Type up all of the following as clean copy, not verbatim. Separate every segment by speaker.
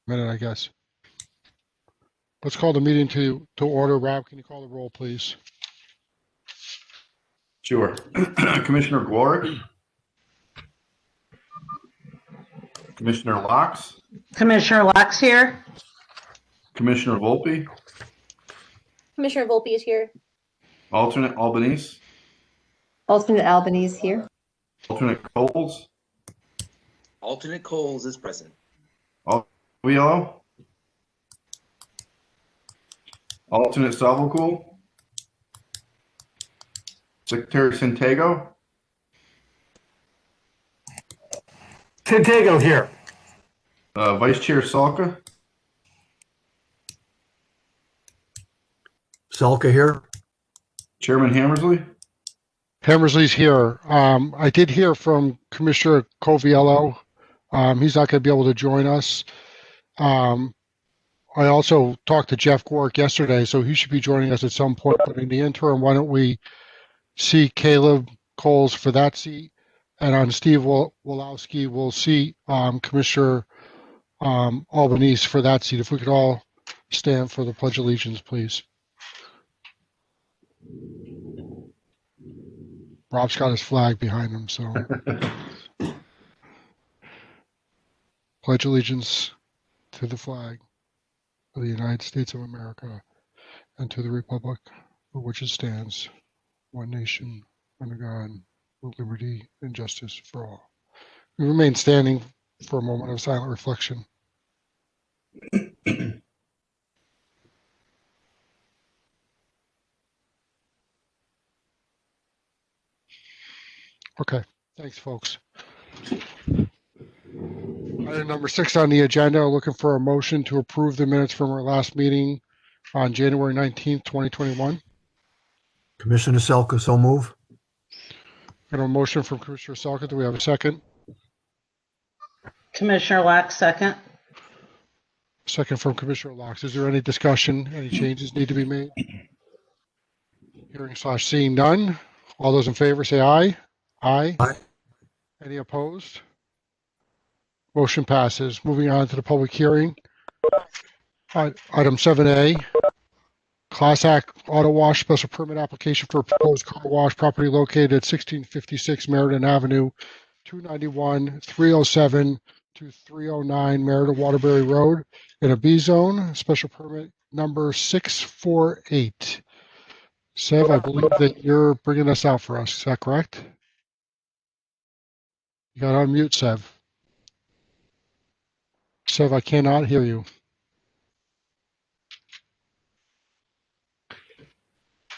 Speaker 1: minute, I guess. Let's call the meeting to order. Rob, can you call the roll, please?
Speaker 2: Sure. Commissioner Glorick? Commissioner Locks?
Speaker 3: Commissioner Locks here.
Speaker 2: Commissioner Volpe?
Speaker 4: Commissioner Volpe is here.
Speaker 2: Alternate Albanese?
Speaker 5: Alternate Albanese here.
Speaker 2: Alternate Coles?
Speaker 6: Alternate Coles is present.
Speaker 2: Yellow? Alternate Salvocool? Secretary Santiago?
Speaker 7: Santiago here.
Speaker 2: Vice Chair Salka?
Speaker 7: Salka here.
Speaker 2: Chairman Hammersley?
Speaker 1: Hammersley's here. I did hear from Commissioner Coviello. He's not going to be able to join us. I also talked to Jeff Gork yesterday, so he should be joining us at some point. But in the interim, why don't we see Caleb Coles for that seat? And on Steve Wolowski, we'll see Commissioner Albanese for that seat. If we could all stand for the Pledge of Allegiance, please. Rob's got his flag behind him, so. Pledge allegiance to the flag of the United States of America and to the republic for which it stands, one nation, under God, with liberty and justice for all. We remain standing for a moment of silent reflection. Okay, thanks, folks. Item number 6 on the agenda, looking for a motion to approve the minutes from our last meeting on January 19th, 2021.
Speaker 7: Commissioner Salka, so move.
Speaker 1: Got a motion from Commissioner Salka. Do we have a second?
Speaker 3: Commissioner Locks, second.
Speaker 1: Second from Commissioner Locks. Is there any discussion? Any changes need to be made? Hearing/seeing none. All those in favor say aye. Aye.
Speaker 7: Aye.
Speaker 1: Any opposed? Motion passes. Moving on to the public hearing. Item 7A, Class Act Auto Wash Special Permit Application for a proposed car wash property located at 1656 Meriden Avenue, 291, 307 to 309 Meriden Waterbury Road in a B zone. Special permit number 648. Sev, I believe that you're bringing this out for us. Is that correct? You got to unmute, Sev. Sev, I cannot hear you.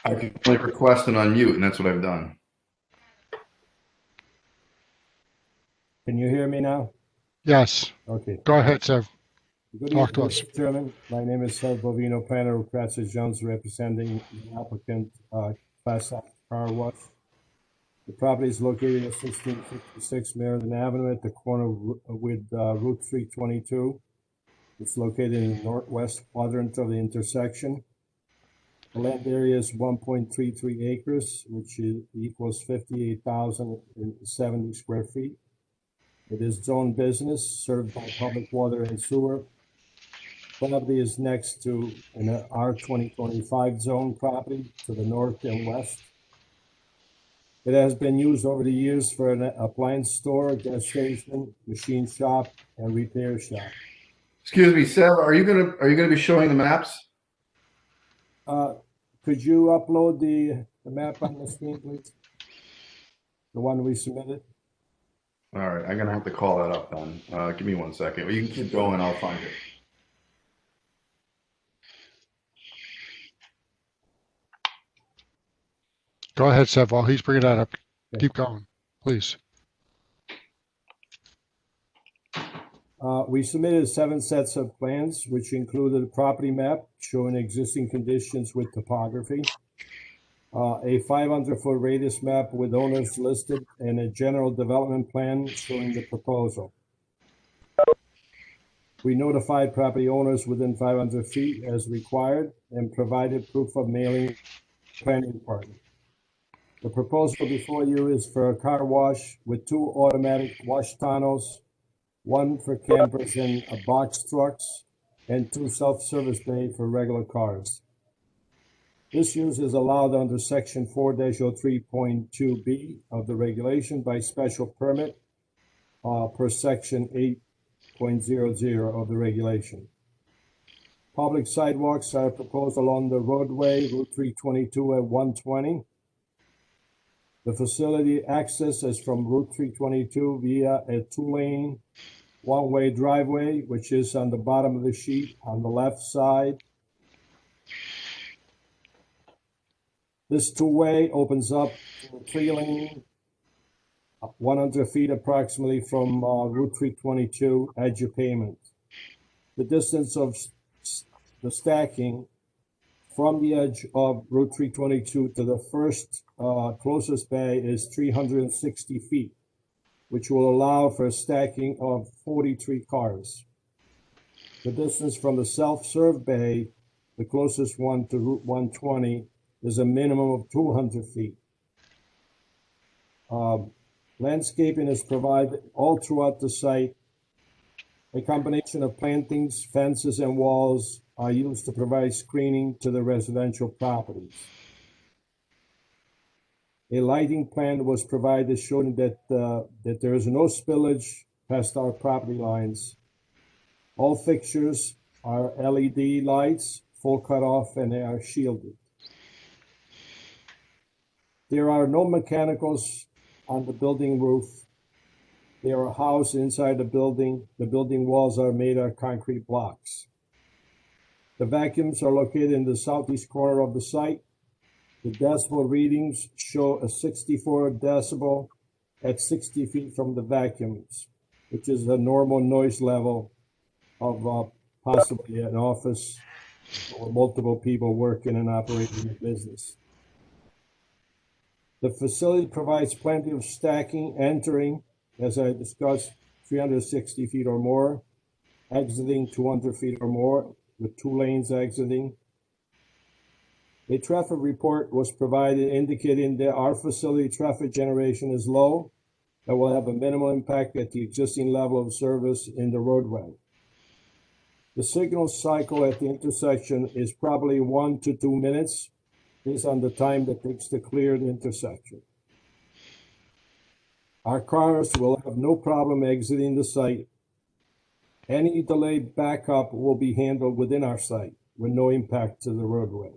Speaker 2: I can only request and unmute, and that's what I've done.
Speaker 8: Can you hear me now?
Speaker 1: Yes.
Speaker 8: Okay.
Speaker 1: Go ahead, Sev.
Speaker 8: Good
Speaker 1: Talk to
Speaker 8: evening,
Speaker 1: us.
Speaker 8: Mr. Chairman. My name is Seth Bovino, planner of Kratzer Jones, representing the applicant, Class Act Car Wash. The property is located at 1656 Meriden Avenue at the corner with Route 322. It's located in the northwest quadrant of the intersection. The land area is 1.33 acres, which equals 58,070 square feet. It is zone business, served by public water and sewer. Property is next to an R2025 zone property to the north and west. It has been used over the years for an appliance store, gas station, machine shop, and repair shop.
Speaker 2: Excuse me, Seb, are you gonna be showing the maps?
Speaker 8: Could you upload the map on the screen, please? The one we submitted?
Speaker 2: All right, I'm gonna have to call that up then. Give me 1 second. Well, you can keep going, I'll find it.
Speaker 1: Go ahead, Sev. While he's bringing that up,
Speaker 8: Okay.
Speaker 1: keep going, please.
Speaker 8: We submitted 7 sets of plans, which included a property map showing existing conditions with topography, a 500-foot radius map with owners listed, and a general development plan showing the proposal. We notified property owners within 500 feet as required and provided proof of mailing planning department. The proposal before you is for a car wash with 2 automatic wash tunnels, one for campers and box trucks, and 2 self-service bay for regular cars. This use is allowed under Section 4-03.2B of the regulation by special permit per Section 8.00 of the regulation. Public sidewalks are proposed along the roadway, Route 322 at 120. The facility access is from Route 322 via a 2-lane, one-way driveway, which is on the bottom of the sheet on the left side. This 2-way opens up to a 3-lane, 100 feet approximately from Route 322 edge of pavement. The distance of the stacking from the edge of Route 322 to the first closest bay is 360 feet, which will allow for a stacking of 43 cars. The distance from the self-serve bay, the closest one to Route 120, is a minimum of 200 feet. Landscaping is provided all throughout the site. A combination of plantings, fences, and walls are used to provide screening to the residential properties. A lighting plan was provided showing that there is no spillage past our property lines. All fixtures are LED lights, full cutoff, and they are shielded. There are no mechanicals on the building roof. They are housed inside the building. The building walls are made of concrete blocks. The vacuums are located in the southeast corner of the site. The decibel readings show a 64 decibel at 60 feet from the vacuums, which is a normal noise level of possibly an office or multiple people working and operating a business. The facility provides plenty of stacking, entering, as I discussed, 360 feet or more, exiting 200 feet or more, with 2 lanes exiting. A traffic report was provided indicating that our facility traffic generation is low, that will have a minimal impact at the existing level of service in the roadway. The signal cycle at the intersection is probably 1 to 2 minutes, based on the time that takes to clear the intersection. Our cars will have no problem exiting the site. Any delayed backup will be handled within our site with no impact to the roadway.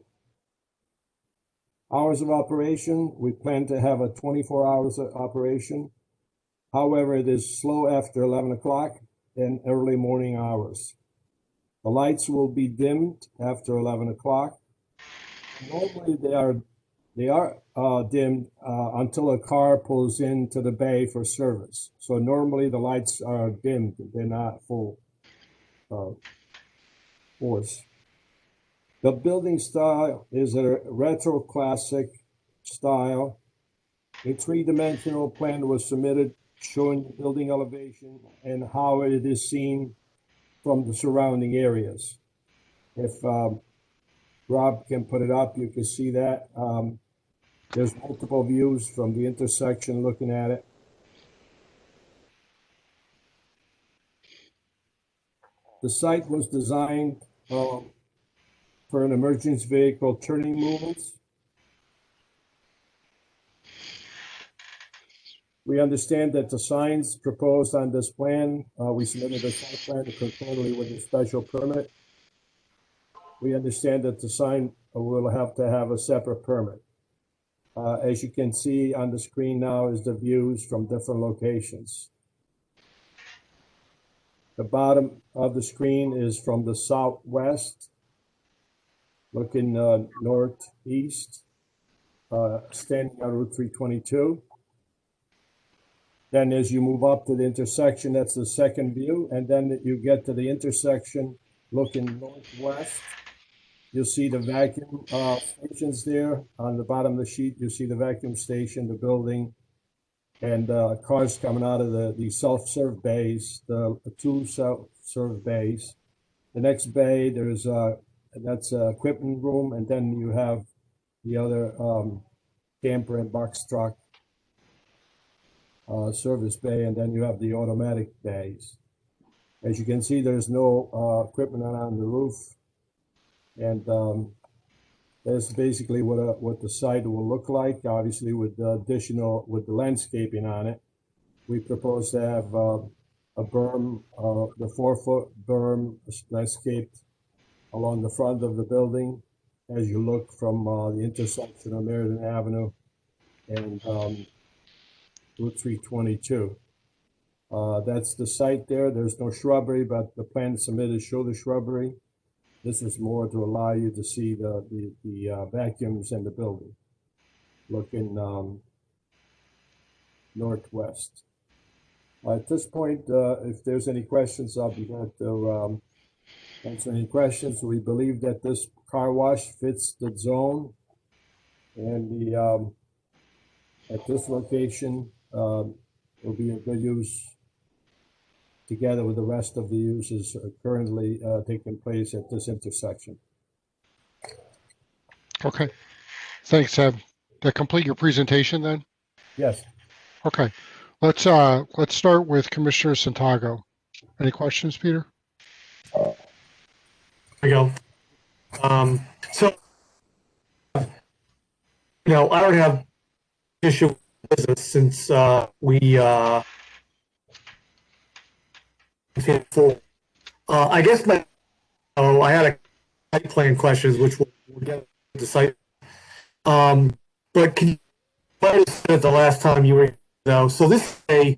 Speaker 8: Hours of operation, we plan to have a 24 hours of operation. However, it is slow after 11 o'clock and early morning hours. The lights will be dimmed after 11 o'clock. Normally they are dimmed until a car pulls into the bay for service. So normally the lights are dimmed, they're not full force. The building style is a retro classic style. A 3-dimensional plan was submitted showing the building elevation and how it is seen from the surrounding areas. If Rob can put it up, you can see that. There's multiple views from the intersection looking at it. The site was designed for an emergency vehicle turning movements. We understand that the signs proposed on this plan, we submitted a site plan concurrently with a special permit. We understand that the sign will have to have a separate permit. As you can see on the screen now is the views from different locations. The bottom of the screen is from the southwest, looking northeast, standing on Route 322. Then as you move up to the intersection, that's the second view. And then you get to the intersection looking northwest. You'll see the vacuum stations there. On the bottom of the sheet, you'll see the vacuum station, the building, and cars coming out of the self-serve bays, the 2 self-serve bays. The next bay, that's a equipment room, and then you have the other camper and box truck service bay, and then you have the automatic bays. As you can see, there's no equipment on the roof. And that's basically what the site will look like, obviously with the landscaping on it. We propose to have a berm, the 4-foot berm landscaped along the front of the building as you look from the intersection of Meriden Avenue and Route 322. That's the site there. There's no shrubbery, but the plans submitted show the shrubbery. This is more to allow you to see the vacuums in the building, looking northwest. At this point, if there's any questions, I'll be glad to answer any questions. We believe that this car wash fits the zone, and at this location will be a good use together with the rest of the uses currently taking place at this intersection.
Speaker 1: Okay. Thanks, Ed. That complete your presentation then?
Speaker 8: Yes.
Speaker 1: Okay. Let's start with Commissioner Santago. Any questions, Peter?
Speaker 9: There we go. So, I don't have issue with business since we hit full. I guess I had a site plan questions, which we'll get to the site. But can you said the last time you were though? So this is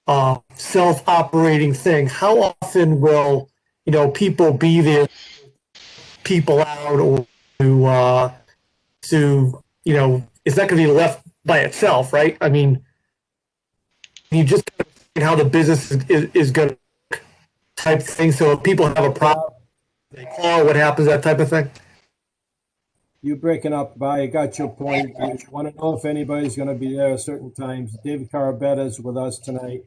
Speaker 9: a self-operating thing. How often will people be there, people out, or to it's not going to be left by itself, right? I mean, you just how the business is going to type thing. So if people have a problem, they call. What happens? That type of thing.
Speaker 8: You breaking up, I got your point. You want to know if anybody's going to be there at certain times. David Carabetta is with us tonight.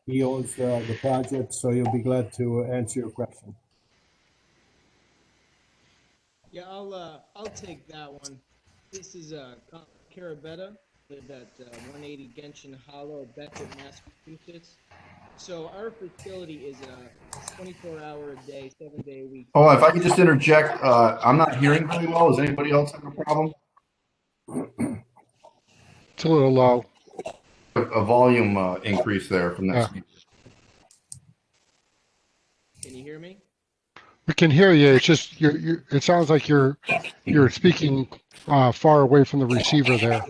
Speaker 8: He owns the project, so he'll be glad to answer your question.
Speaker 10: Yeah, I'll take that one. This is Carabetta, live at 180 Genshin Hollow, Bedford, Massachusetts. So our facility is a 24-hour-a-day, 7-day a week.
Speaker 2: Oh, if I could just interject, I'm not hearing very well. Does anybody else have a problem?
Speaker 1: It's a little low.
Speaker 2: A volume increase there from that.
Speaker 1: Yeah.
Speaker 10: Can you hear me?
Speaker 1: We can hear you. It's just it sounds like you're speaking far away from the receiver there.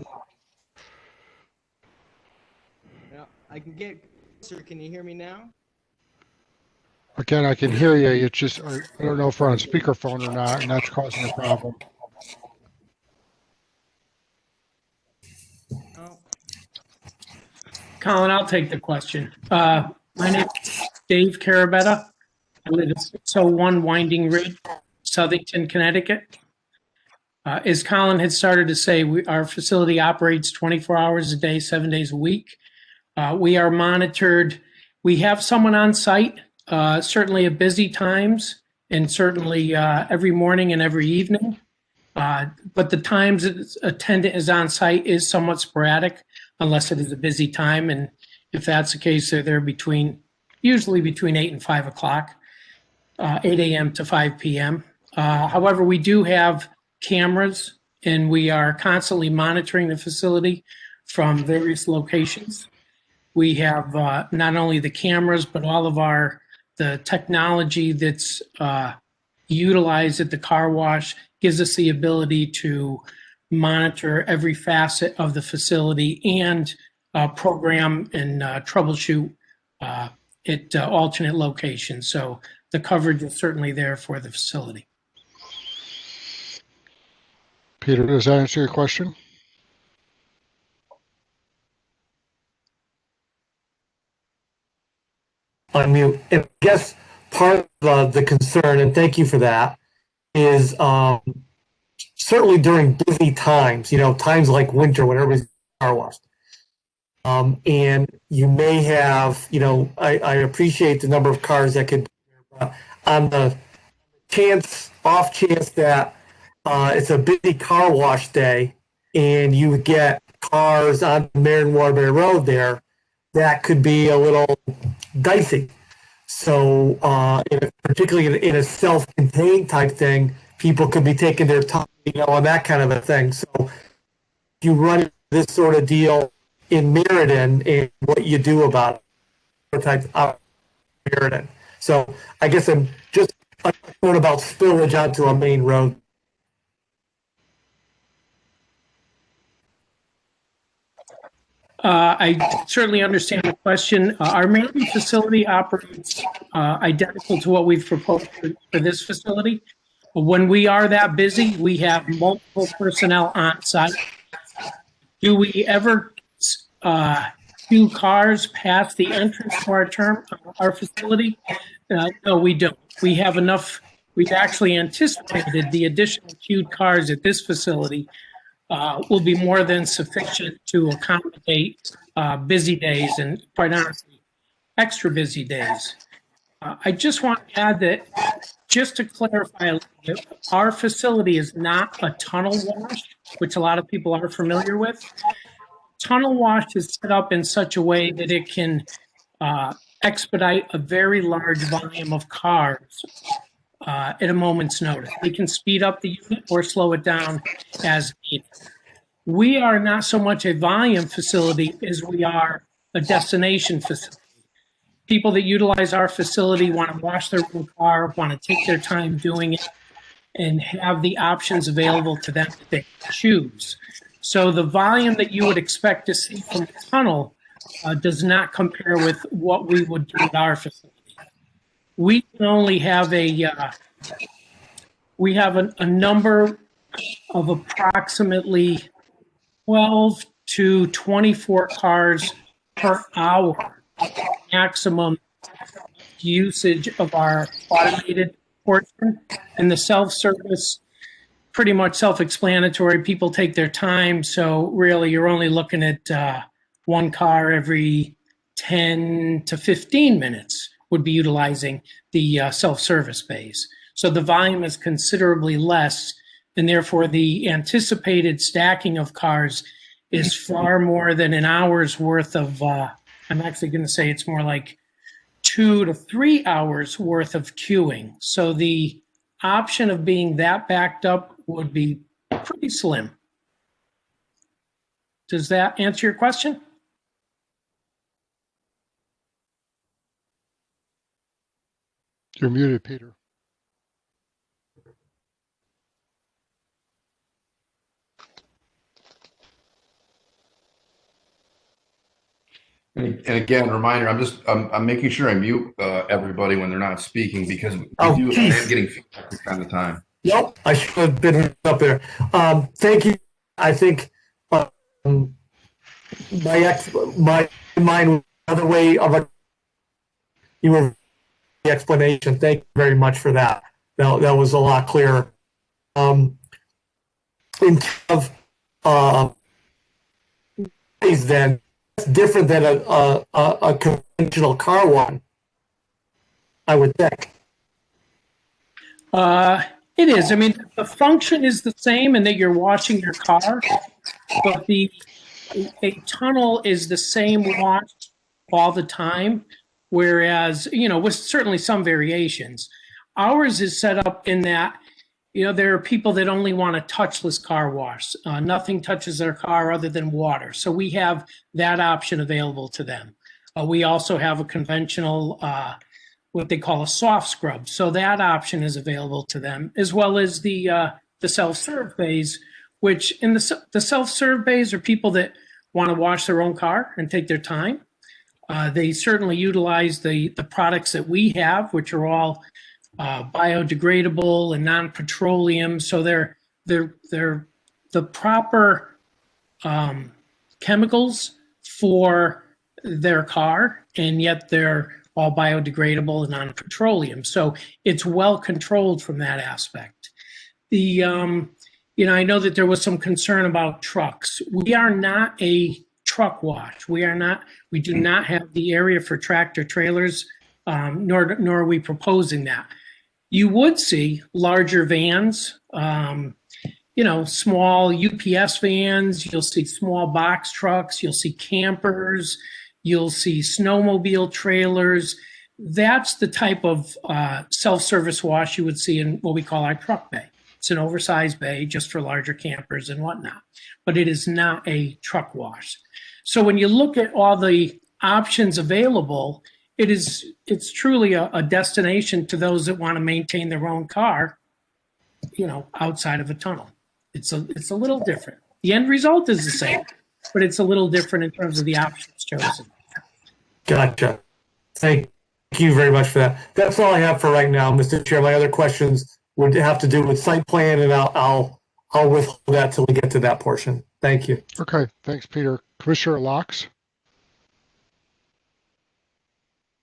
Speaker 10: Yeah, I can get closer. Can you hear me now?
Speaker 1: Again, I can hear you. It's just I don't know if we're on speakerphone or not, and that's causing a problem.
Speaker 10: Oh.
Speaker 11: Colin, I'll take the question. My name is Dave Carabetta. I live at 601 Winding Ridge, Southington, Connecticut. As Colin had started to say, our facility operates 24 hours a day, 7 days a week. We are monitored. We have someone on site, certainly at busy times, and certainly every morning and every evening. But the times that attendant is on site is somewhat sporadic, unless it is a busy time. And if that's the case, they're usually between 8 and 5 o'clock, 8 a.m. to 5 p.m. However, we do have cameras, and we are constantly monitoring the facility from various locations. We have not only the cameras, but all of the technology that's utilized at the car wash gives us the ability to monitor every facet of the facility and program and troubleshoot at alternate locations. So the coverage is certainly there for the facility.
Speaker 1: Peter, does that answer your question?
Speaker 9: Unmute. And I guess part of the concern, and thank you for that, is certainly during busy times, times like winter when everybody's car washed. And you may have, I appreciate the number of cars that could, on the off chance that it's a busy car wash day and you get cars on Meriden Waterbury Road there, that could be a little dicey. So, particularly in a self-contained type thing, people could be taking their time, on that kind of a thing. So, if you run into this sort of deal in Meriden, and what you do about it, type out Meriden. So, I guess I'm just unsure about spillage onto a main road.
Speaker 11: I certainly understand the question. Our main facility operates identical to what we've proposed for this facility. When we are that busy, we have multiple personnel on site. Do we ever queue cars past the entrance to our facility? No, we don't. We have enough. We've actually anticipated the additional queued cars at this facility will be more than sufficient to accommodate busy days and, quite honestly, extra busy days. I just want to add that, just to clarify a little bit, our facility is not a tunnel wash, which a lot of people are familiar with. Tunnel wash is set up in such a way that it can expedite a very large volume of cars at a moment's notice. We can speed up the unit or slow it down as needed. We are not so much a volume facility as we are a destination facility. People that utilize our facility want to wash their own car, want to take their time doing it, and have the options available to them that they choose. So the volume that you would expect to see from the tunnel does not compare with what we would do at our facility. We can only have a number of approximately 12 to 24 cars per hour maximum usage of our automated portion, and the self-service, pretty much self-explanatory. People take their time, so really you're only looking at one car every 10 to 15 minutes would be utilizing the self-service bays. So the volume is considerably less, and therefore the anticipated stacking of cars is far more than an hour's worth of, I'm actually going to say it's more like 2 to 3 hours worth of queuing. So the option of being that backed up would be pretty slim. Does that answer your question?
Speaker 1: You're muted, Peter.
Speaker 2: And again, reminder, I'm making sure I mute everybody when they're not speaking, because I am getting feedback from time to time.
Speaker 9: Yep, I should have been up there. Thank you. I think my mind was another way of a, you were the explanation. Thank you very much for that. That was a lot clearer. In terms of then, it's different than a conventional car one, I would think.
Speaker 11: It is. I mean, the function is the same in that you're washing your car, but a tunnel is the same wash all the time, whereas, with certainly some variations. Ours is set up in that, there are people that only want a touchless car wash. Nothing touches their car other than water. So we have that option available to them. We also have a conventional what they call a soft scrub. So that option is available to them, as well as the self-serve bays, which in the self-serve bays are people that want to wash their own car and take their time. They certainly utilize the products that we have, which are all biodegradable and non-petroleum. So they're the proper chemicals for their car, and yet they're all biodegradable and non-petroleum. So it's well controlled from that aspect. I know that there was some concern about trucks. We are not a truck wash. We do not have the area for tractor trailers, nor are we proposing that. You would see larger vans, small UPS vans. You'll see small box trucks. You'll see campers. You'll see snowmobile trailers. That's the type of self-service wash you would see in what we call our truck bay. It's an oversized bay just for larger campers and whatnot, but it is not a truck wash. So when you look at all the options available, it's truly a destination to those that want to maintain their own car, outside of a tunnel. It's a little different. The end result is the same, but it's a little different in terms of the options chosen.
Speaker 9: Gotcha. Thank you very much for that. That's all I have for right now, Mr. Chair. My other questions would have to do with site plan, and I'll withhold that till we get to that portion. Thank you.
Speaker 1: Okay, thanks, Peter. Commissioner Locks?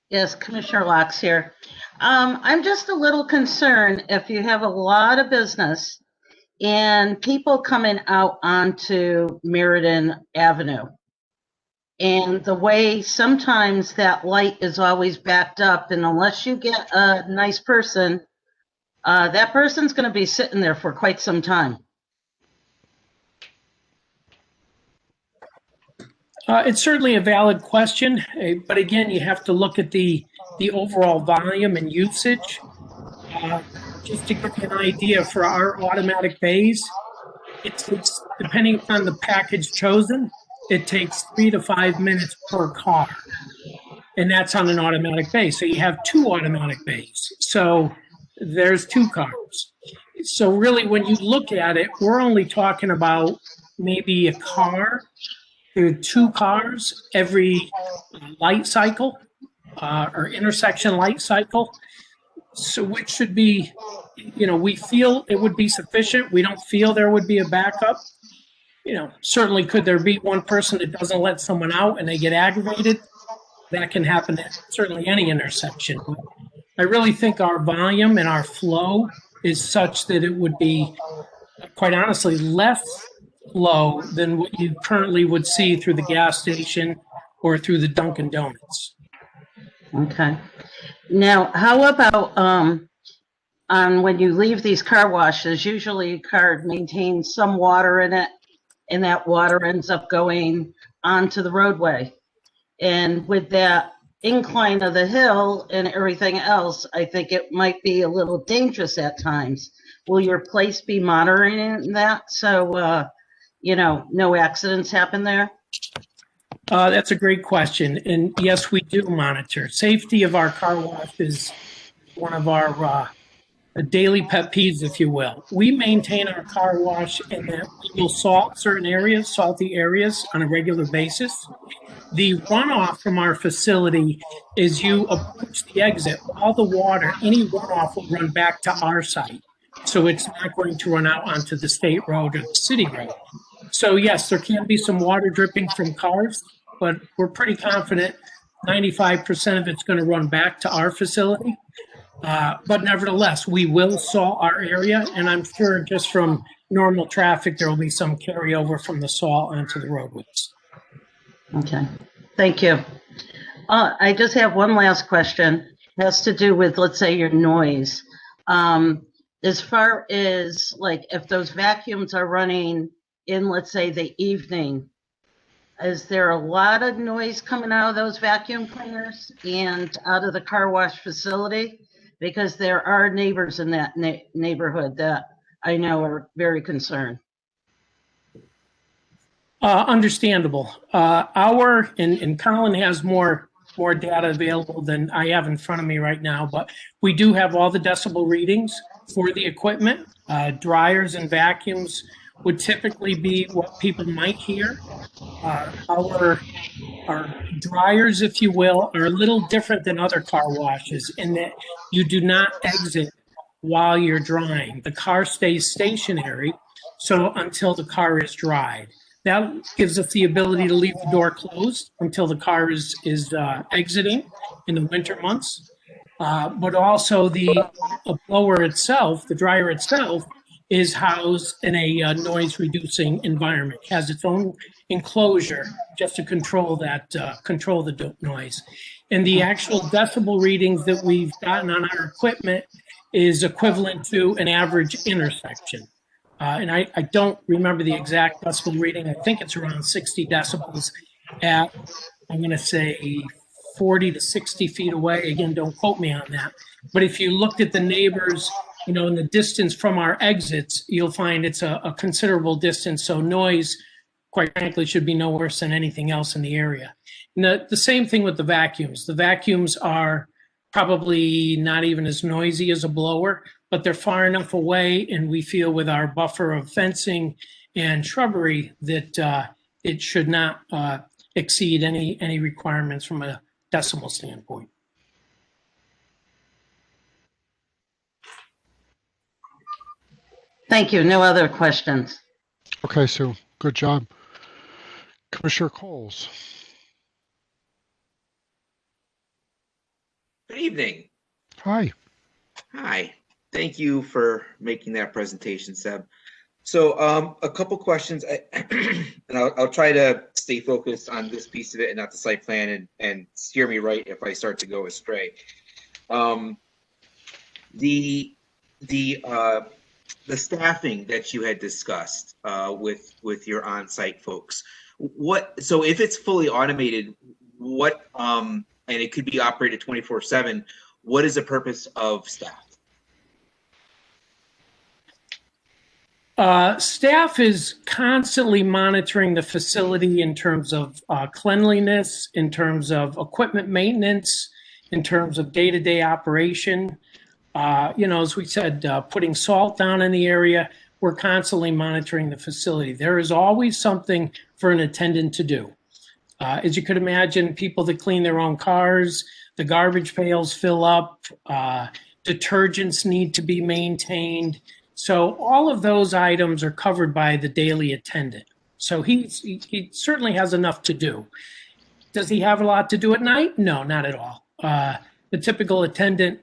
Speaker 3: Yes, Commissioner Locks here. I'm just a little concerned if you have a lot of business and people coming out onto Meriden Avenue. And the way sometimes that light is always backed up, and unless you get a nice person, that person's going to be sitting there for quite some time.
Speaker 11: It's certainly a valid question, but again, you have to look at the overall volume and usage. Just to give you an idea, for our automatic bays, it's depending upon the package chosen, it takes 3 to 5 minutes per car, and that's on an automatic bay. So you have 2 automatic bays. So there's 2 cars. So really, when you look at it, we're only talking about maybe a car. There are 2 cars every light cycle or intersection light cycle. So which should be, we feel it would be sufficient. We don't feel there would be a backup. Certainly could there be one person that doesn't let someone out and they get aggravated? That can happen at certainly any intersection. But I really think our volume and our flow is such that it would be, quite honestly, less low than what you currently would see through the gas station or through the Dunkin' Donuts.
Speaker 3: Okay. Now, how about on when you leave these car washes, usually a car maintains some water in it, and that water ends up going onto the roadway. And with that incline of the hill and everything else, I think it might be a little dangerous at times. Will your place be monitoring that so, no accidents happen there?
Speaker 11: That's a great question. And yes, we do monitor. Safety of our car wash is one of our daily pet peeves, if you will. We maintain our car wash in that we will salt certain areas, salty areas on a regular basis. The runoff from our facility is you approach the exit, all the water, any runoff will run back to our site. So it's not going to run out onto the state road or the city road. So yes, there can be some water dripping from cars, but we're pretty confident 95% of it's going to run back to our facility. But nevertheless, we will salt our area, and I'm sure just from normal traffic, there will be some carryover from the salt onto the roadways.
Speaker 3: Okay, thank you. I just have one last question. It has to do with, let's say, your noise. As far as, like, if those vacuums are running in, let's say, the evening, is there a lot of noise coming out of those vacuum cleaners and out of the car wash facility? Because there are neighbors in that neighborhood that I know are very concerned.
Speaker 11: Understandable. And Colin has more data available than I have in front of me right now, but we do have all the decibel readings for the equipment. Dryers and vacuums would typically be what people might hear. Our dryers, if you will, are a little different than other car washes in that you do not exit while you're drying. The car stays stationary until the car is dried. That gives us the ability to leave the door closed until the car is exiting in the winter months. But also the blower itself, the dryer itself, is housed in a noise-reducing environment. It has its own enclosure just to control the noise. And the actual decibel readings that we've gotten on our equipment is equivalent to an average intersection. And I don't remember the exact decibel reading. I think it's around 60 decibels at, I'm going to say, 40 to 60 feet away. Again, don't quote me on that. But if you looked at the neighbors, in the distance from our exits, you'll find it's a considerable distance. So noise, quite frankly, should be no worse than anything else in the area. And the same thing with the vacuums. The vacuums are probably not even as noisy as a blower, but they're far enough away, and we feel with our buffer of fencing and shrubbery that it should not exceed any requirements from a decibel standpoint.
Speaker 3: Thank you. No other questions.
Speaker 1: Okay, Sue. Good job. Commissioner Coles.
Speaker 6: Good evening.
Speaker 1: Hi.
Speaker 6: Hi. Thank you for making that presentation, Seb. So a couple questions, and I'll try to stay focused on this piece of it and not the site plan, and steer me right if I start to go astray. The staffing that you had discussed with your on-site folks, so if it's fully automated, and it could be operated 24/7, what is the purpose of staff?
Speaker 11: Staff is constantly monitoring the facility in terms of cleanliness, in terms of equipment maintenance, in terms of day-to-day operation. As we said, putting salt down in the area, we're constantly monitoring the facility. There is always something for an attendant to do. As you could imagine, people that clean their own cars, the garbage pails fill up, detergents need to be maintained. So all of those items are covered by the daily attendant. So he certainly has enough to do. Does he have a lot to do at night? No, not at all. The typical attendant,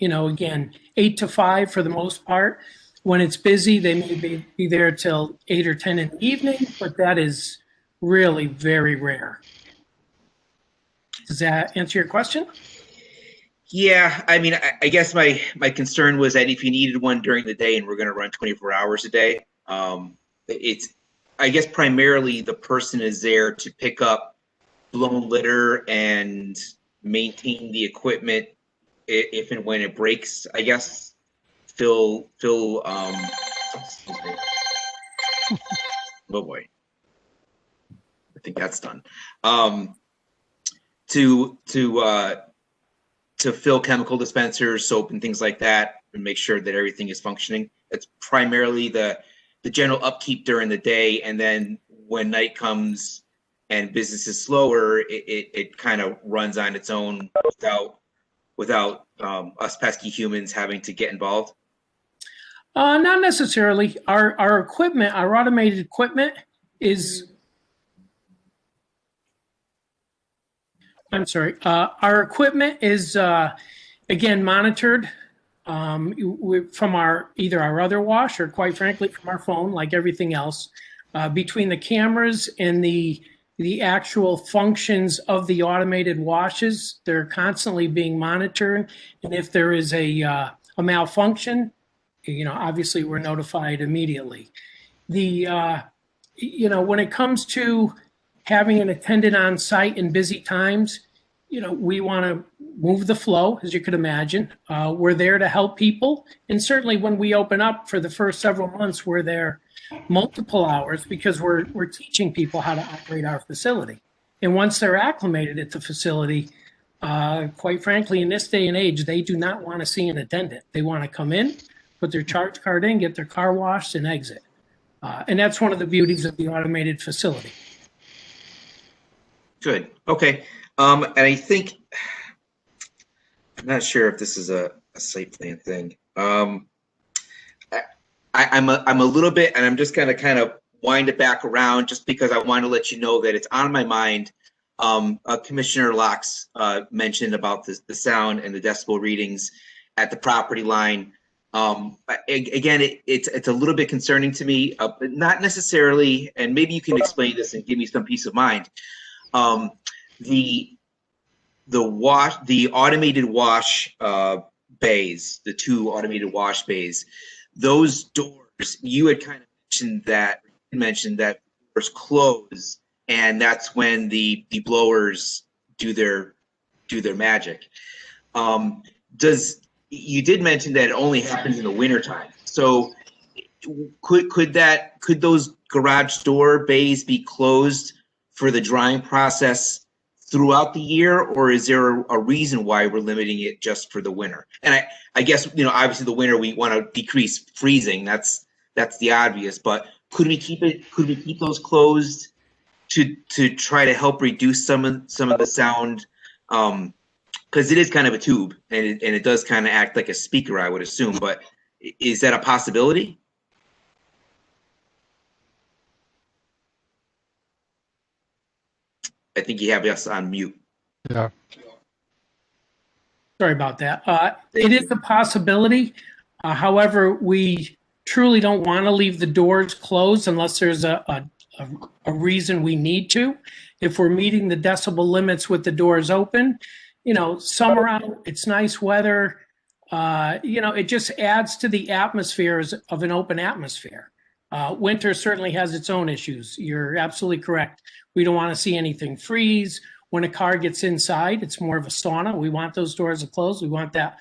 Speaker 11: again, 8 to 5 for the most part. When it's busy, they may be there till 8 or 10 in the evening, but that is really very rare. Does that answer your question?
Speaker 6: Yeah, I mean, I guess my concern was that if you needed one during the day and we're going to run 24 hours a day, it's, I guess, primarily the person is there to pick up blown litter and maintain the equipment if and when it breaks, I guess. Oh boy, I think that's done. To fill chemical dispensers, soap, and things like that, and make sure that everything is functioning. It's primarily the general upkeep during the day, and then when night comes and business is slower, it kind of runs on its own without us pesky humans having to get involved.
Speaker 11: Not necessarily. Our equipment, our automated equipment is. I'm sorry. Our equipment is, again, monitored from either our other wash or, quite frankly, from our phone, like everything else. Between the cameras and the actual functions of the automated washes, they're constantly being monitored. And if there is a malfunction, obviously we're notified immediately. When it comes to having an attendant on site in busy times, we want to move the flow, as you could imagine. We're there to help people. And certainly when we open up for the first several months, we're there multiple hours because we're teaching people how to operate our facility. And once they're acclimated at the facility, quite frankly, in this day and age, they do not want to see an attendant. They want to come in, put their charge card in, get their car washed, and exit. And that's one of the beauties of the automated facility.
Speaker 6: Good. Okay. And I think, I'm not sure if this is a site plan thing. I'm a little bit, and I'm just going to kind of wind it back around just because I want to let you know that it's on my mind. Commissioner Locks mentioned about the sound and the decibel readings at the property line. Again, it's a little bit concerning to me, but not necessarily, and maybe you can explain this and give me some peace of mind. The automated wash bays, the 2 automated wash bays, those doors, you had kind of mentioned that doors close, and that's when the blowers do their do their magic. You did mention that it only happens in the wintertime. So could those garage door bays be closed for the drying process throughout the year, or is there a reason why we're limiting it just for the winter? And I guess, obviously the winter we want to decrease freezing. That's the obvious, but could we keep those closed to try to help reduce some of the sound? Because it is kind of a tube and it does kind of act like a speaker, I would assume, but is that a possibility? I think you have us on mute.
Speaker 1: Yeah.
Speaker 11: Sorry about that. It is a possibility. However, we truly don't want to leave the doors closed unless there's a reason we need to. If we're meeting the decibel limits with the doors open, summer out, it's nice weather. It just adds to the atmosphere of an open atmosphere. Winter certainly has its own issues. You're absolutely correct. We don't want to see anything freeze. When a car gets inside, it's more of a sauna. We want those doors closed. We want that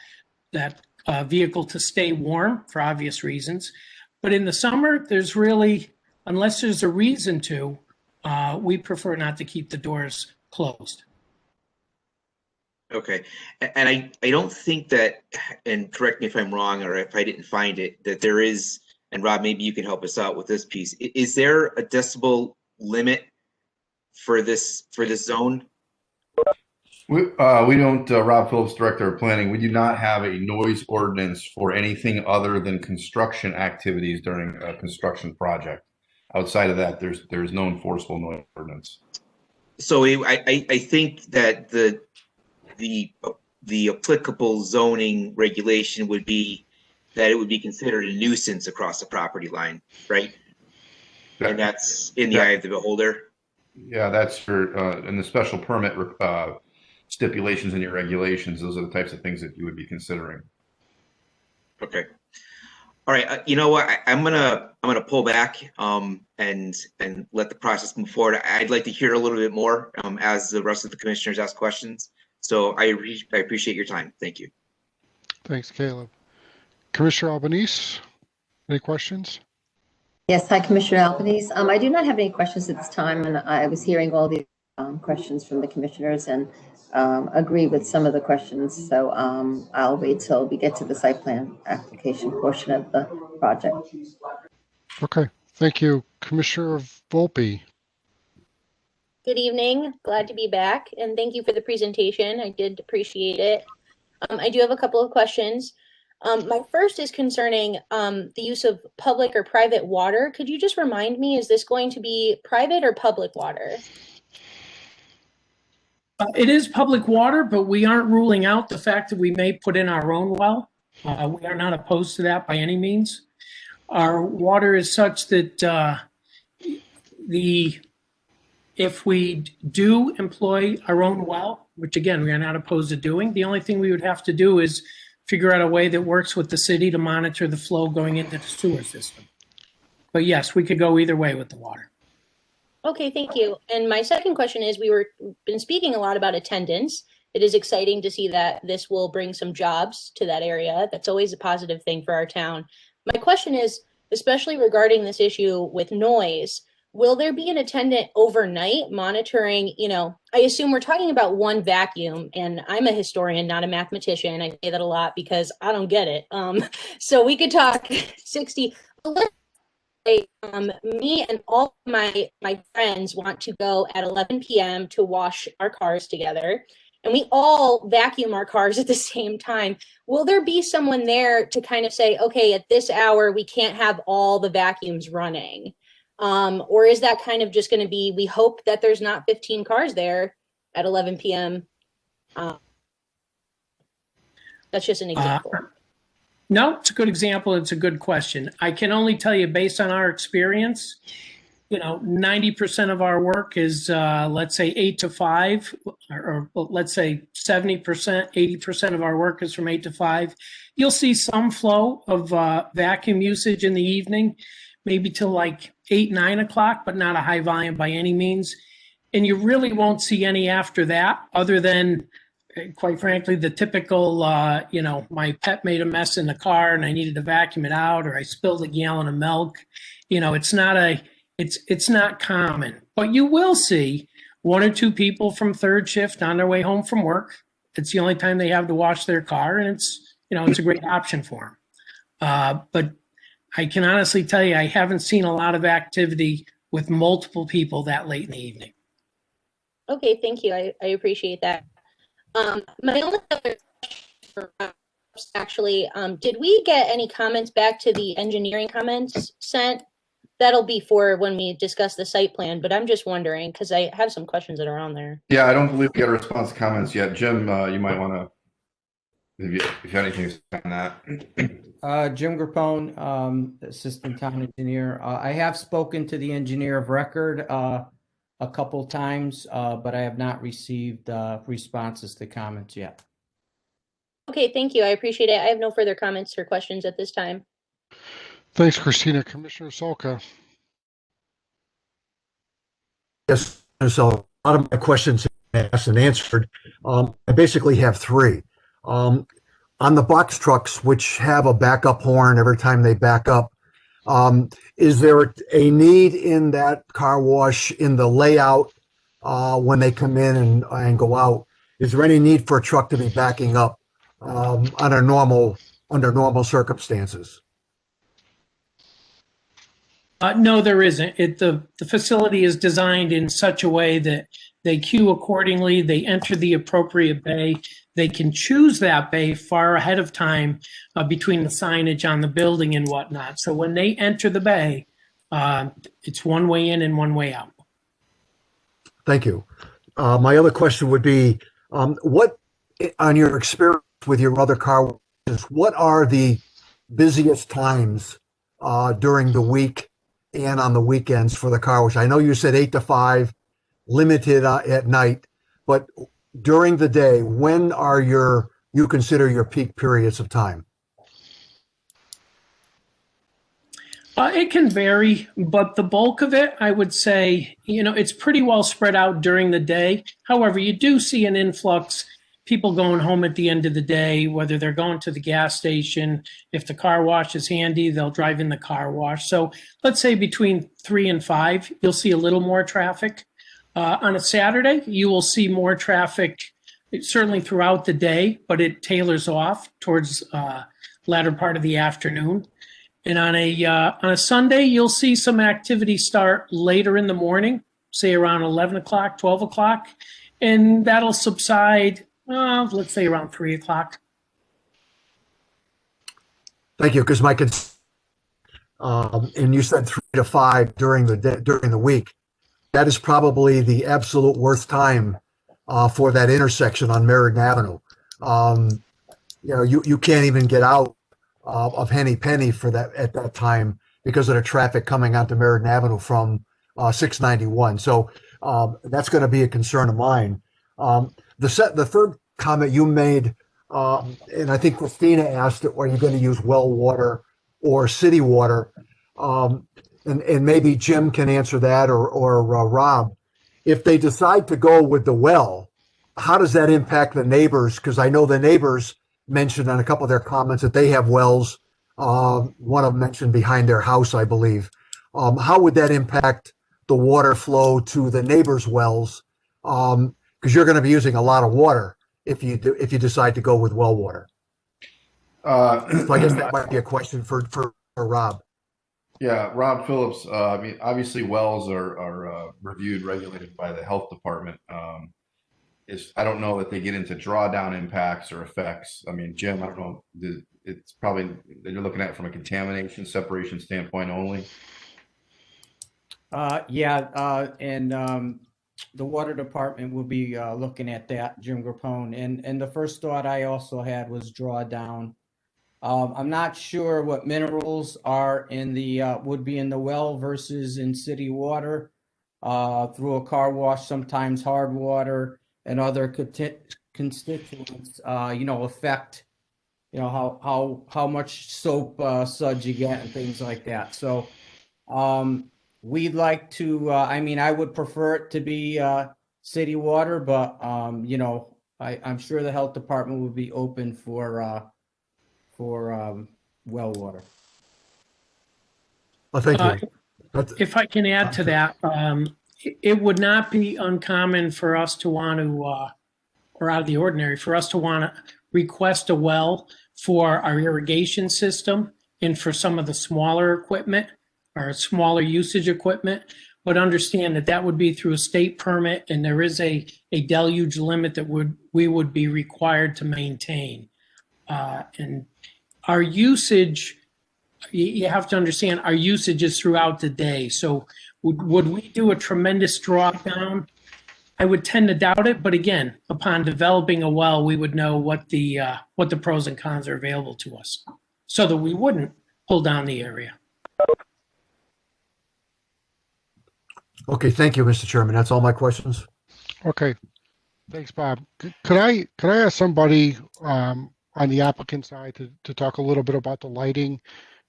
Speaker 11: vehicle to stay warm for obvious reasons. But in the summer, there's really, unless there's a reason to, we prefer not to keep the doors closed.
Speaker 6: Okay. And I don't think that, and correct me if I'm wrong or if I didn't find it, that there is, and Rob, maybe you can help us out with this piece. Is there a decibel limit for this zone?
Speaker 2: We don't, Rob Phillips, Director of Planning, we do not have a noise ordinance for anything other than construction activities during a construction project. Outside of that, there's no enforceable noise ordinance.
Speaker 6: So I think that the applicable zoning regulation would be that it would be considered a nuisance across the property line, right? And that's in the eye of the beholder.
Speaker 2: Yeah, that's for in the special permit stipulations in your regulations. Those are the types of things that you would be considering.
Speaker 6: Okay. All right. You know what? I'm gonna pull back and let the process move forward. I'd like to hear a little bit more as the rest of the commissioners ask questions. So I appreciate your time. Thank you.
Speaker 1: Thanks, Caleb. Commissioner Albanese, any questions?
Speaker 5: Yes, hi, Commissioner Albanese. I do not have any questions at this time, and I was hearing all the questions from the commissioners and agree with some of the questions. So I'll wait till we get to the site plan application portion of the project.
Speaker 1: Okay, thank you. Commissioner Volpe.
Speaker 4: Good evening. Glad to be back, and thank you for the presentation. I did appreciate it. I do have a couple of questions. My first is concerning the use of public or private water. Could you just remind me, is this going to be private or public water?
Speaker 11: It is public water, but we aren't ruling out the fact that we may put in our own well. We are not opposed to that by any means. Our water is such that if we do employ our own well, which again, we are not opposed to doing, the only thing we would have to do is figure out a way that works with the city to monitor the flow going into the sewer system. But yes, we could go either way with the water.
Speaker 4: Okay, thank you. And my second question is, we've been speaking a lot about attendance. It is exciting to see that this will bring some jobs to that area. That's always a positive thing for our town. My question is, especially regarding this issue with noise, will there be an attendant overnight monitoring, I assume we're talking about one vacuum, and I'm a historian, not a mathematician. I say that a lot because I don't get it. So we could talk 60, let's say me and all my friends want to go at 11 p.m. to wash our cars together, and we all vacuum our cars at the same time. Will there be someone there to kind of say, okay, at this hour, we can't have all the vacuums running? Or is that kind of just going to be, we hope that there's not 15 cars there at 11 p.m. That's just an example.
Speaker 11: No, it's a good example. It's a good question. I can only tell you based on our experience, 90% of our work is, let's say 8 to 5, or let's say 70%, 80% of our work is from 8 to 5. You'll see some flow of vacuum usage in the evening, maybe till like 8, 9 o'clock, but not a high volume by any means. And you really won't see any after that, other than quite frankly, the typical, my pet made a mess in the car and I needed to vacuum it out, or I spilled a gallon of milk. It's not common, but you will see one or two people from third shift on their way home from work. It's the only time they have to wash their car, and it's a great option for them. But I can honestly tell you, I haven't seen a lot of activity with multiple people that late in the evening.
Speaker 4: Okay, thank you. I appreciate that. My only other question for Ross, actually, did we get any comments back to the engineering comments sent? That'll be for when we discuss the site plan, but I'm just wondering because I have some questions that are on there.
Speaker 2: Yeah, I don't believe we got a response to comments yet. Jim, you might want to, if you have anything to say on that.
Speaker 12: Jim Grappone, Assistant Town Engineer. I have spoken to the engineer of record a couple times, but I have not received responses to comments yet.
Speaker 4: Okay, thank you. I appreciate it. I have no further comments or questions at this time.
Speaker 1: Thanks, Christina. Commissioner Solka.
Speaker 7: Yes, so a lot of my questions have been asked and answered. I basically have three. On the box trucks, which have a backup horn every time they back up, is there a need in that car wash in the layout when they come in and go out? Is there any need for a truck to be backing up under normal circumstances?
Speaker 11: No, there isn't. The facility is designed in such a way that they queue accordingly. They enter the appropriate bay. They can choose that bay far ahead of time between the signage on the building and whatnot. So when they enter the bay, it's one way in and one way out.
Speaker 7: Thank you. My other question would be, what, on your experience with your other car washes, what are the busiest times during the week and on the weekends for the car wash? I know you said 8 to 5, limited at night, but during the day, when are you consider your peak periods of time?
Speaker 11: It can vary, but the bulk of it, I would say, it's pretty well spread out during the day. However, you do see an influx, people going home at the end of the day, whether they're going to the gas station. If the car wash is handy, they'll drive in the car wash. So let's say between 3 and 5, you'll see a little more traffic. On a Saturday, you will see more traffic, certainly throughout the day, but it tailors off towards latter part of the afternoon. And on a Sunday, you'll see some activity start later in the morning, say around 11 o'clock, 12 o'clock, and that'll subside, let's say around 3 o'clock.
Speaker 7: Thank you, because and you said 3 to 5 during the week. That is probably the absolute worst time for that intersection on Meriden Avenue. You can't even get out of Henny Penny for that at that time because of the traffic coming onto Meriden Avenue from 691. So that's going to be a concern of mine. The third comment you made, and I think Christina asked it, are you going to use well water or city water? And maybe Jim can answer that or Rob. If they decide to go with the well, how does that impact the neighbors? Because I know the neighbors mentioned on a couple of their comments that they have wells. One of them mentioned behind their house, I believe. How would that impact the water flow to the neighbors' wells? Because you're going to be using a lot of water if you decide to go with well water. So I guess that might be a question for Rob.
Speaker 2: Yeah, Rob Phillips. I mean, obviously, wells are reviewed, regulated by the health department. I don't know that they get into drawdown impacts or effects. I mean, Jim, I don't know. It's probably you're looking at it from a contamination separation standpoint only.
Speaker 12: The water department will be looking at that, Jim Grappone. And the first thought I also had was drawdown. I'm not sure what minerals are in the would be in the well versus in city water through a car wash. Sometimes hard water and other constituents, affect, how much soap suds you get and things like that. So we'd like to. I would prefer it to be city water, but I'm sure the health department will be open for well water.
Speaker 7: Well, thank
Speaker 11: Uh,
Speaker 7: you. That's-
Speaker 11: If I can add to that, it would not be uncommon for us to want to, or out of the ordinary, for us to want to request a well for our irrigation system and for some of the smaller equipment or smaller usage equipment, but understand that that would be through a state permit, and there is a deluge limit that we would be required to maintain. And our usage, you have to understand, our usage is throughout the day. So would we do a tremendous drawdown? I would tend to doubt it, but again, upon developing a well, we would know what the pros and cons are available to us, so that we wouldn't pull down the area.
Speaker 7: Okay, thank you, Mr. Chairman. That's all my questions.
Speaker 1: Okay, thanks, Bob. Could I ask somebody on the applicant side to talk a little bit about the lighting?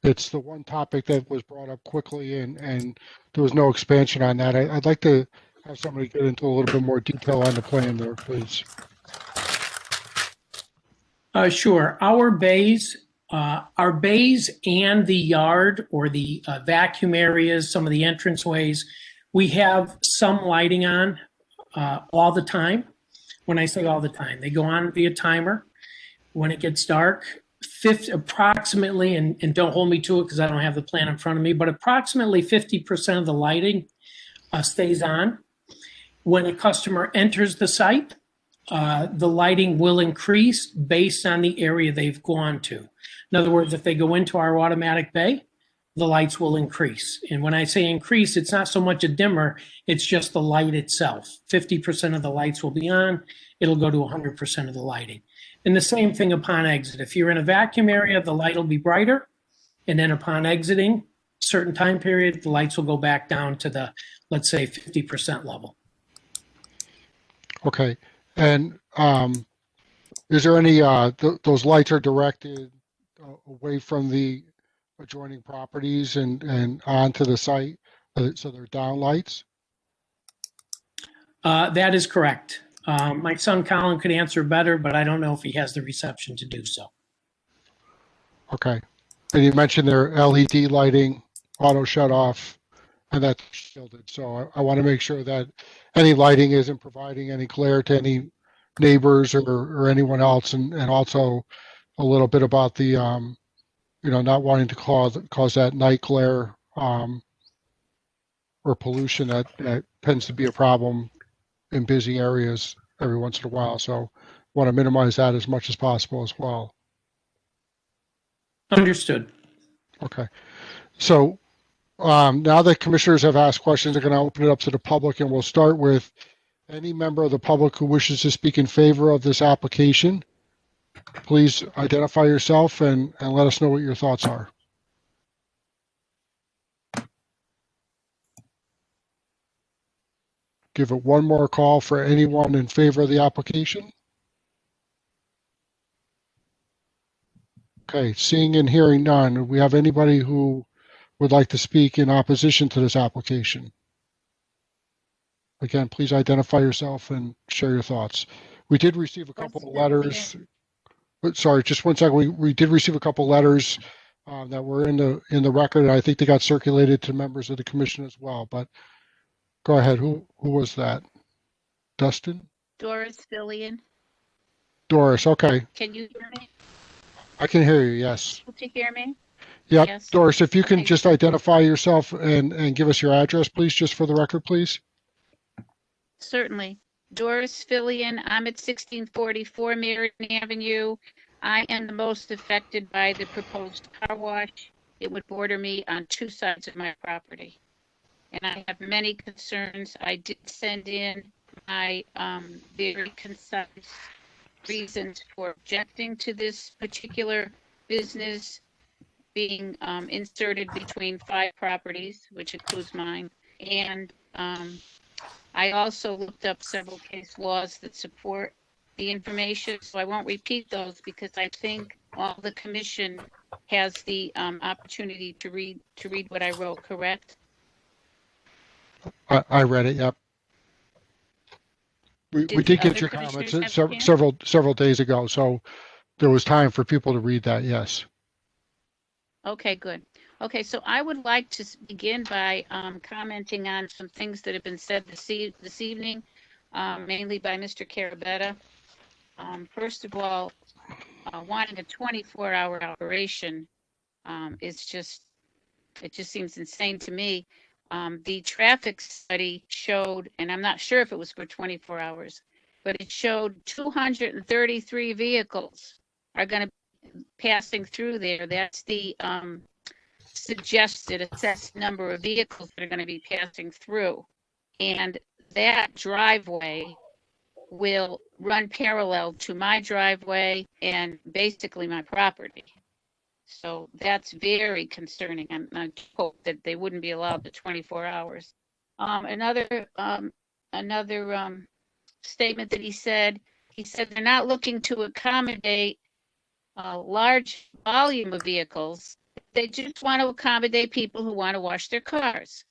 Speaker 1: It's the one topic that was brought up quickly, and there was no expansion on that. I'd like to have somebody get into a little bit more detail on the plan there, please.
Speaker 11: Sure. Our bays and the yard or the vacuum areas, some of the entranceways, we have some lighting on all the time. When I say all the time, they go on via timer. When it gets dark, approximately, and don't hold me to it because I don't have the plan in front of me, but approximately 50% of the lighting stays on. When a customer enters the site, the lighting will increase based on the area they've gone to. In other words, if they go into our automatic bay, the lights will increase. And when I say increase, it's not so much a dimmer, it's just the light itself. 50% of the lights will be on, it'll go to 100% of the lighting. And the same thing upon exit. If you're in a vacuum area, the light will be brighter. And then upon exiting, certain time period, the lights will go back down to the, let's say, 50% level.
Speaker 1: Okay, and is there any, those lights are directed away from the adjoining properties and onto the site, so they're down lights?
Speaker 11: That is correct. My son Colin could answer better, but I don't know if he has the reception to do so.
Speaker 1: Okay, and you mentioned their LED lighting, auto shut off, and that's shielded. So I want to make sure that any lighting isn't providing any glare to any neighbors or anyone else, and also a little bit about the not wanting to cause that night glare or pollution that tends to be a problem in busy areas every once in a while. So want to minimize that as much as possible as well.
Speaker 11: Understood.
Speaker 1: Okay. So now that commissioners have asked questions, they're going to open it up to the public, and we'll start with any member of the public who wishes to speak in favor of this application. Please identify yourself and let us know what your thoughts are. Give it one more call for anyone in favor of the application. Okay, seeing and hearing none, do we have anybody who would like to speak in opposition to this application? Again, please identify yourself and share your thoughts. We did receive a couple of letters. Sorry, just one second. We did receive a couple of letters that were in the record. I think they got circulated to members of the commission as well. But go ahead. Who was that? Dustin?
Speaker 13: Doris Fillion.
Speaker 1: Doris. Okay.
Speaker 13: Can you hear me?
Speaker 1: I can hear you. Yes.
Speaker 13: Can you hear me?
Speaker 1: Yep.
Speaker 13: Yes.
Speaker 1: Doris, if you can
Speaker 13: Okay.
Speaker 1: just identify yourself and give us your address, please, just for the record, please.
Speaker 13: Certainly. Doris Fillion. I'm at 1644 Meriden Avenue. I am the most affected by the proposed car wash. It would border me on two sides of my property. And I have many concerns. I did send in my very concise reasons for objecting to this particular business being inserted between 5 properties, which includes mine. And I also looked up several case laws that support the information, so I won't repeat those because I think all the commission has the opportunity to read what I wrote, correct?
Speaker 1: I read it. Yep. We
Speaker 13: Did
Speaker 1: did
Speaker 13: the
Speaker 1: get
Speaker 13: other
Speaker 1: your comments
Speaker 13: commissioners have a chance?
Speaker 1: several days ago, so there was time for people to read that, yes.
Speaker 13: Okay, good. Okay, so I would like to begin by commenting on some things that have been said this evening, mainly by Mr. Carabetta. First of all, wanting a 24-hour operation is just, it just seems insane to me. The traffic study showed, and I'm not sure if it was for 24 hours, but it showed 233 vehicles are going to be passing through there. That's the suggested assessed number of vehicles that are going to be passing through. And that driveway will run parallel to my driveway and basically my property. So that's very concerning. I hope that they wouldn't be allowed the 24 hours. Another statement that he said they're not looking to accommodate a large volume of vehicles. They just want to accommodate people who want to wash their cars.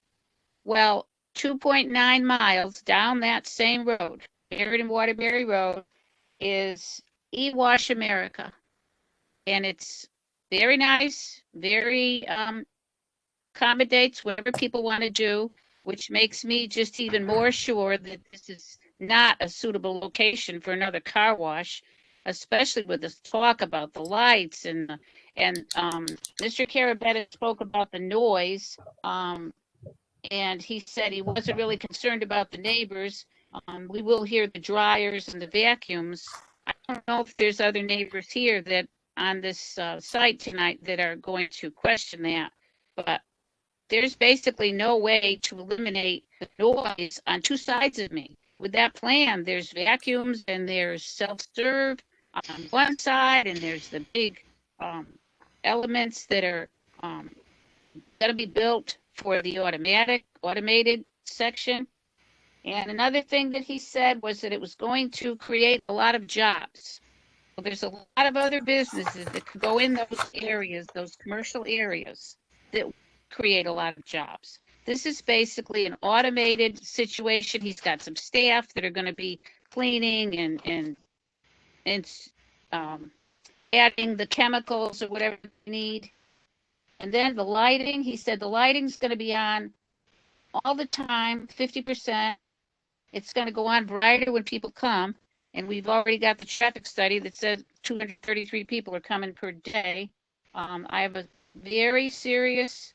Speaker 13: Well, 2.9 miles down that same road, Merritt and Waterbury Road, is E-Wash America. And it's very nice, very accommodates whatever people want to do, which makes me just even more sure that this is not a suitable location for another car wash, especially with this talk about the lights and Mr. Carabetta spoke about the noise, and he said he wasn't really concerned about the neighbors. We will hear the dryers and the vacuums. I don't know if there's other neighbors here that on this site tonight that are going to question that, but there's basically no way to eliminate the noise on two sides of me. With that plan, there's vacuums and there's self-serve on one side, and there's the big elements that are going to be built for the automated section. And another thing that he said was that it was going to create a lot of jobs. Well, there's a lot of other businesses that could go in those areas, those commercial areas, that create a lot of jobs. This is basically an automated situation. He's got some staff that are going to be cleaning and adding the chemicals or whatever they need. And then the lighting, he said the lighting's going to be on all the time, 50%. It's going to go on brighter when people come. And we've already got the traffic study that says 233 people are coming per day. I have a very serious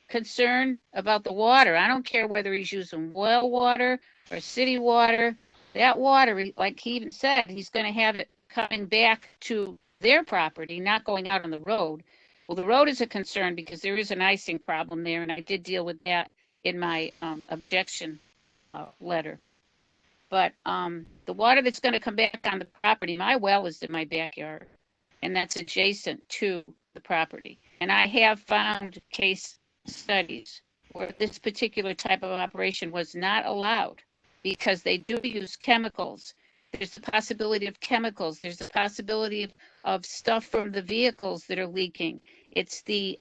Speaker 13: concern about the water. I don't care whether he's using well water or city water. That water, like he even said, he's going to have it coming back to their property, not going out on the road. Well, the road is a concern because there is an icing problem there, and I did deal with that in my objection letter. But the water that's going to come back on the property, my well is in my backyard, and that's adjacent to the property. And I have found case studies where this particular type of operation was not allowed because they do use chemicals. There's the possibility of chemicals. There's the possibility of stuff from the vehicles that are leaking. It's the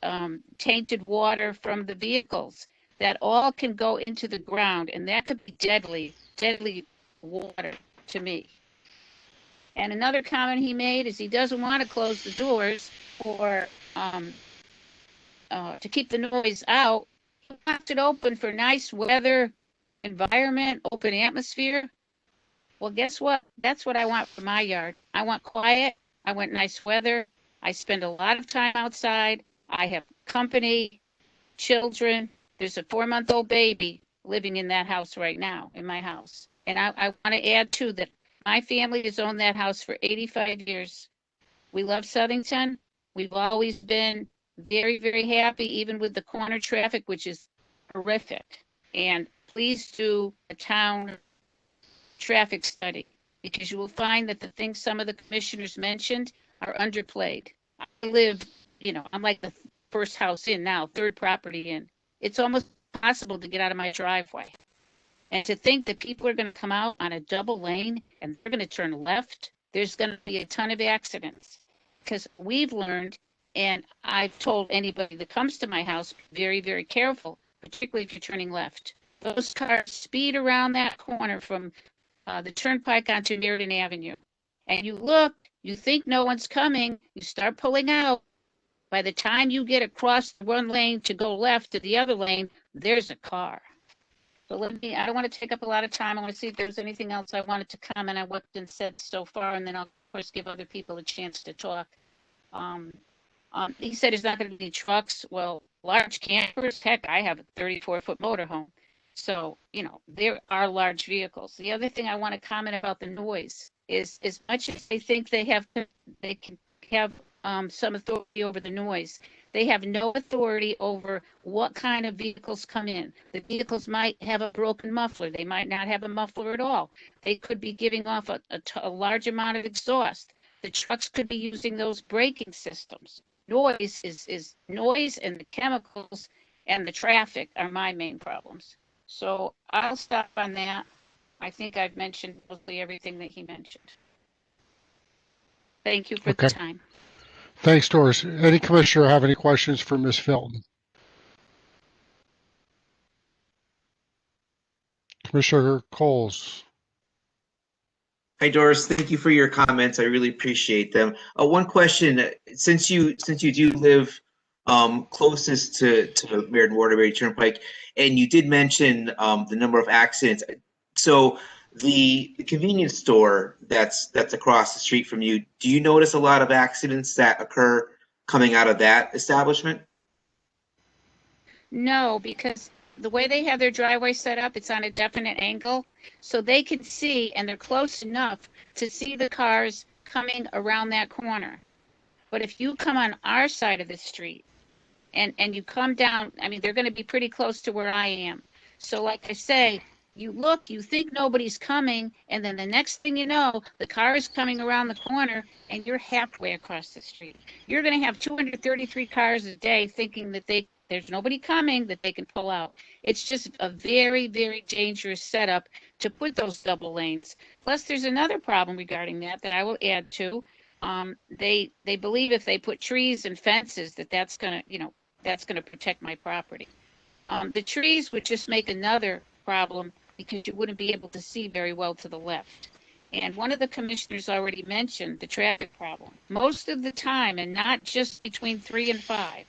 Speaker 13: tainted water from the vehicles that all can go into the ground, and that could be deadly water to me. And another comment he made is he doesn't want to close the doors or to keep the noise out. He wants it open for nice weather, environment, open atmosphere. Well, guess what? That's what I want for my yard. I want quiet. I want nice weather. I spend a lot of time outside. I have company, children. There's a 4-month-old baby living in that house right now, in my house. And I want to add, too, that my family has owned that house for 85 years. We love Southington. We've always been very, very happy, even with the corner traffic, which is horrific. And please do a town traffic study, because you will find that the things some of the commissioners mentioned are underplayed. I live, I'm like the first house in now, third property in. It's almost impossible to get out of my driveway. And to think that people are going to come out on a double lane and they're going to turn left, there's going to be a ton of accidents. Because we've learned, and I've told anybody that comes to my house, very, very careful, particularly if you're turning left. Those cars speed around that corner from the turnpike onto Meriden Avenue. And you look, you think no one's coming, you start pulling out. By the time you get across one lane to go left to the other lane, there's a car. So I don't want to take up a lot of time. I want to see if there's anything else I wanted to comment on what's been said so far, and then I'll, of course, give other people a chance to talk. He said there's not going to be trucks. Well, large campers, heck, I have a 34-foot motorhome. So, there are large vehicles. The other thing I want to comment about the noise is, as much as they think they can have some authority over the noise, they have no authority over what kind of vehicles come in. The vehicles might have a broken muffler. They might not have a muffler at all. They could be giving off a large amount of exhaust. The trucks could be using those braking systems. Noise is noise, and the chemicals and the traffic are my main problems. So I'll stop on that. I think I've mentioned mostly everything that he mentioned. Thank you for the time.
Speaker 1: Thanks, Doris. Any commissioner have any questions for Ms. Filton? Commissioner Coles.
Speaker 6: Hi, Doris. Thank you for your comments. I really appreciate them. One question: since you do live closest to Meriden Waterbury Turnpike, and you did mention the number of accidents, so the convenience store that's across the street from you, do you notice a lot of accidents that occur coming out of that establishment?
Speaker 13: No, because the way they have their driveway set up, it's on a definite angle, so they can see, and they're close enough to see the cars coming around that corner. But if you come on our side of the street and you come down, I mean, they're going to be pretty close to where I am. So like I say, you look, you think nobody's coming, and then the next thing you know, the car is coming around the corner and you're halfway across the street. You're going to have 233 cars a day thinking that there's nobody coming that they can pull out. It's just a very, very dangerous setup to put those double lanes. Plus, there's another problem regarding that I will add to. They believe if they put trees and fences that's going to protect my property. The trees would just make another problem because you wouldn't be able to see very well to the left. And one of the commissioners already mentioned the traffic problem. Most of the time, and not just between 3 and 5,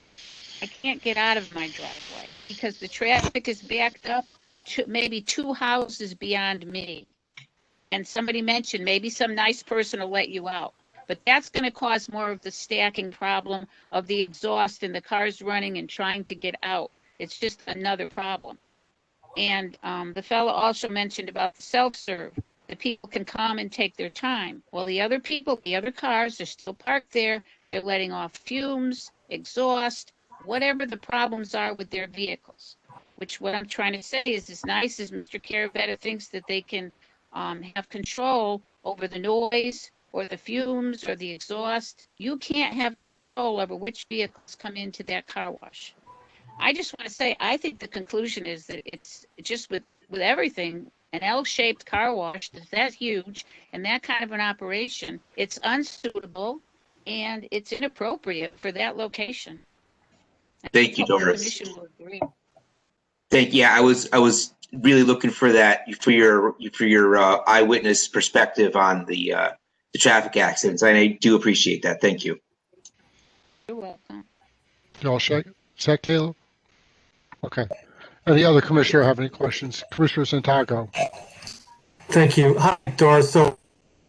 Speaker 13: I can't get out of my driveway because the traffic is backed up to maybe 2 houses beyond me. And somebody mentioned maybe some nice person will let you out. But that's going to cause more of the stacking problem of the exhaust and the cars running and trying to get out. It's just another problem. And the fellow also mentioned about the self-serve. The people can come and take their time. Well, the other cars are still parked there. They're letting off fumes, exhaust, whatever the problems are with their vehicles. Which what I'm trying to say is, as nice as Mr. Carabetta thinks that they can have control over the noise or the fumes or the exhaust, you can't have control over which vehicles come into that car wash. I just want to say, I think the conclusion is that it's just with everything, an L-shaped car wash that's that huge and that kind of an operation, it's unsuitable and it's inappropriate for that location.
Speaker 6: Thank you, Doris. Thank you. Yeah, I was really looking for that for your eyewitness perspective on the traffic accidents. I do appreciate that. Thank you.
Speaker 13: You're welcome.
Speaker 1: You all set, Caleb? Okay. Any other commissioner have any questions? Commissioner Santago.
Speaker 9: Thank you. Hi, Doris. So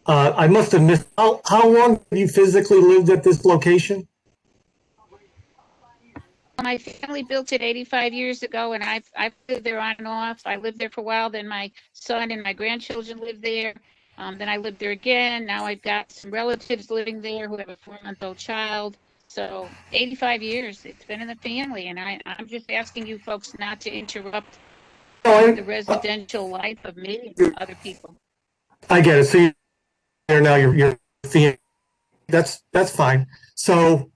Speaker 9: I must have missed, how long have you physically lived at this location?
Speaker 13: My family built it 85 years ago, and I've lived there on and off. I lived there for a while, then my son and my grandchildren lived there. Then I lived there again. Now I've got some relatives living there who have a 4-month-old child. So 85 years, it's been in the family, and I'm just asking you folks not to interrupt the residential life of me and other people.
Speaker 9: I get it. So you're there now, you're that's fine. So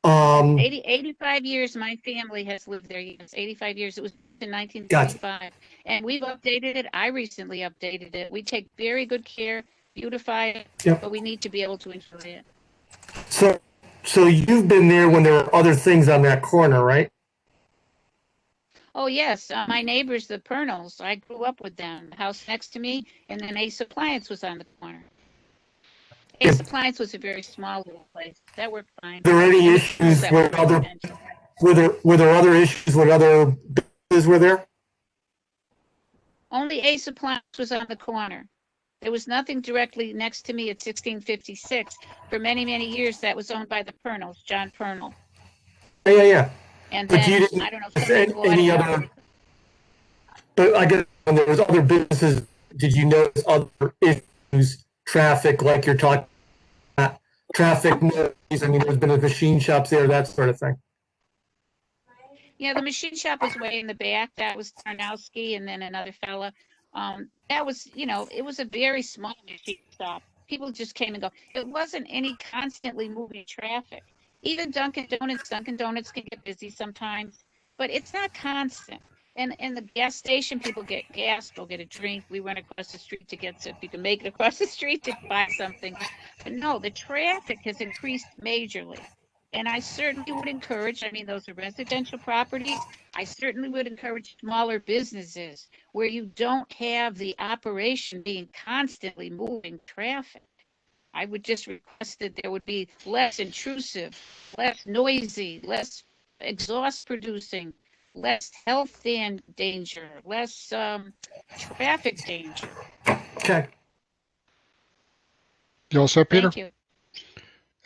Speaker 13: 85 years my family has lived there. Yes, 85 years. It was in 1935. Gotcha. And we've updated it. I recently updated it. We take very good care, beautify it, yep. But we need to be able to enjoy it. So you've been there when there were other things on that corner, right? Oh, yes, my neighbors, the Pernals, I grew up with them. The house next to me, and then Ace Appliance was on the corner. Ace Appliance was a very small little place. That worked fine.
Speaker 9: Were there any
Speaker 13: And the Pernals,
Speaker 9: issues
Speaker 13: that was
Speaker 9: with other,
Speaker 13: residential.
Speaker 9: were there other issues with other businesses were there?
Speaker 13: Only Ace Appliance was on the corner. There was nothing directly next to me at 1656. For many, many years, that was owned by the Pernals, John Pernal.
Speaker 9: Yeah.
Speaker 13: And
Speaker 9: But you
Speaker 13: then,
Speaker 9: didn't
Speaker 13: I don't know,
Speaker 9: have
Speaker 13: somebody bought
Speaker 9: any
Speaker 13: it.
Speaker 9: other, but I guess when there was other businesses, did you notice other issues, traffic, like you're talking about, traffic noise? I mean, there's been a machine shops there, that sort of thing.
Speaker 13: Yeah, the machine shop was way in the back. That was Tarnowski and then another fella. That was, it was a very small machine shop. People just came and go. It wasn't any constantly moving traffic. Even Dunkin' Donuts can get busy sometimes, but it's not constant. And the gas station, people get gas, go get a drink. We went across the street to get, so if you can make it across the street to buy something. But no, the traffic has increased majorly. And I certainly would encourage, I mean, those are residential properties. I certainly would encourage smaller businesses where you don't have the operation being constantly moving traffic. I would just request that there would be less intrusive, less noisy, less exhaust producing, less health danger, less traffic danger.
Speaker 9: Okay.
Speaker 1: You all set, Peter?
Speaker 13: Thank you.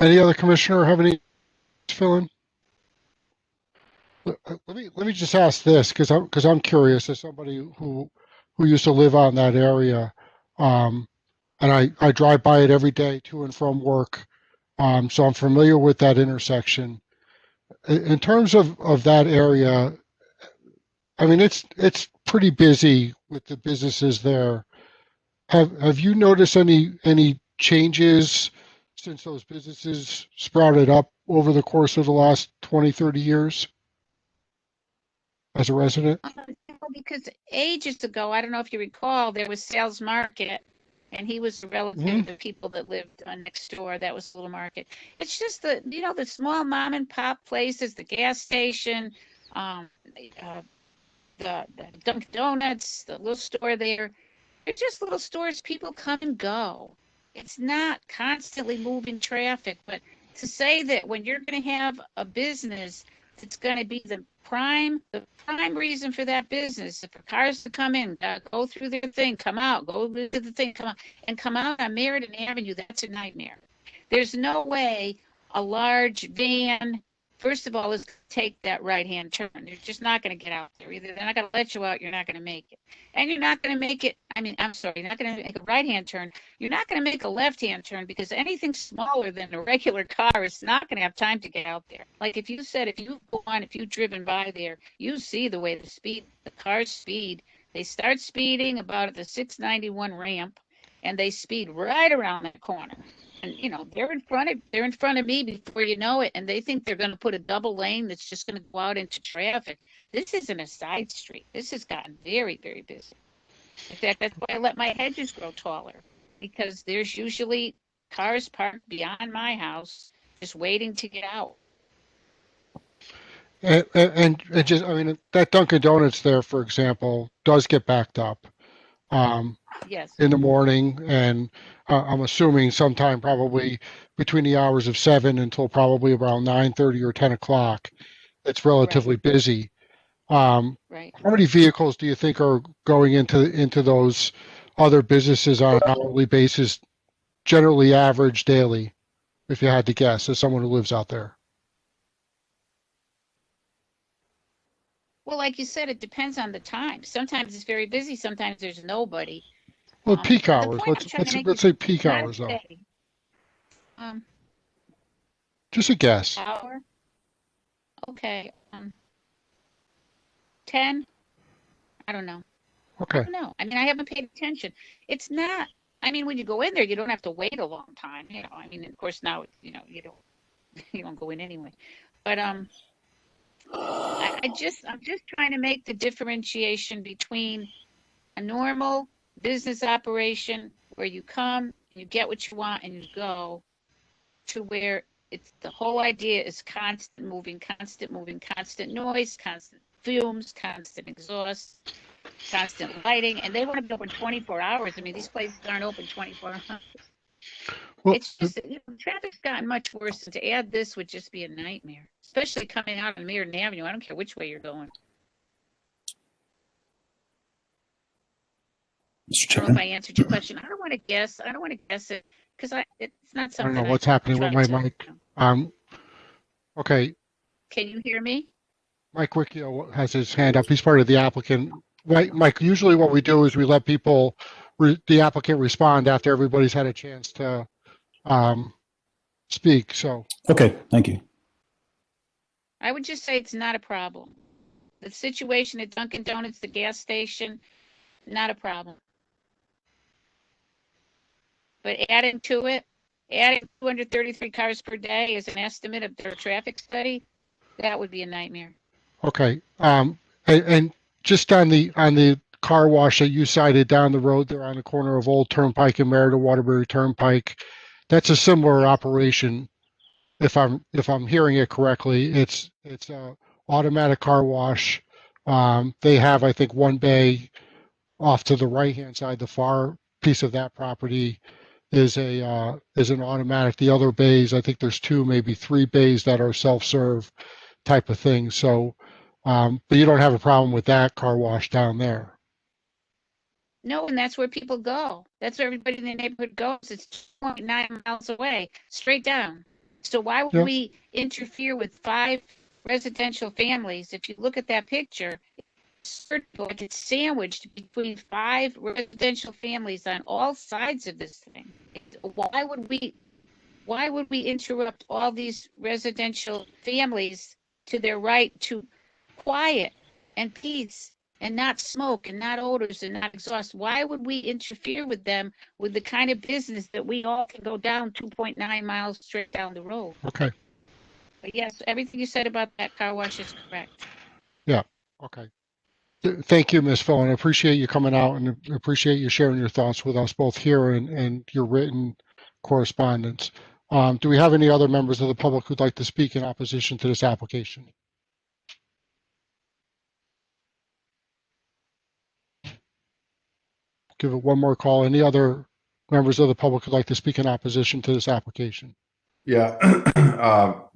Speaker 1: Any other commissioner have any fill in? Let me just ask this because I'm curious as somebody who used to live on that area, and I drive by it every day to and from work, so I'm familiar with that intersection. In terms of that area, I mean it's pretty busy with the businesses there. Have you noticed any changes since those businesses sprouted up over the course of the last 20, 30 years as a resident?
Speaker 13: Because ages ago, I don't know if you recall, there was Sales Market, and he was a relative of the people that lived next door. That was the little market. It's just the small mom and pop places, the gas station, the Dunkin' Donuts, the little store there. They're just little stores. People come and go. It's not constantly moving traffic. But to say that when you're going to have a business that's going to be the prime reason for that business, for cars to come in, go through their thing, come out, go through the thing, come out, and come out on Meriden Avenue, that's a nightmare. There's no way a large van, first of all, is take that right-hand turn. They're just not going to get out there. Either they're not going to let you out, you're not going to make it. And you're not going to make it, you're not going to make a right-hand turn. You're not going to make a left-hand turn because anything smaller than a regular car is not going to have time to get out there. Like if you've driven by there, you see the way the cars speed. They start speeding about at the 691 ramp, and they speed right around that corner. And they're in front of me before you know it, and they think they're going to put a double lane that's just going to go out into traffic. This isn't a side street. This has gotten very, very busy. In fact, that's why I let my hedges grow taller, because there's usually cars parked beyond my house just waiting to get out.
Speaker 1: And just, I mean, that Dunkin' Donuts there, for example, does get backed up
Speaker 13: Yes.
Speaker 1: in the morning, and I'm assuming sometime probably between the hours of 7 until probably around 9:30 or 10 o'clock. It's relatively busy.
Speaker 13: Right.
Speaker 1: How many vehicles do you think are going into those other businesses on an hourly basis, generally average daily, if you had to guess, as someone who lives out there?
Speaker 13: Well, like you said, it depends on the time. Sometimes it's very busy. Sometimes there's nobody.
Speaker 1: Well, peak
Speaker 13: The
Speaker 1: hours.
Speaker 13: point I'm trying to make
Speaker 1: Let's
Speaker 13: is
Speaker 1: say peak
Speaker 13: not
Speaker 1: hours, though.
Speaker 13: steady.
Speaker 1: Just a guess.
Speaker 13: Hour? Okay. 10? I don't know.
Speaker 1: Okay.
Speaker 13: I don't know. I mean, I haven't paid attention. It's not, when you go in there, you don't have to wait a long time. Of course now, you don't go in anyway. But I'm just trying to make the differentiation between a normal business operation where you come, you get what you want, and you go, to where the whole idea is constant moving, constant noise, constant fumes, constant exhaust, constant lighting, and they want to be open 24 hours. I mean, these places aren't open 24 hours.
Speaker 1: Well,
Speaker 13: It's just, traffic's gotten much worse, and to add this would just be a nightmare, especially coming out on Meriden Avenue. I don't care which way you're going.
Speaker 14: Mr.
Speaker 13: I don't know if I
Speaker 14: Chairman.
Speaker 13: answered your question. I don't want to guess. I don't want to guess it because it's not
Speaker 1: I don't
Speaker 13: something
Speaker 1: know what's happening with my mic. Okay,
Speaker 13: Can you hear me?
Speaker 1: Mike Riccio has his hand up. He's part of the applicant. Mike, usually what we do is we let people, the applicant respond after everybody's had a chance to speak. So.
Speaker 14: Okay, thank you.
Speaker 13: I would just say it's not a problem. The situation at Dunkin' Donuts, the gas station, not a problem. But adding to it, adding 233 cars per day as an estimate of their traffic study, that would be a nightmare.
Speaker 1: Okay. And just on the car wash that you cited down the road there on the corner of Old Turnpike and Merida Waterbury Turnpike, that's a similar operation. If I'm hearing it correctly, it's a automatic car wash. They have, I think, one bay off to the right-hand side. The far piece of that property is an automatic. The other bays, I think there's two, maybe three bays that are self-serve type of thing. So, but you don't have a problem with that car wash down there.
Speaker 13: No, and that's where people go. That's where everybody in the neighborhood goes. It's 2.9 miles away, straight down. So why would we interfere with 5 residential families? If you look at that picture, it's like it's sandwiched between 5 residential families on all sides of this thing. Why would we interrupt all these residential families to their right to quiet and peace and not smoke and not odors and not exhaust? Why would we interfere with them with the kind of business that we all can go down 2.9 miles straight down the road?
Speaker 1: Okay.
Speaker 13: But yes, everything you said about that car wash is correct.
Speaker 1: Yeah. Okay. Thank you, Ms. Phil, and I appreciate you coming out and appreciate you sharing your thoughts with us both here and your written correspondence. Do we have any other members of the public who'd like to speak in opposition to this application? Give it one more call. Any other members of the public who'd like to speak in opposition to this application?
Speaker 2: Yeah,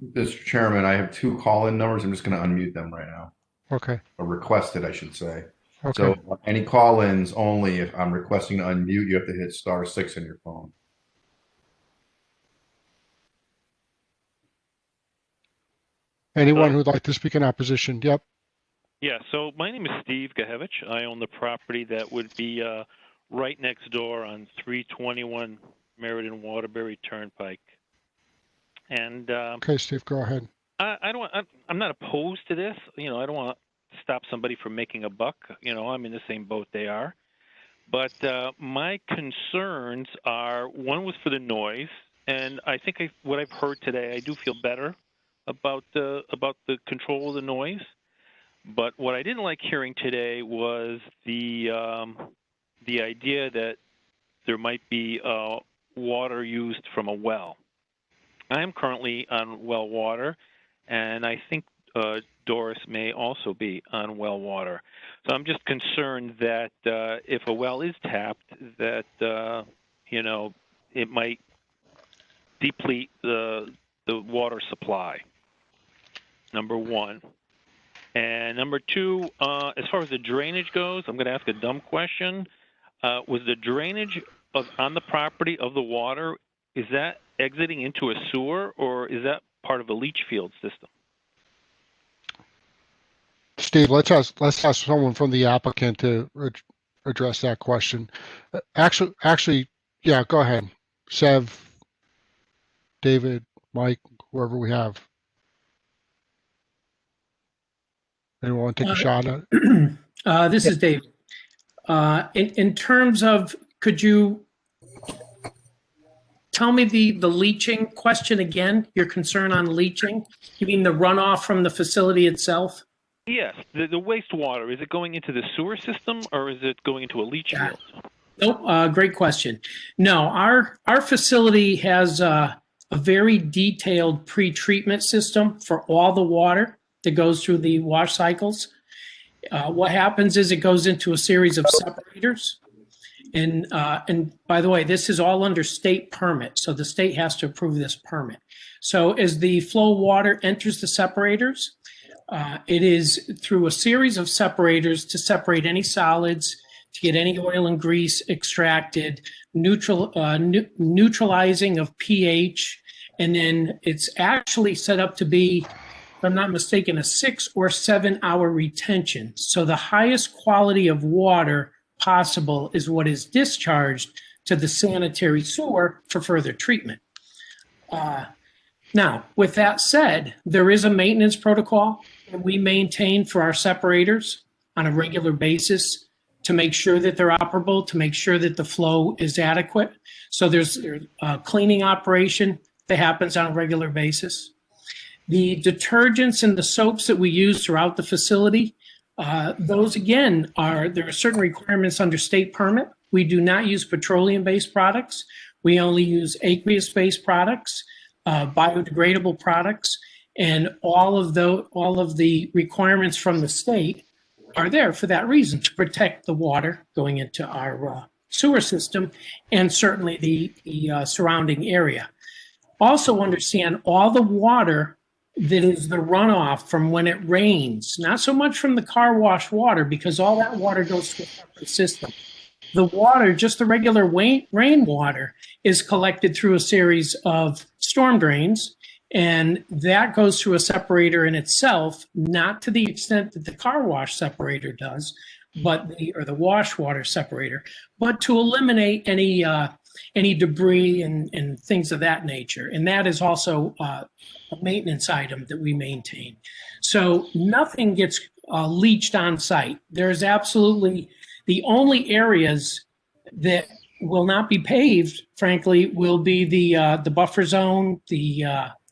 Speaker 2: Mr. Chairman, I have 2 call-in numbers. I'm just going to unmute them right now.
Speaker 1: Okay.
Speaker 2: Or requested, I should say.
Speaker 1: Okay.
Speaker 2: So any call-ins only, if I'm requesting to unmute, you have to hit *6 on your phone.
Speaker 1: Anyone who'd like to speak in opposition? Yep.
Speaker 15: Yeah, so my name is Steve Gahevich. I own the property that would be right next door on 321 Meriden Waterbury Turnpike. And
Speaker 1: okay, Steve, go ahead.
Speaker 15: I'm not opposed to this. You know, I don't want to stop somebody from making a buck. You know, I'm in the same boat they are. But my concerns are, one was for the noise, and I think what I've heard today, I do feel better about the control of the noise. But what I didn't like hearing today was the idea that there might be water used from a well. I am currently on well water, and I think Doris may also be on well water. So I'm just concerned that if a well is tapped, that you know, it might deplete the water supply. Number one. And number two, as far as the drainage goes, I'm going to ask a dumb question. Was the drainage on the property of the water, is that exiting into a sewer, or is that part of a leach field system?
Speaker 1: Steve, let's ask someone from the applicant to address that question. Actually, yeah, go ahead. Sev, David, Mike, whoever we have. Anyone want to take a shot at it?
Speaker 11: This is Dave. In terms of, could you tell me the leaching question again? Your concern on leaching? You mean the runoff from the facility itself?
Speaker 15: Yes, the wastewater, is it going into the sewer system or is it going into a leach field?
Speaker 11: Nope, great question. No, our facility has a very detailed pre-treatment system for all the water that goes through the wash cycles. What happens is it goes into a series of separators. And by the way, this is all under state permit. So the state has to approve this permit. So as the flow of water enters the separators, it is through a series of separators to separate any solids, to get any oil and grease extracted, neutralizing of pH, and then it's actually set up to be, if I'm not mistaken, a 6 or 7 hour retention. So the highest quality of water possible is what is discharged to the sanitary sewer for further treatment. Now, with that said, there is a maintenance protocol that we maintain for our separators on a regular basis to make sure that they're operable, to make sure that the flow is adequate. So there's a cleaning operation that happens on a regular basis. The detergents and the soaps that we use throughout the facility, those again there are certain requirements under state permit. We do not use petroleum-based products. We only use aqueous-based products, biodegradable products, and all of the requirements from the state are there for that reason, to protect the water going into our sewer system and certainly the surrounding area. Also understand all the water that is the runoff from when it rains, not so much from the car wash water, because all that water goes to a separate system. The water, just the regular rainwater, is collected through a series of storm drains, and that goes through a separator in itself, not to the extent that the car wash separator does, but the wash water separator, but to eliminate any debris and things of that nature. And that is also a maintenance item that we maintain. So nothing gets leached on site. There's absolutely, the only areas that will not be paved, frankly, will be the buffer zone, the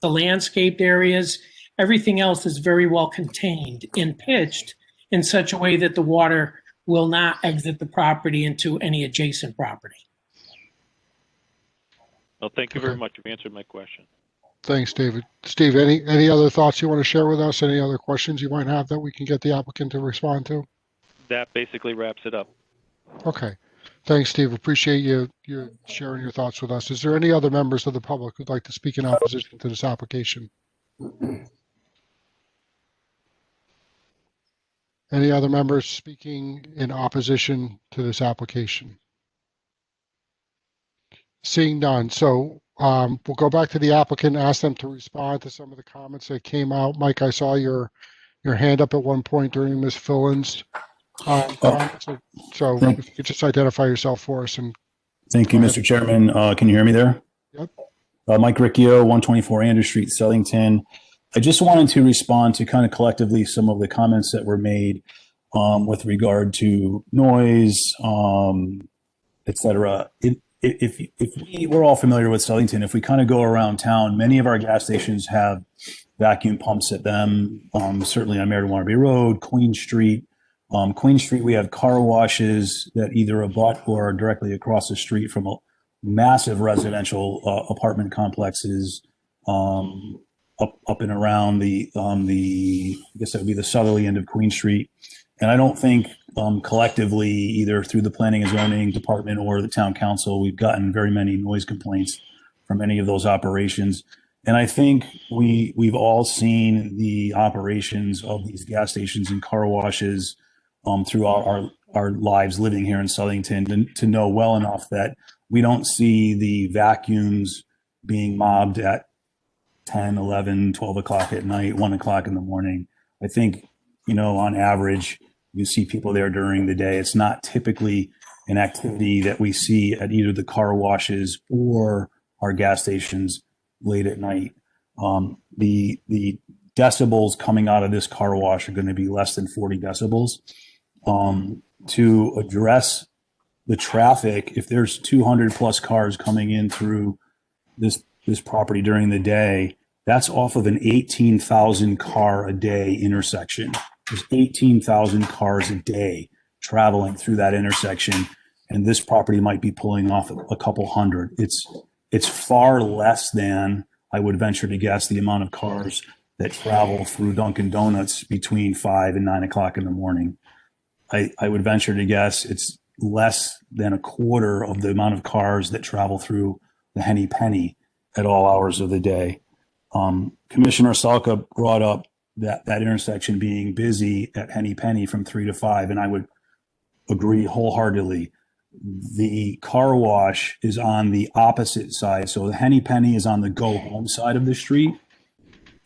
Speaker 11: landscaped areas. Everything else is very well contained and pitched in such a way that the water will not exit the property into any adjacent property.
Speaker 15: Well, thank you very much. You've answered my question.
Speaker 1: Thanks, David. Steve, any other thoughts you want to share with us? Any other questions you might have that we can get the applicant to respond to?
Speaker 15: That basically wraps it up.
Speaker 1: Okay. Thanks, Steve. Appreciate you sharing your thoughts with us. Is there any other members of the public who'd like to speak in opposition to this application? Any other members speaking in opposition to this application? Seeing none. So we'll go back to the applicant and ask them to respond to some of the comments that came out. Mike, I saw your hand up at one point during Ms. Fillin's comments. So if you could just identify yourself for us. And
Speaker 14: thank you, Mr. Chairman. Can you hear me there?
Speaker 1: Yep.
Speaker 14: Mike Riccio, 124 Andrew Street, Southington. I just wanted to respond to kind of collectively some of the comments that were made with regard to noise, et cetera. We're all familiar with Southington, if we kind of go around town, many of our gas stations have vacuum pumps at them, certainly on Merritt-Waterbury Road, Queen Street. Queen Street, we have car washes that either abut or are directly across the street from a massive residential apartment complexes up and around the I guess that would be the southerly end of Queen Street. And I don't think collectively, either through the planning and zoning department or the town council, we've gotten very many noise complaints from any of those operations. And I think we've all seen the operations of these gas stations and car washes throughout our lives living here in Southington to know well enough that we don't see the vacuums being mobbed at 10, 11, 12 o'clock at night, 1 o'clock in the morning. I think, on average, you see people there during the day. It's not typically an activity that we see at either the car washes or our gas stations late at night. The decibels coming out of this car wash are going to be less than 40 decibels. To address the traffic, if there's 200 plus cars coming in through this property during the day, that's off of an 18,000 car a day intersection. There's 18,000 cars a day traveling through that intersection, and this property might be pulling off a couple hundred. It's far less than, I would venture to guess, the amount of cars that travel through Dunkin' Donuts between 5 and 9 o'clock in the morning. I would venture to guess it's less than a quarter of the amount of cars that travel through the Henny Penny at all hours of the day. Commissioner Salka brought up that intersection being busy at Henny Penny from 3 to 5, and I would agree wholeheartedly. The car wash is on the opposite side. So the Henny Penny is on the go home side of the street,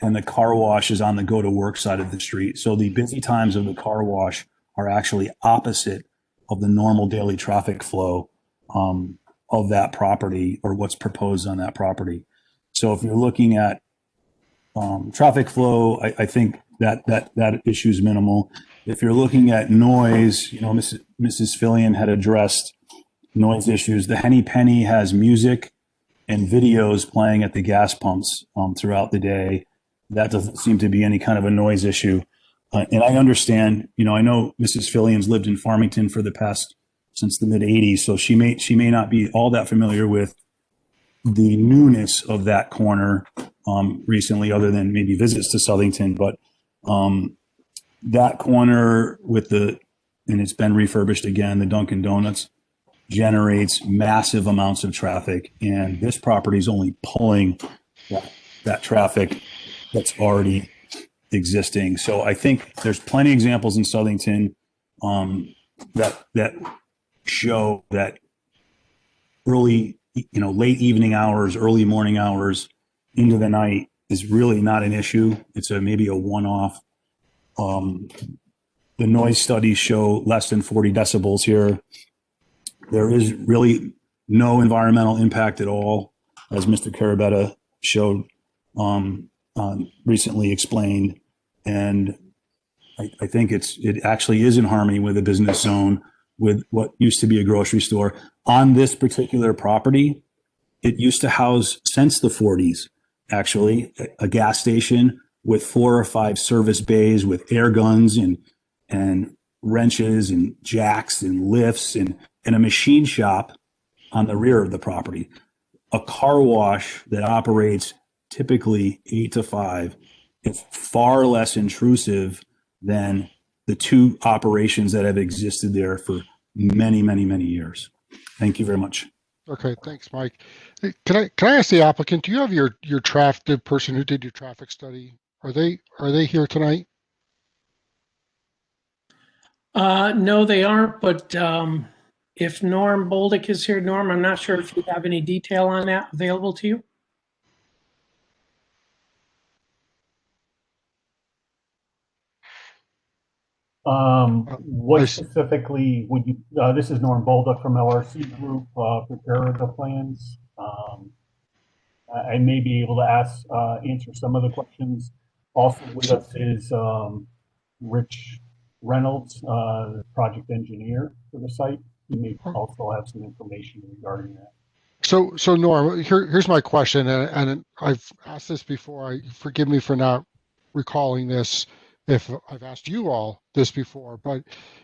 Speaker 14: and the car wash is on the go to work side of the street. So the busy times of the car wash are actually opposite of the normal daily traffic flow of that property, or what's proposed on that property. So if you're looking at traffic flow, I think that issue is minimal. If you're looking at noise, Mrs. Fillion had addressed noise issues. The Henny Penny has music and videos playing at the gas pumps throughout the day. That doesn't seem to be any kind of a noise issue. And I understand, I know Mrs. Fillion's lived in Farmington since the mid 80s, so she may not be all that familiar with the newness of that corner recently, other than maybe visits to Southington. But that corner and it's been refurbished again, the Dunkin' Donuts generates massive amounts of traffic, and this property is only pulling that traffic that's already existing. So I think there's plenty of examples in Southington that show that early, late evening hours, early morning hours into the night is really not an issue. It's maybe a one-off. The noise studies show less than 40 decibels here. There is really no environmental impact at all, as Mr. Carabetta showed, recently explained. And I think it actually is in harmony with a business zone, with what used to be a grocery store. On this particular property, it used to house, since the 40s, actually, a gas station with 4 or 5 service bays with air guns and wrenches and jacks and lifts and a machine shop on the rear of the property. A car wash that operates typically 8 to 5 is far less intrusive than the 2 operations that have existed there for many, many, many years. Thank you very much.
Speaker 1: Okay, thanks, Mike. Hey, can I ask the applicant, do you have your the person who did your traffic study? Are they here tonight?
Speaker 11: No, they aren't, but if Norm Bolduc is here, Norm, I'm not sure if you have any detail on that available to you.
Speaker 16: What specifically would you, this is Norm Bolduc from LRC Group, prepare the plans. I may be able to answer some of the questions. Also with us is Rich Reynolds, project engineer for the site. He may also have some information regarding that.
Speaker 1: So Norm, here's my question, and I've asked this before. Forgive me for not recalling this if I've asked you all this before, but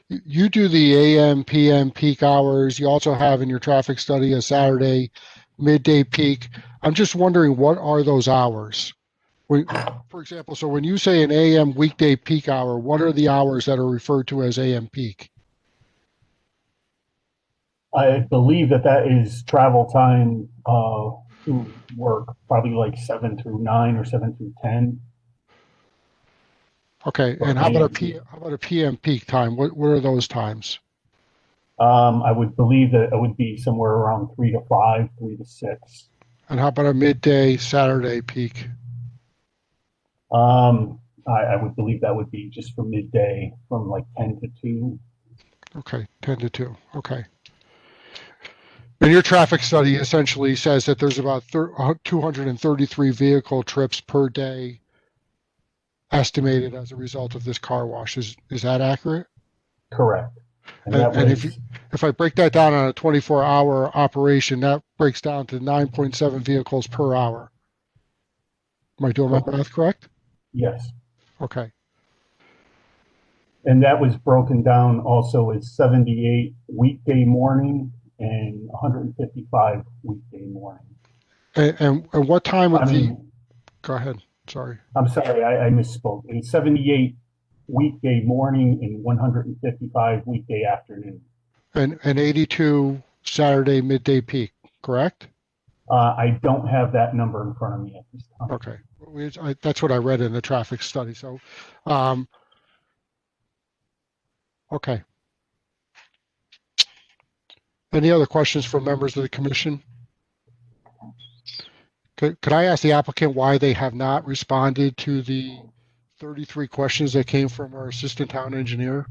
Speaker 1: you do the AM, PM peak hours. You also have in your traffic study a Saturday midday peak. I'm just wondering, what are those hours? For example, so when you say an AM weekday peak hour, what are the hours that are referred to as AM peak?
Speaker 16: I believe that is travel time to work, probably like 7 through 9 or 7 through 10.
Speaker 1: Okay, and how about a PM peak time? What are those times?
Speaker 16: I would believe that it would be somewhere around 3 to 5, 3 to 6.
Speaker 1: And how about a midday Saturday peak?
Speaker 16: I would believe that would be just for midday from like 10 to 2.
Speaker 1: Okay, 10 to 2. Okay. And your traffic study essentially says that there's about 233 vehicle trips per day estimated as a result of this car wash. Is that accurate?
Speaker 16: Correct.
Speaker 1: And if I break that down on a 24-hour operation, that breaks down to 9.7 vehicles per hour. Am I doing my math correct?
Speaker 16: Yes.
Speaker 1: Okay.
Speaker 16: And that was broken down also as 78 weekday morning and 155 weekday morning.
Speaker 1: And what time of the? Go ahead. Sorry.
Speaker 16: I'm sorry, I misspoke. It's 78 weekday morning and 155 weekday afternoon.
Speaker 1: And 82 Saturday midday peak, correct?
Speaker 16: I don't have that number in front of me at this time.
Speaker 1: Okay, that's what I read in the traffic study. So, okay. Any other questions from members of the commission? Could I ask the applicant why they have not responded to the 33 questions that came from our assistant town engineer?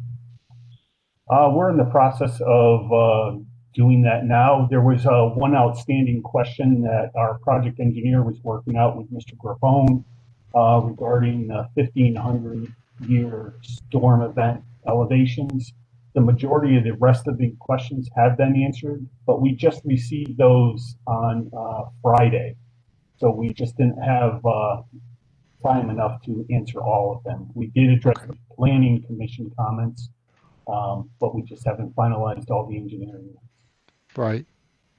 Speaker 16: We're in the process of doing that now. There was one outstanding question that our project engineer was working out with Mr. Grappone regarding 1,500-year storm event elevations. The majority of the rest of the questions have been answered, but we just received those on Friday. So we just didn't have time enough to answer all of them. We did address the planning commission comments, but we just haven't finalized all the engineering yet.
Speaker 1: Right.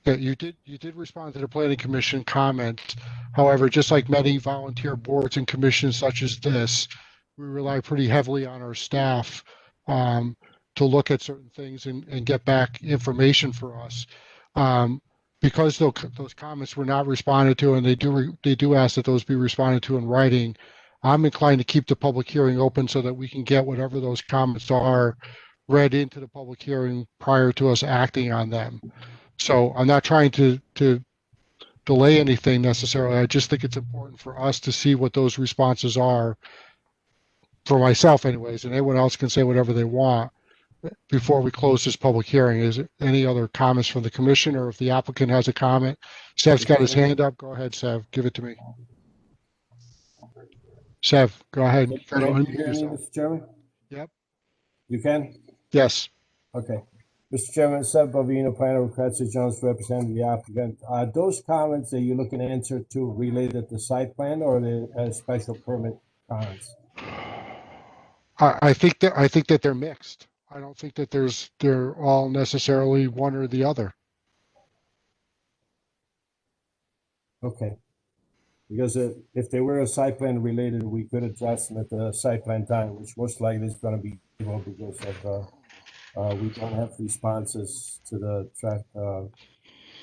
Speaker 1: Yeah, you did respond to the planning commission comments. However, just like many volunteer boards and commissions such as this, we rely pretty heavily on our staff to look at certain things and get back information for us. Because those comments were not responded to, and they do ask that those be responded to in writing, I'm inclined to keep the public hearing open so that we can get whatever those comments are read into the public hearing prior to us acting on them. So I'm not trying to delay anything necessarily. I just think it's important for us to see what those responses are, for myself anyways, and anyone else can say whatever they want before we close this public hearing. Is there any other comments from the commission, or if the applicant has a comment? Sev's got his hand up. Go ahead, Sev. Give it to me. Sev, go ahead. You gotta
Speaker 8: Can you
Speaker 1: unmute
Speaker 8: hear me,
Speaker 1: yourself.
Speaker 8: Mr. Chairman?
Speaker 1: Yep.
Speaker 8: You can?
Speaker 1: Yes.
Speaker 8: Okay. Mr. Chairman, Seth Bovino, planner of Cratchit Jones, representing the applicant. Are those comments that you're looking to answer to related to site plan or the special permit comments?
Speaker 1: I think that they're mixed. I don't think that they're all necessarily one or the other.
Speaker 8: Okay. Because if they were a site plan related, we could address them at the site plan time, which most likely is going to be because of we don't have responses to the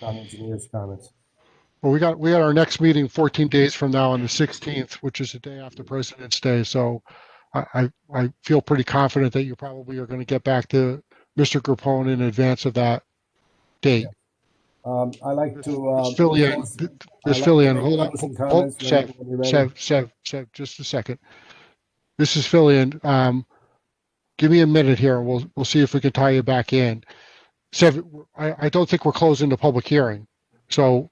Speaker 8: town engineer's comments.
Speaker 1: Well, we got our next meeting 14 days from now on the 16th, which is the day after President's Day. So I feel pretty confident that you probably are going to get back to Mr. Grappone in advance of that date.
Speaker 8: I like to
Speaker 1: Ms. Fillion, hold on. Sev, just a second. This is Fillion. Give me a minute here, and we'll see if we can tie you back in. Sev, I don't think we're closing the public hearing. So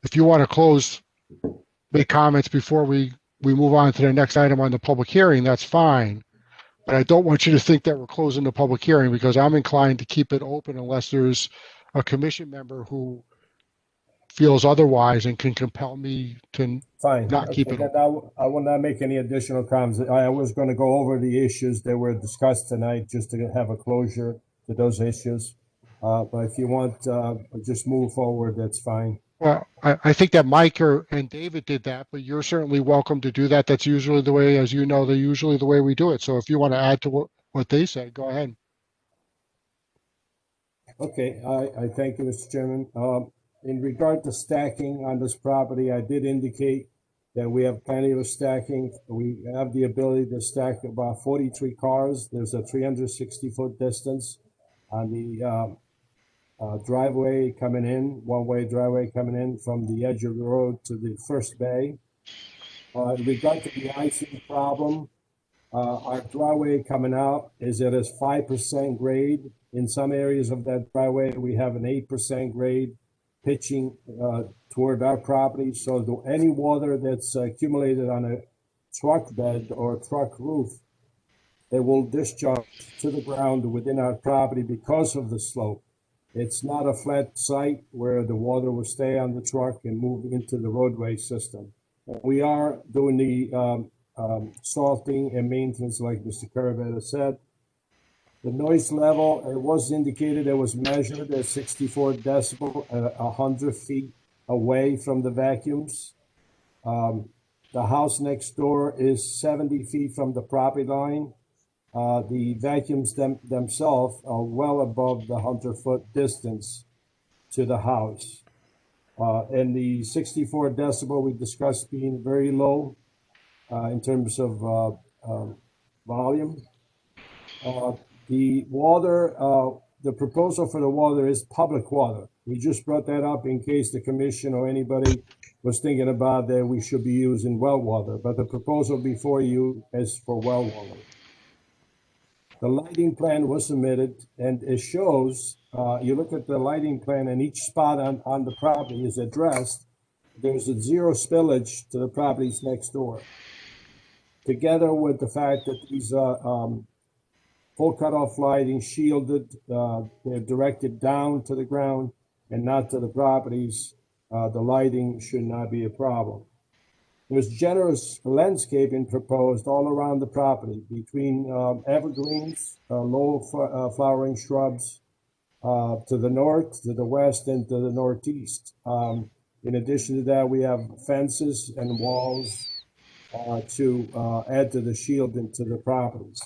Speaker 1: if you want to make comments before we move on to the next item on the public hearing, that's fine. But I don't want you to think that we're closing the public hearing, because I'm inclined to keep it open unless there's a commission member who feels otherwise and can compel me to not keep it open.
Speaker 8: I will not make any additional comments. I was going to go over the issues that were discussed tonight just to have a closure to those issues. But if you want, just move forward, that's fine.
Speaker 1: Well, I think that Mike and David did that, but you're certainly welcome to do that. That's usually the way, as you know, usually the way we do it. So if you want to add to what they said, go ahead.
Speaker 8: Okay, I thank you, Mr. Chairman. In regard to stacking on this property, I did indicate that we have plenty of stacking. We have the ability to stack about 43 cars. There's a 360-foot distance on the driveway coming in, one-way driveway coming in from the edge of the road to the first bay. In regard to the icing problem, our driveway coming out is at a 5% grade. In some areas of that driveway, we have an 8% grade pitching toward our property. So any water that's accumulated on a truck bed or truck roof, it will discharge to the ground within our property because of the slope. It's not a flat site where the water will stay on the truck and move into the roadway system. We are doing the salting and maintenance, like Mr. Carabetta said. The noise level, it was indicated, it was measured at 64 decibel, 100 feet away from the vacuums. The house next door is 70 feet from the property line. The vacuums themselves are well above the 100-foot distance to the house. And the 64 decibel we discussed being very low in terms of volume. The water, the proposal for the water is public water. We just brought that up in case the commission or anybody was thinking about that we should be using well water, but the proposal before you is for well water. The lighting plan was submitted, and it shows, you look at the lighting plan and each spot on the property is addressed. There's a zero spillage to the properties next door. Together with the fact that these full cutoff lighting shielded, they're directed down to the ground and not to the properties, the lighting should not be a problem. There's generous landscaping proposed all around the property between evergreens, low flowering shrubs to the north, to the west, and to the northeast. In addition to that, we have fences and walls to add to the shielding to the properties.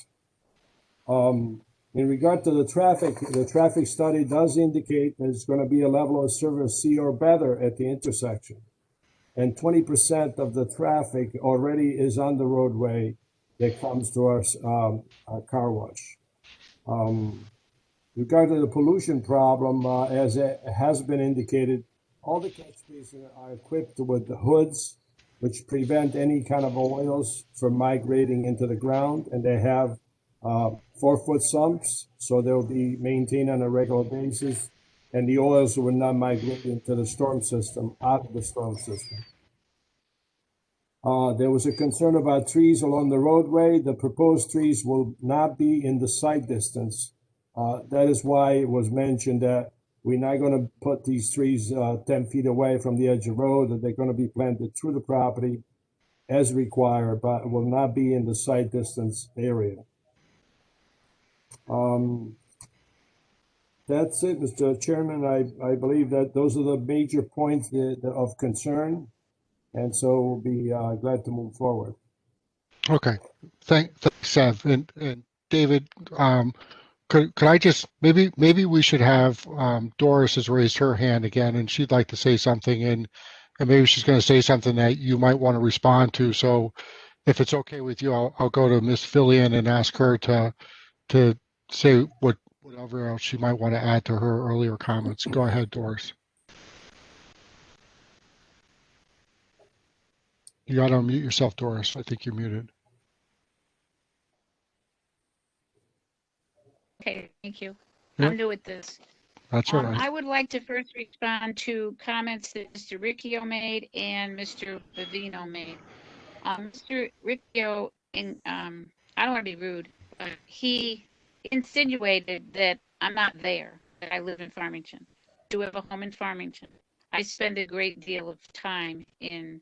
Speaker 8: In regard to the traffic study does indicate that it's going to be a level of service C or better at the intersection. And 20% of the traffic already is on the roadway that comes to our car wash. Regarding the pollution problem, as it has been indicated, all the catch basins are equipped with the hoods, which prevent any kind of oils from migrating into the ground, and they have 4-foot sumps, so they'll be maintained on a regular basis, and the oils will not migrate into the storm system, out of the storm system. There was a concern about trees along the roadway. The proposed trees will not be in the sight distance. That is why it was mentioned that we're not going to put these trees 10 feet away from the edge of the road, that they're going to be planted through the property as required, but will not be in the sight distance area. That's it, Mr. Chairman. I believe that those are the major points of concern, and so we'll be glad to move forward.
Speaker 1: Okay, thanks, Sev. And David, could I just, maybe we should have, Doris has raised her hand again, and she'd like to say something, and maybe she's going to say something that you might want to respond to. So if it's okay with you, I'll go to Ms. Fillion and ask her to say whatever else she might want to add to her earlier comments. Go ahead, Doris. You got to unmute yourself, Doris. I think you're muted.
Speaker 13: Okay, thank you.
Speaker 1: Yep.
Speaker 13: I'm new at this.
Speaker 1: That's all right.
Speaker 13: I would like to first respond to comments that Mr. Riccio made and Mr. Bavino made. Mr. Riccio, I don't want to be rude, but he insinuated that I'm not there, that I live in Farmington. I do have a home in Farmington. I spend a great deal of time in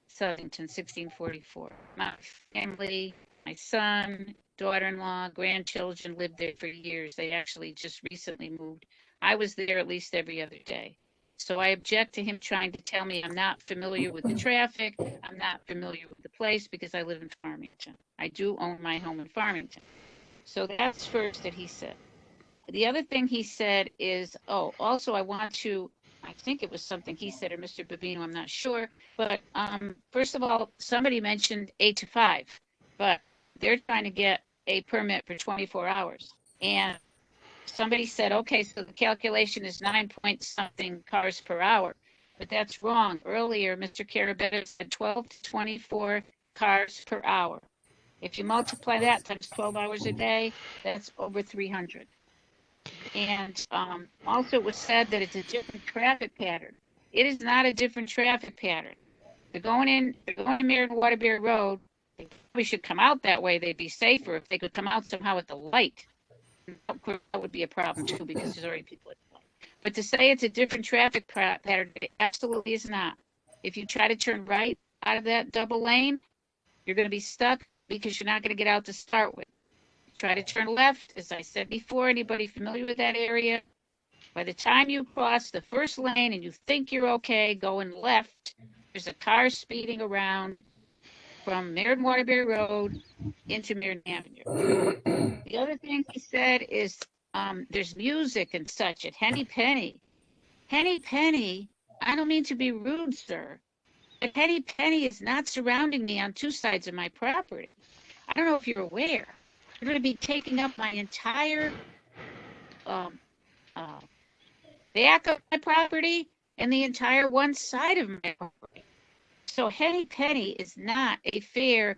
Speaker 13: Southington, 1644. My family, my son, daughter-in-law, grandchildren lived there for years. They actually just recently moved. I was there at least every other day. So I object to him trying to tell me I'm not familiar with the traffic. I'm not familiar with the place because I live in Farmington. I do own my home in Farmington. So that's first that he said. The other thing he said is, also I want to, I think it was something he said, or Mr. Bavino, I'm not sure. But first of all, somebody mentioned 8 to 5, but they're trying to get a permit for 24 hours. And somebody said, okay, so the calculation is 9 point something cars per hour, but that's wrong. Earlier, Mr. Carabetta said 12 to 24 cars per hour. If you multiply that times 12 hours a day, that's over 300. And also it was said that it's a different traffic pattern. It is not a different traffic pattern. They're going to Merritt Waterbury Road. They probably should come out that way. They'd be safer if they could come out somehow at the light. Of course, that would be a problem too because there's already people at the light. But to say it's a different traffic pattern, it absolutely is not. If you try to turn right out of that double lane, you're going to be stuck because you're not going to get out to start with. Try to turn left, as I said before, anybody familiar with that area? By the time you cross the first lane and you think you're okay going left, there's a car speeding around from Merritt Waterbury Road into Merritt Avenue. The other thing he said is there's music and such at Henny Penny. Henny Penny, I don't mean to be rude, sir, but Henny Penny is not surrounding me on two sides of my property. I don't know if you're aware. They're going to be taking up my entire back of my property and the entire one side of my property. So Henny Penny is not a fair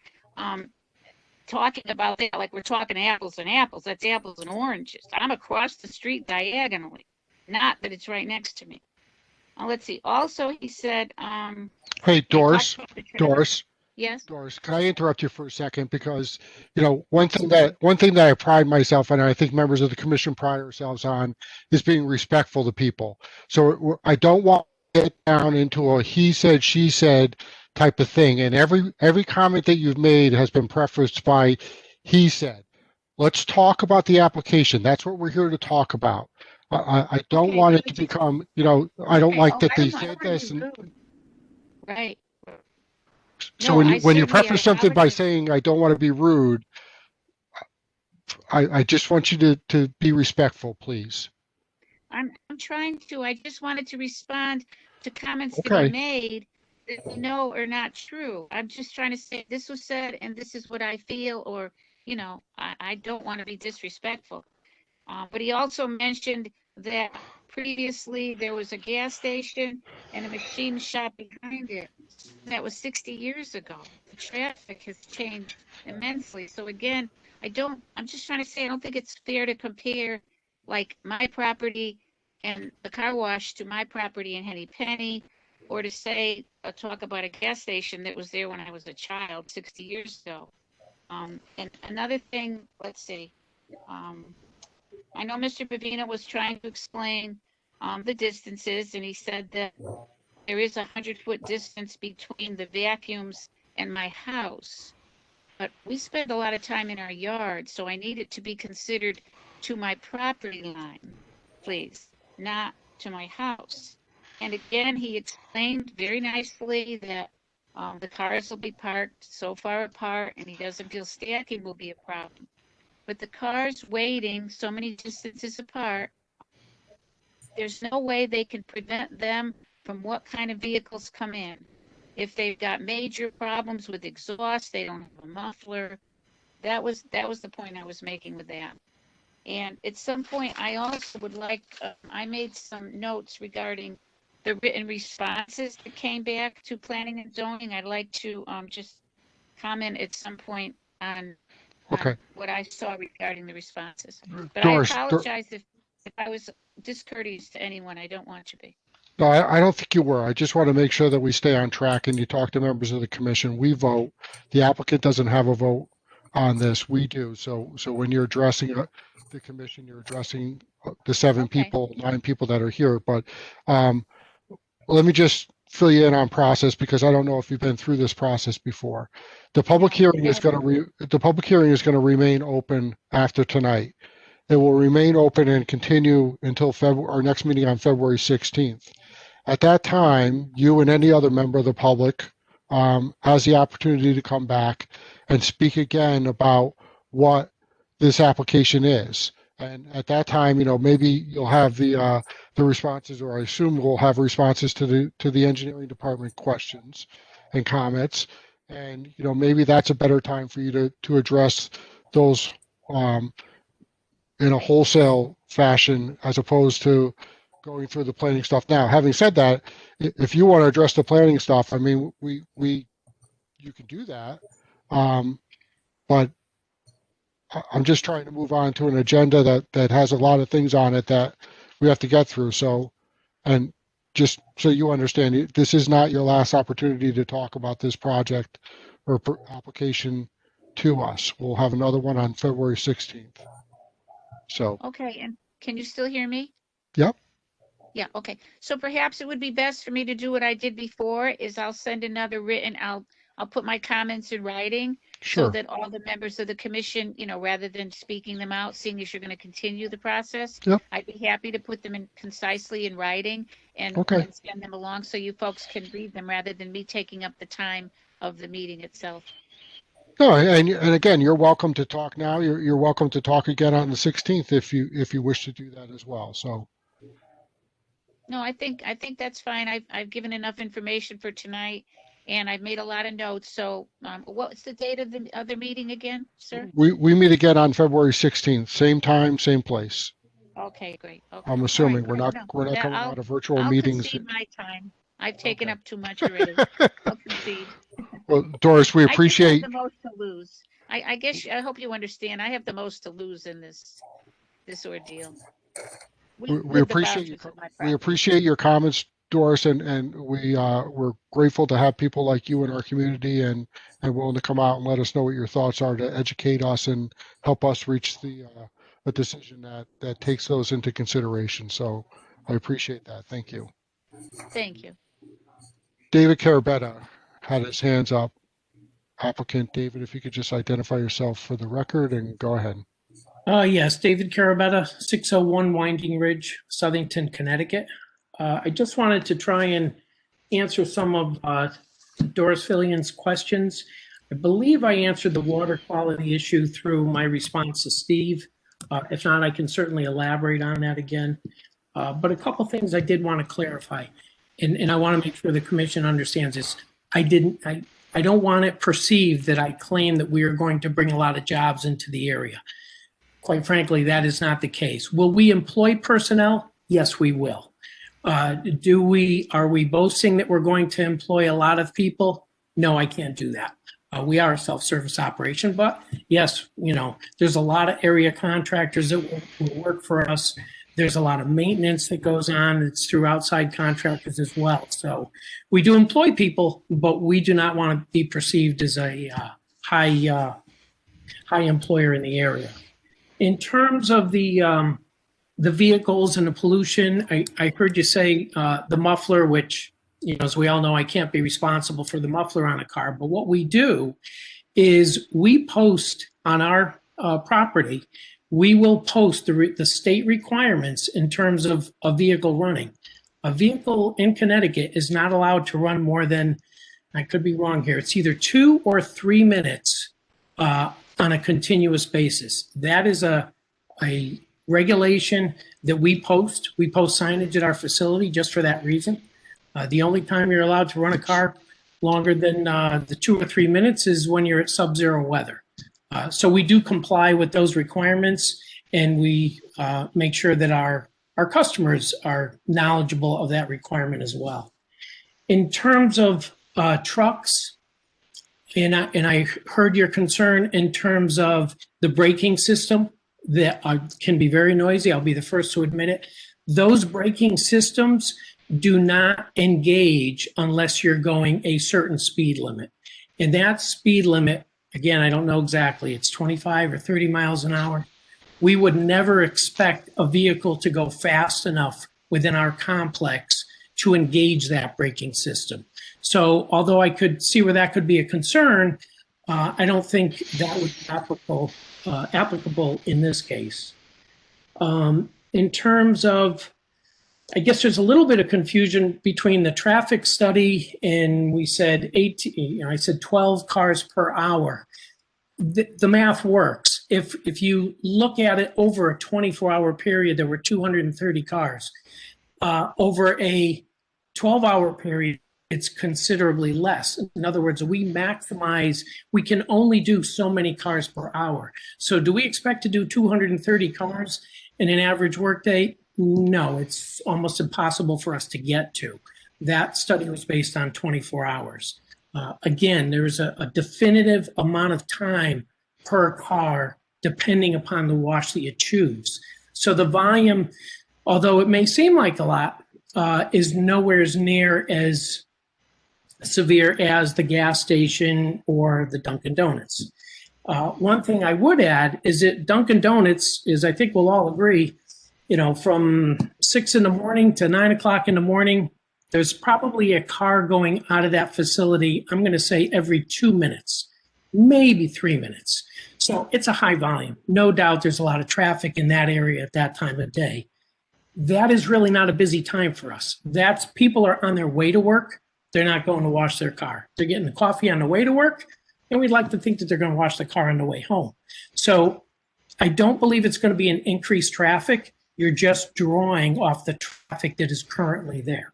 Speaker 13: talking about that like we're talking apples and apples. That's apples and oranges. I'm across the street diagonally, not that it's right next to me. Let's see. Also, he said,
Speaker 1: Hey, Doris, Doris,
Speaker 13: yes.
Speaker 1: Doris, can I interrupt you for a second? Because, you know, one thing that I pride myself on, and I think members of the commission pride ourselves on, is being respectful to people. So I don't want to get down into a he said, she said type of thing. And every comment that you've made has been prefaced by he said. Let's talk about the application. That's what we're here to talk about. I don't want it to become, you know, I don't like that they said this. And
Speaker 13: right.
Speaker 1: so
Speaker 13: No,
Speaker 1: when you
Speaker 13: I
Speaker 1: preface something by
Speaker 13: apologize.
Speaker 1: saying I don't want to be rude, I just want you to be respectful, please.
Speaker 13: I'm trying to. I just wanted to respond to comments that
Speaker 1: Okay.
Speaker 13: he made that you know are not true. I'm just trying to say this was said and this is what I feel, or, you know, I don't want to be disrespectful. But he also mentioned that previously there was a gas station and a machine shop behind it. That was 60 years ago. The traffic has changed immensely. So again, I'm just trying to say, I don't think it's fair to compare like my property and the car wash to my property in Henny Penny, or to say, talk about a gas station that was there when I was a child 60 years ago. And another thing, let's see, I know Mr. Pavina was trying to explain the distances, and he said that there is 100-foot distance between the vacuums and my house. But we spend a lot of time in our yard, so I need it to be considered to my property line, please, not to my house. And again, he explained very nicely that the cars will be parked so far apart, and he doesn't feel stacking will be a problem. But the cars waiting so many distances apart, there's no way they can prevent them from what kind of vehicles come in. If they've got major problems with exhaust, they don't have a muffler. That was the point I was making with that. And at some point, I also would like, I made some notes regarding the written responses that came back to planning and zoning. I'd like to just comment at some point on what I saw regarding the responses. But
Speaker 1: Doris,
Speaker 13: I apologize if I was discourteous to anyone. I don't want to be.
Speaker 1: No, I don't think you were. I just want to make sure that we stay on track and you talk to members of the commission. We vote. The applicant doesn't have a vote on this. We do. So when you're addressing the commission, you're addressing the 9 people that are here. But let me just fill you in on process, because I don't know if you've been through this process before. The public hearing is going to remain open after tonight. It will remain open and continue until our next meeting on February 16th. At that time, you and any other member of the public has the opportunity to come back and speak again about what this application is. And at that time, you know, maybe you'll have the responses, or I assume we'll have responses to the engineering department questions and comments. And, you know, maybe that's a better time for you to address those in a wholesale fashion, as opposed to going through the planning stuff. Now, having said that, if you want to address the planning stuff, I mean, you can do that. But I'm just trying to move on to an agenda that has a lot of things on it that we have to get through. So, and just so you understand, this is not your last opportunity to talk about this project or application to us. We'll have another one on February 16th. So.
Speaker 13: Okay, and can you still hear me?
Speaker 1: Yep.
Speaker 13: Yeah, okay. So perhaps it would be best for me to do what I did before, is I'll send another written, I'll put my comments in writing.
Speaker 1: Sure.
Speaker 13: So that all the members of the commission, you know, rather than speaking them out, seeing as you're going to continue the process,
Speaker 1: yep,
Speaker 13: I'd be happy to put them in concisely in writing and send them along, so you folks can read them rather than me taking up the time of the meeting itself.
Speaker 1: No, and again, you're welcome to talk now. You're welcome to talk again on the 16th if you wish to do that as well. So
Speaker 13: No, I think that's fine. I've given enough information for tonight, and I've made a lot of notes. So, what's the date of the other meeting again, sir?
Speaker 1: we meet again on February 16th, same time, same place.
Speaker 13: Okay, great. Okay.
Speaker 1: I'm
Speaker 13: All
Speaker 1: assuming
Speaker 13: right,
Speaker 1: we're
Speaker 13: good.
Speaker 1: not
Speaker 13: No,
Speaker 1: we're not
Speaker 13: that
Speaker 1: coming out of virtual
Speaker 13: I'll
Speaker 1: meetings.
Speaker 13: concede my time. I've taken up too much already. I'll concede.
Speaker 1: Well, Doris, we
Speaker 13: I just have
Speaker 1: appreciate
Speaker 13: the most to lose. I guess I hope you understand. I have the most to lose in this ordeal.
Speaker 1: we
Speaker 13: With the
Speaker 1: appreciate
Speaker 13: boundaries of my
Speaker 1: we
Speaker 13: property.
Speaker 1: appreciate your comments, Doris, and we're grateful to have people like you in our community and willing to come out and let us know what your thoughts are to educate us and help us reach a decision that takes those into consideration. So I appreciate that. Thank you.
Speaker 13: Thank you.
Speaker 1: David Carabetta had his hands up. Applicant David, if you could just identify yourself for the record and go ahead.
Speaker 11: Yes, David Carabetta, 601 Winding Ridge, Southington, Connecticut. I just wanted to try and answer some of Doris Fillian's questions. I believe I answered the water quality issue through my response to Steve. If not, I can certainly elaborate on that again. But a couple things I did want to clarify, and I want to make sure the commission understands this. I don't want it perceived that I claim that we are going to bring a lot of jobs into the area. Quite frankly, that is not the case. Will we employ personnel? Yes, we will. Are we boasting that we're going to employ a lot of people? No, I can't do that. We are a self-service operation, but yes, there's a lot of area contractors that will work for us. There's a lot of maintenance that goes on. It's through outside contractors as well. So we do employ people, but we do not want to be perceived as a high employer in the area. In terms of the vehicles and the pollution, I heard you say the muffler, which, as we all know, I can't be responsible for the muffler on a car. But what we do is we post on our property, we will post the state requirements in terms of a vehicle running. A vehicle in Connecticut is not allowed to run more than, I could be wrong here, it's either 2 or 3 minutes on a continuous basis. That is a regulation that we post. We post signage at our facility just for that reason. The only time you're allowed to run a car longer than the 2 or 3 minutes is when you're at sub-zero weather. So we do comply with those requirements, and we make sure that our customers are knowledgeable of that requirement as well. In terms of trucks, and I heard your concern in terms of the braking system that can be very noisy. I'll be the first to admit it. Those braking systems do not engage unless you're going a certain speed limit. And that speed limit, again, I don't know exactly, it's 25 or 30 miles an hour. We would never expect a vehicle to go fast enough within our complex to engage that braking system. So although I could see where that could be a concern, I don't think that would be applicable in this case. In terms of, I guess there's a little bit of confusion between the traffic study and we said 18, I said 12 cars per hour. The math works. If you look at it over a 24-hour period, there were 230 cars. Over a 12-hour period, it's considerably less. In other words, we can only do so many cars per hour. So do we expect to do 230 cars in an average workday? No, it's almost impossible for us to get to. That study was based on 24 hours. Again, there's a definitive amount of time per car depending upon the wash that you choose. So the volume, although it may seem like a lot, is nowhere near as severe as the gas station or the Dunkin' Donuts. One thing I would add is that Dunkin' Donuts is, I think we'll all agree, from 6 in the morning to 9 o'clock in the morning, there's probably a car going out of that facility, I'm going to say every 2 minutes, maybe 3 minutes. So it's a high volume. No doubt there's a lot of traffic in that area at that time of day. That is really not a busy time for us. People are on their way to work. They're not going to wash their car. They're getting the coffee on the way to work. and we'd like to think that they're going to wash the car on the way home. So I don't believe it's going to be an increased traffic. You're just drawing off the traffic that is currently there.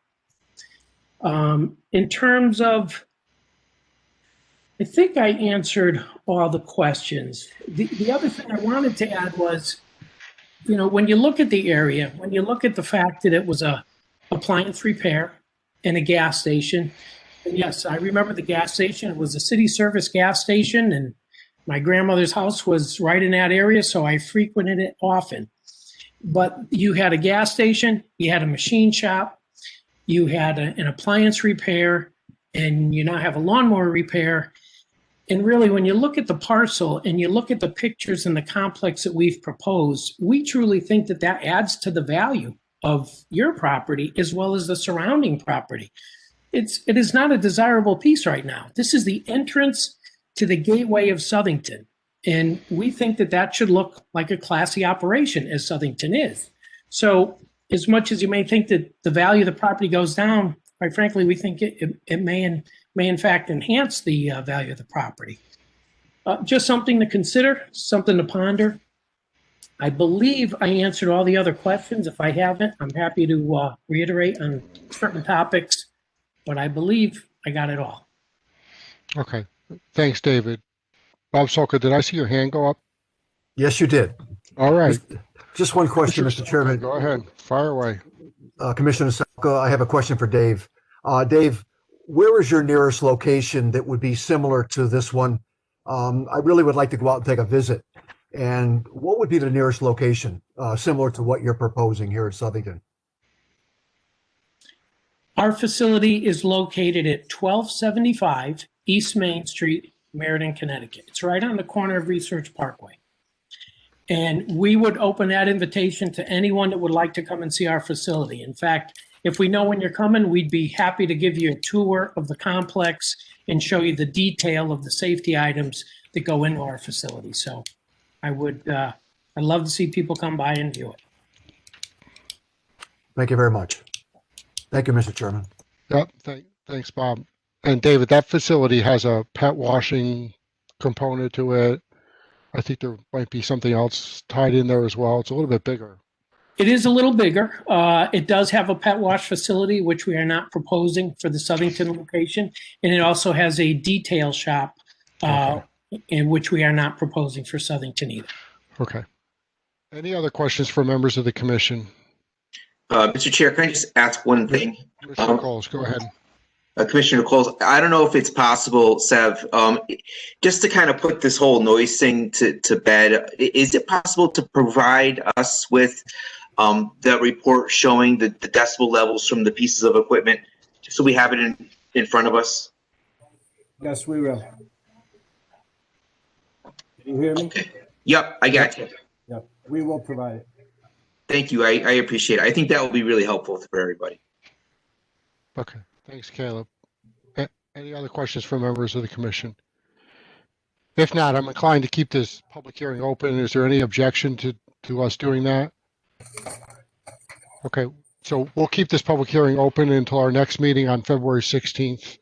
Speaker 11: In terms of, I think I answered all the questions. The other thing I wanted to add was, you know, when you look at the area, when you look at the fact that it was a appliance repair and a gas station, and yes, I remember the gas station. It was a city service gas station, and my grandmother's house was right in that area, so I frequented it often. But you had a gas station, you had a machine shop, you had an appliance repair, and you now have a lawnmower repair. And really, when you look at the parcel and you look at the pictures and the complex that we've proposed, we truly think that that adds to the value of your property as well as the surrounding property. It is not a desirable piece right now. This is the entrance to the gateway of Southington. And we think that that should look like a classy operation, as Southington is. So as much as you may think that the value of the property goes down, quite frankly, we think it may in fact enhance the value of the property. Just something to consider, something to ponder. I believe I answered all the other questions. If I haven't, I'm happy to reiterate on certain topics, but I believe I got it all.
Speaker 1: Okay. Thanks, David. Bob Sulka, did I see your hand go up?
Speaker 7: Yes, you did.
Speaker 1: All right.
Speaker 7: Just one question, Mr. Chairman.
Speaker 1: Go ahead. Fire away.
Speaker 7: Commissioner Salka, I have a question for Dave. Dave, where is your nearest location that would be similar to this one? I really would like to go out and take a visit. And what would be the nearest location similar to what you're proposing here at Southington?
Speaker 11: Our facility is located at 1275 East Main Street, Meriden, Connecticut. It's right on the corner of Research Parkway. And we would open that invitation to anyone that would like to come and see our facility. In fact, if we know when you're coming, we'd be happy to give you a tour of the complex and show you the detail of the safety items that go into our facility. So I'd love to see people come by and view it.
Speaker 7: Thank you very much. Thank you, Mr. Chairman.
Speaker 1: Yep. Thanks, Bob. And David, that facility has a pet washing component to it. I think there might be something else tied in there as well. It's a little bit bigger.
Speaker 11: It is a little bigger. It does have a pet wash facility, which we are not proposing for the Southington location. And it also has a detail shop, in which we are not proposing for Southington either.
Speaker 1: Okay. Any other questions for members of the commission?
Speaker 6: Mr. Chair, can I just ask one thing?
Speaker 1: Commissioner Coles, go ahead.
Speaker 6: Commissioner Coles, I don't know if it's possible, Sev, just to kind of put this whole noise thing to bed, is it possible to provide us with the report showing the decibel levels from the pieces of equipment, just so we have it in front of us?
Speaker 8: Yes, we will. Can you hear me?
Speaker 6: Okay. Yep, I got you.
Speaker 8: Yep, we will provide it.
Speaker 6: Thank you. I appreciate it. I think that will be really helpful for everybody.
Speaker 1: Okay. Thanks, Caleb. Any other questions from members of the commission? If not, I'm inclined to keep this public hearing open. Is there any objection to us doing that? Okay, so we'll keep this public hearing open until our next meeting on February 16th.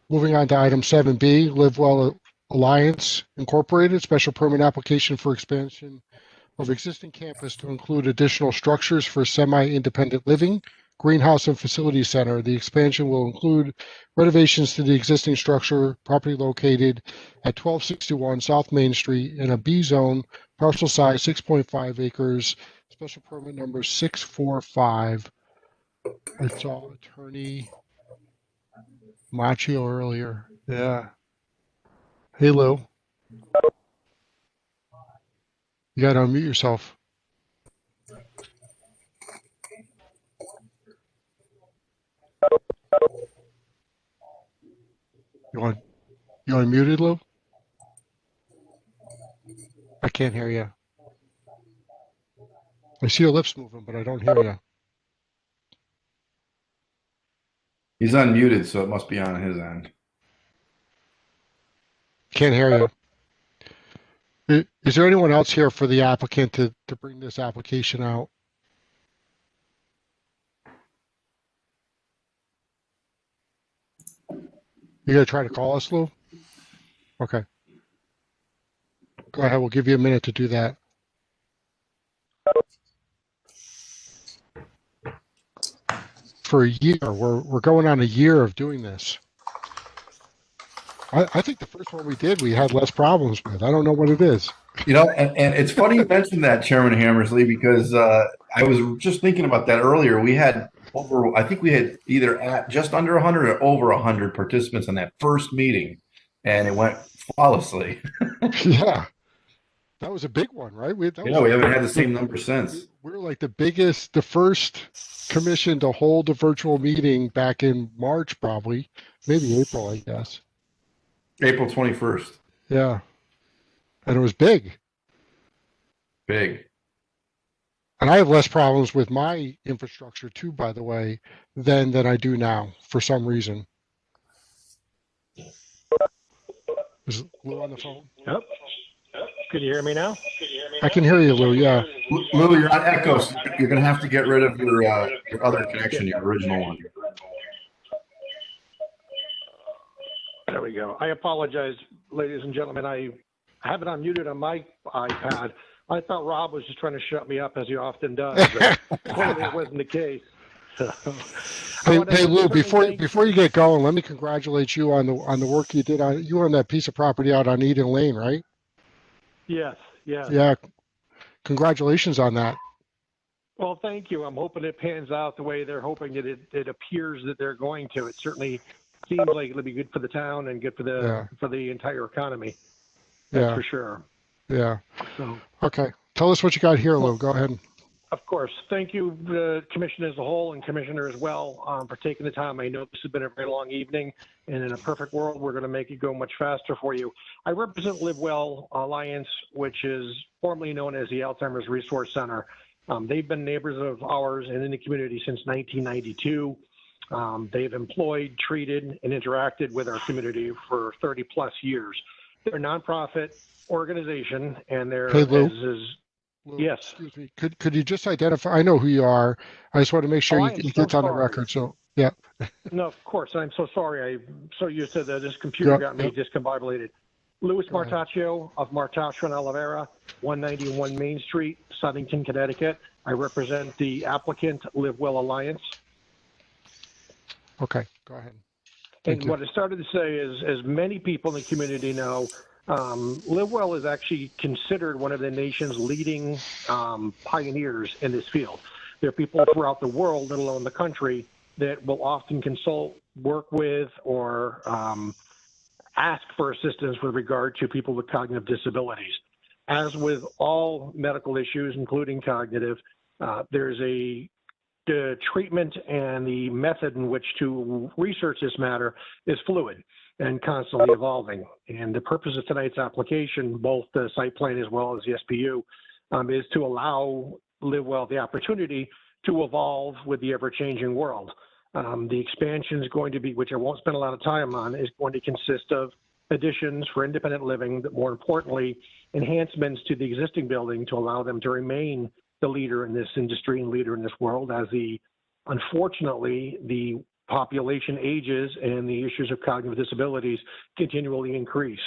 Speaker 1: Moving on to item 7B, Livewell Alliance Incorporated, special permit application for expansion of existing campus to include additional structures for semi-independent living, greenhouse and facility center. The expansion will include renovations to the existing structure, property located at 1261 South Main Street in a B zone, parcel size 6.5 acres, special permit number 645. I saw Attorney Machio earlier. Yeah. Hey, Lou. You got to unmute yourself. You unmuted, Lou? I can't hear you. I see your lips moving, but I don't hear you.
Speaker 2: He's unmuted, so it must be on his end.
Speaker 1: Can't hear you. Is there anyone else here for the applicant to bring this application out? You gonna try to call us, Lou? Okay. Go ahead. We'll give you a minute to do that. For a year, we're going on a year of doing this. I think the first one we did, we had less problems with. I don't know what it is.
Speaker 2: You know, and it's funny you mentioned that, Chairman Hammersley, because I was just thinking about that earlier. We had I think we had either at just under 100 or over 100 participants in that first meeting, and it went flawlessly.
Speaker 1: Yeah, that was a big one, right? We
Speaker 2: haven't had the same number since.
Speaker 1: We were like the first commission to hold a virtual meeting back in March, probably, maybe April, I guess.
Speaker 2: April 21st.
Speaker 1: Yeah. And it was big.
Speaker 2: Big.
Speaker 1: And I have less problems with my infrastructure too, by the way, than I do now for some reason. Is Lou on the phone?
Speaker 17: Yep. Can you hear me now?
Speaker 1: I can hear you, Lou. Yeah.
Speaker 2: Lou, you're on echo. So you're going to have to get rid of your other connection, your original one.
Speaker 17: There we go. I apologize, ladies and gentlemen. I have it unmuted on my iPad. I thought Rob was just trying to shut me up, as he often does. But clearly, it wasn't the case. So,
Speaker 1: hey Lou, before you get going, let me congratulate you on the work you did on that piece of property out on Eden Lane, right?
Speaker 17: Yes.
Speaker 1: Yeah. Congratulations on that.
Speaker 17: Well, thank you. I'm hoping it pans out the way they're hoping it appears that they're going to. It certainly seems like it'll be good for the town and good for the entire economy. That's for sure.
Speaker 1: Yeah.
Speaker 17: So,
Speaker 1: okay. Tell us what you got here, Lou. Go ahead.
Speaker 17: Of course. Thank you, the commission as a whole and commissioner as well, for taking the time. I know this has been a very long evening, and in a perfect world, we're going to make it go much faster for you. I represent Livewell Alliance, which is formerly known as the Alzheimer's Resource Center. They've been neighbors of ours and in the community since 1992. They've employed, treated, and interacted with our community for 30 plus years. They're a nonprofit organization, and they're Lou, yes.
Speaker 1: Excuse me. Could you just identify? I know who you are. I just want to make sure it gets on the record. So yeah.
Speaker 17: No, of course. I'm so sorry. I'm so used to that. This computer got me discombobulated. Louis Martaccio of Martaccio and Oliveira, 191 Main Street, Southington, Connecticut. I represent the applicant, Livewell Alliance.
Speaker 1: Okay, go ahead.
Speaker 17: And what I started to say is, as many people in the community know, Livewell is actually considered one of the nation's leading pioneers in this field. There are people throughout the world, let alone the country, that will often consult, work with, or ask for assistance with regard to people with cognitive disabilities. As with all medical issues, including cognitive, there's the treatment and the method in which to research this matter is fluid and constantly evolving. And the purpose of tonight's application, both the site plan as well as the SPU, is to allow Livewell the opportunity to evolve with the ever-changing world. The expansion is going to be, which I won't spend a lot of time on, is going to consist of additions for independent living, but more importantly, enhancements to the existing building to allow them to remain the leader in this industry and leader in this world as unfortunately, the population ages and the issues of cognitive disabilities continually increase.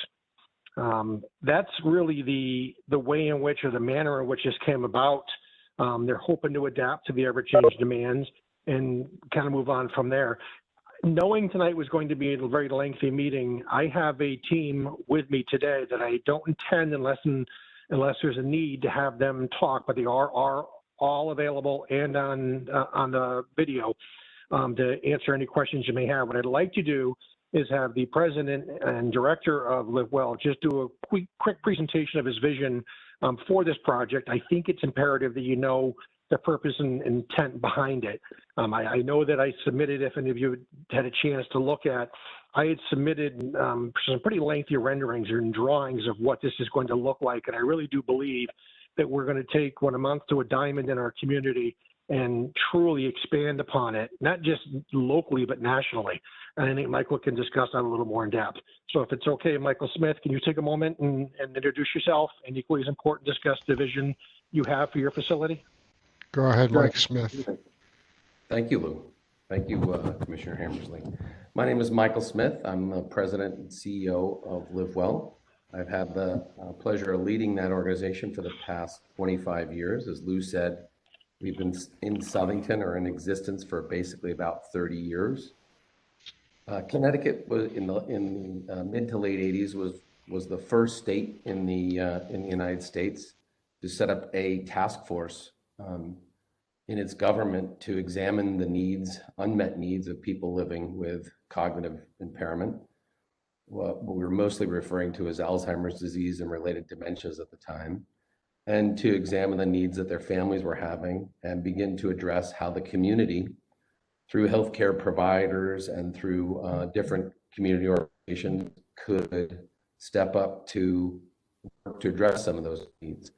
Speaker 17: That's really the way in which, or the manner in which this came about. They're hoping to adapt to the ever-changing demands and kind of move on from there. Knowing tonight was going to be a very lengthy meeting, I have a team with me today that I don't intend, unless there's a need, to have them talk, but they are all available and on the video to answer any questions you may have. What I'd like to do is have the president and director of Livewell just do a quick presentation of his vision for this project. I think it's imperative that you know the purpose and intent behind it. I know that I submitted, if any of you had a chance to look at, I had submitted some pretty lengthy renderings and drawings of what this is going to look like. And I really do believe that we're going to take what amounts to a diamond in our community and truly expand upon it, not just locally, but nationally. And I think Michael can discuss that a little more in depth. So if it's okay, Michael Smith, can you take a moment and introduce yourself, and equally as important, discuss the vision you have for your facility?
Speaker 1: Go ahead, Mike Smith.
Speaker 18: Thank you, Lou. Thank you, Commissioner Hammersley. My name is Michael Smith. I'm the president and CEO of Livewell. I've had the pleasure of leading that organization for the past 25 years. As Lou said, we've been in Southington or in existence for basically about 30 years. Connecticut was in the mid to late 80s was the first state in the United States to set up a task force in its government to examine the unmet needs of people living with cognitive impairment. What we were mostly referring to as Alzheimer's disease and related dementias at the time, and to examine the needs that their families were having and begin to address how the community, through healthcare providers and through different community organizations, could step up to work to address some of those needs,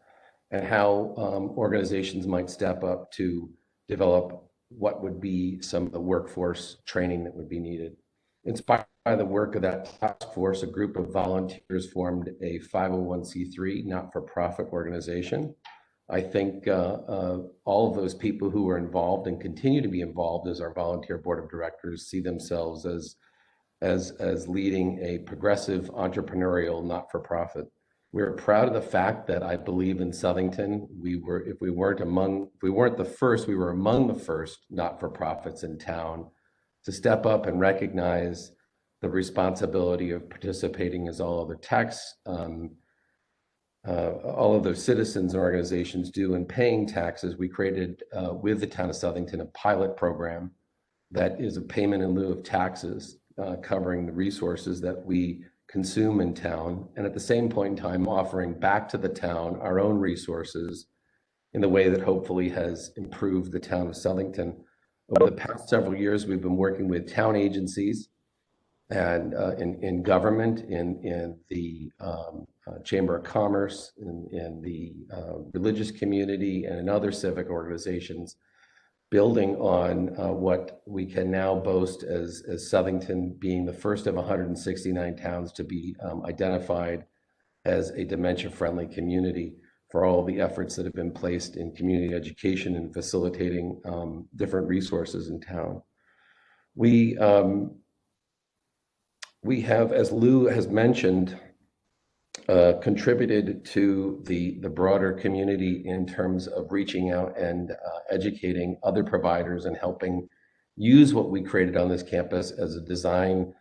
Speaker 18: and how organizations might step up to develop what would be some of the workforce training that would be needed. Inspired by the work of that task force, a group of volunteers formed a 501c3 not-for-profit organization. I think all of those people who were involved and continue to be involved as our volunteer board of directors see themselves as leading a progressive entrepreneurial not-for-profit. We're proud of the fact that I believe in Southington, if we weren't the first, we were among the first not-for-profits in town to step up and recognize the responsibility of participating as all of those citizens and organizations do in paying taxes. We created with the town of Southington a pilot program that is a payment in lieu of taxes, covering the resources that we consume in town, and at the same point in time offering back to the town our own resources in the way that hopefully has improved the town of Southington. Over the past several years, we've been working with town agencies and in government, in the Chamber of Commerce, in the religious community, and in other civic organizations, building on what we can now boast as Southington being the first of 169 towns to be identified as a dementia-friendly community, for all the efforts that have been placed in community education and facilitating different resources in town. We have, as Lou has mentioned, contributed to the broader community in terms of reaching out and educating other providers and helping use what we created on this campus as a design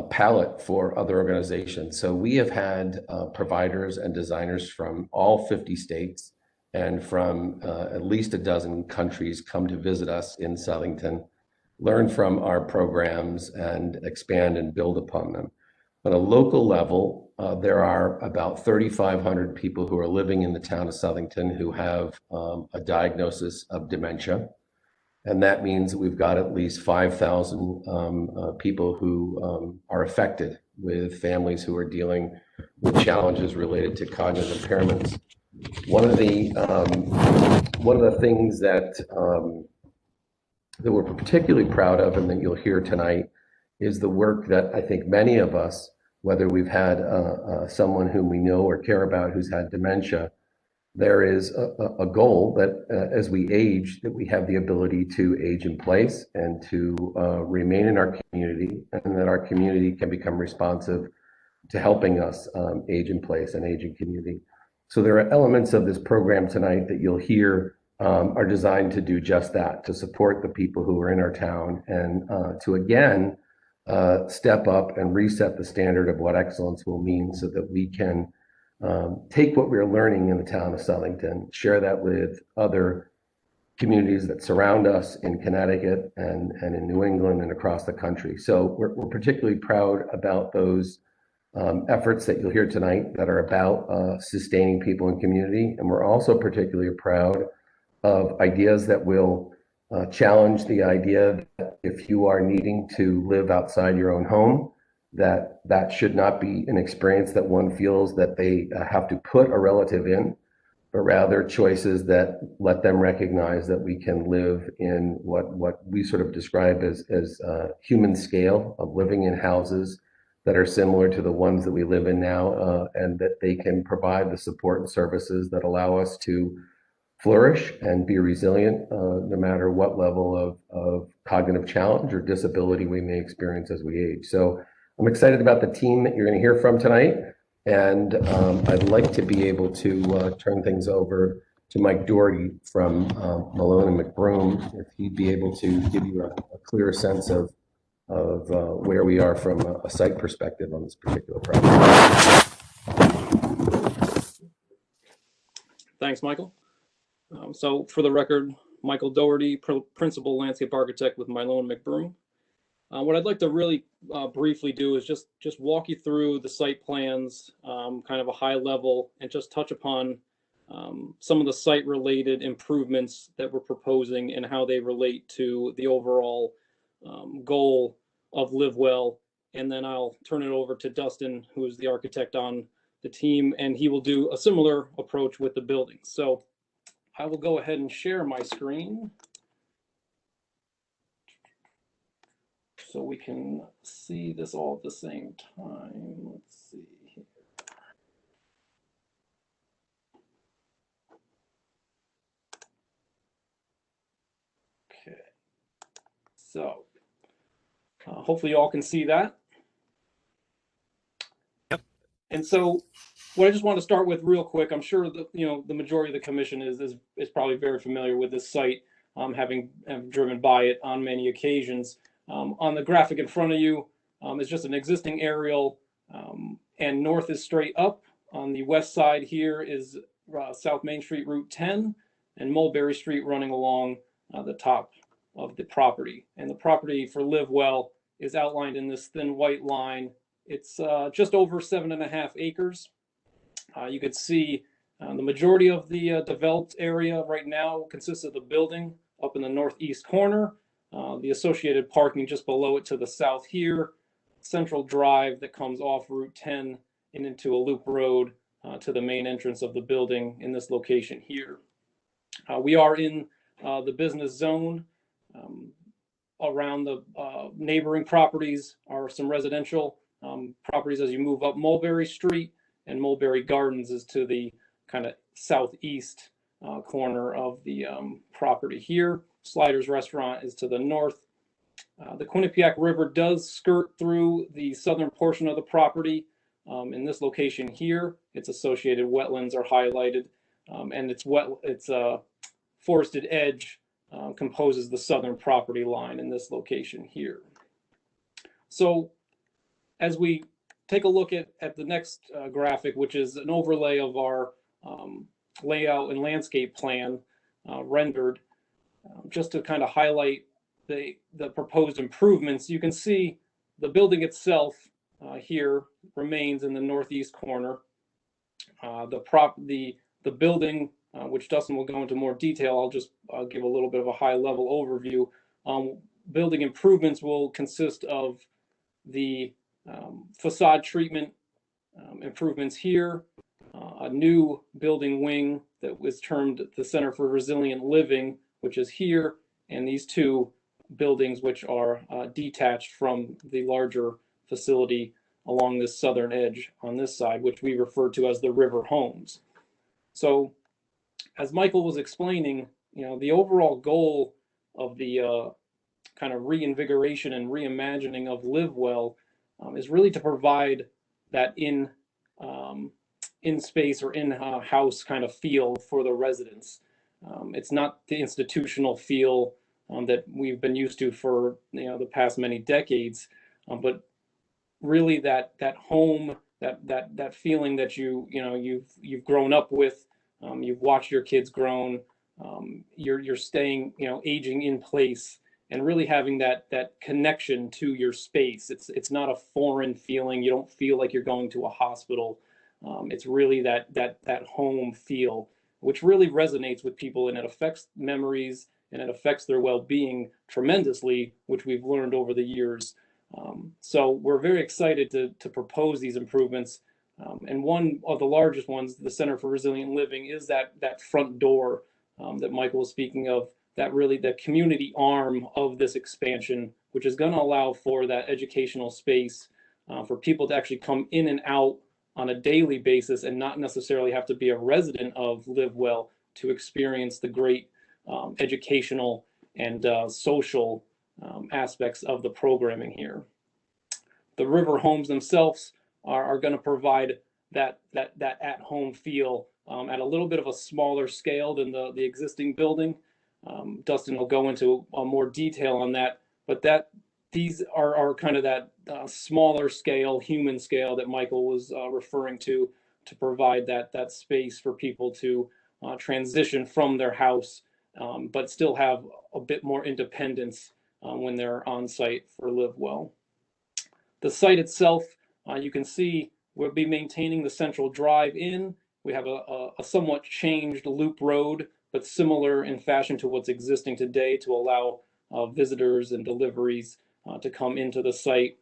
Speaker 18: palette for other organizations. So we have had providers and designers from all 50 states and from at least a dozen countries come to visit us in Southington, learn from our programs, and expand and build upon them. On a local level, there are about 3,500 people who are living in the town of Southington who have a diagnosis of dementia. And that means that we've got at least 5,000 people who are affected, with families who are dealing with challenges related to cognitive impairments. One of the things that we're particularly proud of, and that you'll hear tonight, is the work that I think many of us, whether we've had someone whom we know or care about who's had dementia, there is a goal that as we age, that we have the ability to age in place and to remain in our community, and that our community can become responsive to helping us age in place and age in community. So there are elements of this program tonight that you'll hear are designed to do just that, to support the people who are in our town and to again step up and reset the standard of what excellence will mean, so that we can take what we're learning in the town of Southington, share that with other communities that surround us in Connecticut and in New England and across the country. So we're particularly proud about those efforts that you'll hear tonight that are about sustaining people in community. And we're also particularly proud of ideas that will challenge the idea that if you are needing to live outside your own home, that should not be an experience that one feels that they have to put a relative in, but rather choices that let them recognize that we can live in what we sort of describe as human scale of living in houses that are similar to the ones that we live in now, and that they can provide the support and services that allow us to flourish and be resilient, no matter what level of cognitive challenge or disability we may experience as we age. So I'm excited about the team that you're going to hear from tonight. And I'd like to be able to turn things over to Mike Doherty from Malone and McBroom, if he'd be able to give you a clearer sense of where we are from a site perspective on this particular project.
Speaker 19: Thanks, Michael. So for the record, Michael Doherty, Principal Landscape Architect with Malone McBroom. What I'd like to really briefly do is just walk you through the site plans, kind of a high level, and just touch upon some of the site related improvements that we're proposing and how they relate to the overall goal of Livewell. And then I'll turn it over to Dustin, who is the architect on the team, and he will do a similar approach with the building. So I will go ahead and share my screen so we can see this all at the same time. Let's see here. Okay, so hopefully you all can see that. Yep. And so what I just want to start with real quick, I'm sure that the majority of the commission is probably very familiar with this site, having driven by it on many occasions. On the graphic in front of you is just an existing aerial, and north is straight up. On the west side here is South Main Street Route 10 and Mulberry Street running along the top of the property. And the property for Livewell is outlined in this thin white line. It's just over 7.5 acres. You could see the majority of the developed area right now consists of the building up in the northeast corner, the associated parking just below it to the south here, central drive that comes off Route 10 and into a loop road to the main entrance of the building in this location here. We are in the business zone. Around the neighboring properties are some residential properties as you move up Mulberry Street, and Mulberry Gardens is to the kind of southeast corner of the property here. Sliders Restaurant is to the north. The Quinnipiac River does skirt through the southern portion of the property. In this location here, its associated wetlands are highlighted, and its forested edge composes the southern property line in this location here. So as we take a look at the next graphic, which is an overlay of our layout and landscape plan rendered, just to kind of highlight the proposed improvements, you can see the building itself here remains in the northeast corner. The building, which Dustin will go into more detail, I'll just give a little bit of a high level overview. Building improvements will consist of the facade treatment improvements here, a new building wing that was termed the Center for Resilient Living, which is here, and these two buildings which are detached from the larger facility along this southern edge on this side, which we refer to as the River Homes. So as Michael was explaining, the overall goal of the kind of reinvigoration and reimagining of Livewell is really to provide that in space or in-house kind of feel for the residents. It's not the institutional feel that we've been used to for the past many decades, but really that home, that feeling that you've grown up with, you've watched your kids grown, you're staying aging in place, and really having that connection to your space. It's not a foreign feeling. You don't feel like you're going to a hospital. It's really that home feel, which really resonates with people, and it affects memories and it affects their well-being tremendously, which we've learned over the years. So we're very excited to propose these improvements. And one of the largest ones, the Center for Resilient Living, is that front door that Michael was speaking of, that really the community arm of this expansion, which is going to allow for that educational space for people to actually come in and out on a daily basis and not necessarily have to be a resident of Livewell, to experience the great educational and social aspects of the programming here. The river homes themselves are going to provide that at-home feel at a little bit of a smaller scale than the existing building. Dustin will go into more detail on that, but these are kind of that smaller scale, human scale that Michael was referring to provide that space for people to transition from their house, but still have a bit more independence when they're on site for Livewell. The site itself, you can see we'll be maintaining the central drive in. We have a somewhat changed loop road, but similar in fashion to what's existing today to allow visitors and deliveries to come into the site.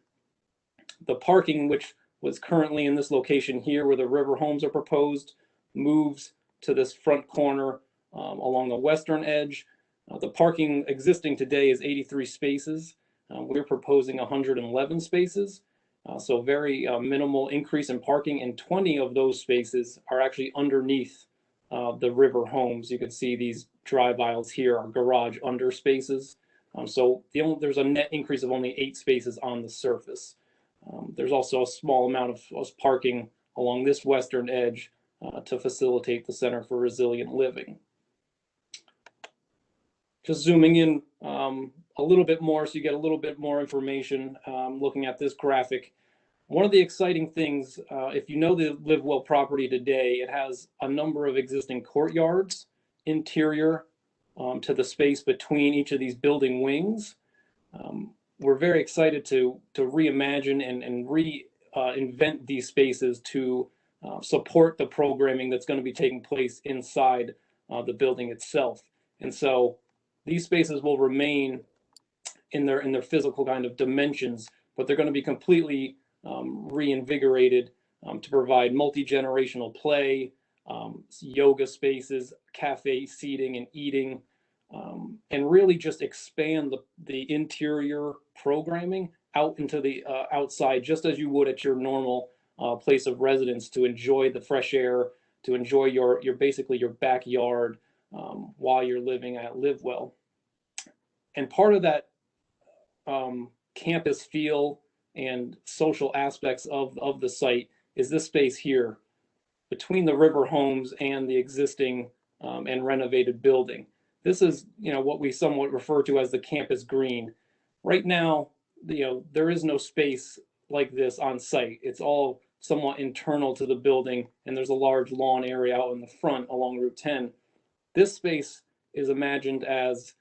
Speaker 19: The parking, which was currently in this location here where the river homes are proposed, moves to this front corner along the western edge. The parking existing today is 83 spaces. We're proposing 111 spaces. So very minimal increase in parking, and 20 of those spaces are actually underneath the river homes. You can see these drive aisles here are garage under spaces. So there's a net increase of only 8 spaces on the surface. There's also a small amount of parking along this western edge to facilitate the Center for Resilient Living. Just zooming in a little bit more so you get a little bit more information looking at this graphic. One of the exciting things, if you know the Livewell property today, it has a number of existing courtyards interior to the space between each of these building wings. We're very excited to reimagine and reinvent these spaces to support the programming that's going to be taking place inside the building itself. And so these spaces will remain in their physical kind of dimensions, but they're going to be completely reinvigorated to provide multi-generational play, yoga spaces, cafe seating and eating, and really just expand the interior programming out into the outside, just as you would at your normal place of residence, to enjoy the fresh air, to enjoy your basically your backyard while you're living at Livewell. And part of that campus feel and social aspects of the site is this space here between the river homes and the existing and renovated building. This is, what we somewhat refer to as the campus green. Right now, there is no space like this on site. It's all somewhat internal to the building, and there's a large lawn area out in the front along Route 10. This space is imagined as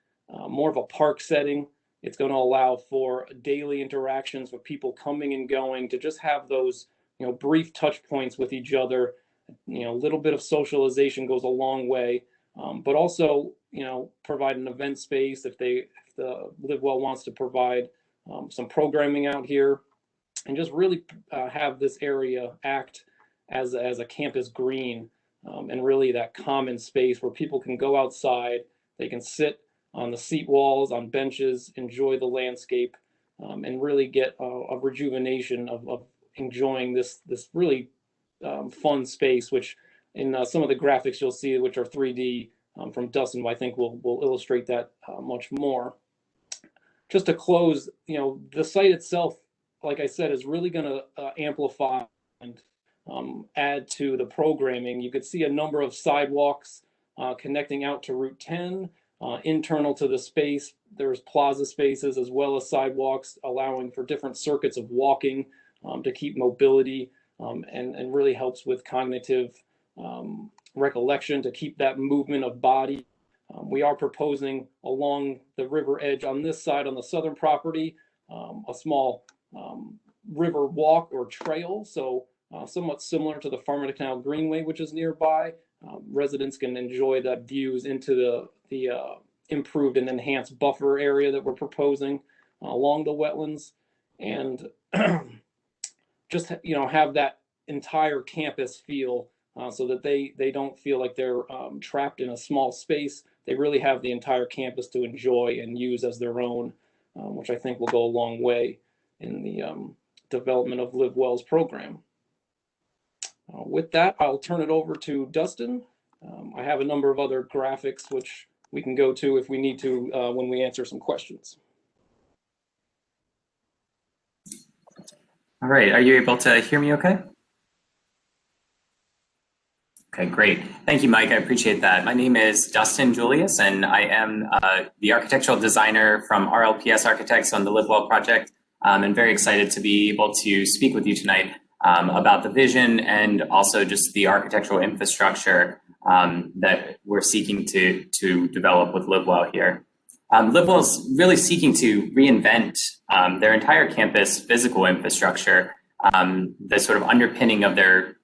Speaker 19: more of a park setting. It's going to allow for daily interactions with people coming and going, to just have those, brief touch points with each other. A little bit of socialization goes a long way, but also, provide an event space if the Livewell wants to provide some programming out here, and just really have this area act as a campus green, and really that common space where people can go outside, they can sit on the seat walls, on benches, enjoy the landscape, and really get a rejuvenation of enjoying this really fun space, which in some of the graphics you'll see, which are 3D from Dustin, I think will illustrate that much more. Just to close, the site itself, like I said, is really going to amplify and add to the programming. You could see a number of sidewalks connecting out to Route 10. Internal to the space, there's plaza spaces as well as sidewalks, allowing for different circuits of walking to keep mobility, and really helps with cognitive recollection, to keep that movement of body. We are proposing along the river edge on this side, on the southern property, a small river walk or trail, so somewhat similar to the Farmington Canal Greenway, which is nearby. Residents can enjoy that views into the improved and enhanced buffer area that we're proposing along the wetlands, and just have that entire campus feel, so that they don't feel like they're trapped in a small space. They really have the entire campus to enjoy and use as their own, which I think will go a long way in the development of Livewell's program. With that, I'll turn it over to Dustin I have a number of other graphics which we can go to if we need to when we answer some questions.
Speaker 20: All right, are you able to hear me okay? Okay, great. Thank you, Mike. I appreciate that. My name is Dustin Julius, and I am the architectural designer from RLPS Architects on the Livewell project. I'm very excited to be able to speak with you tonight about the vision and also just the architectural infrastructure that we're seeking to develop with Livewell here. Livewell is really seeking to reinvent their entire campus physical infrastructure, the sort of underpinning of their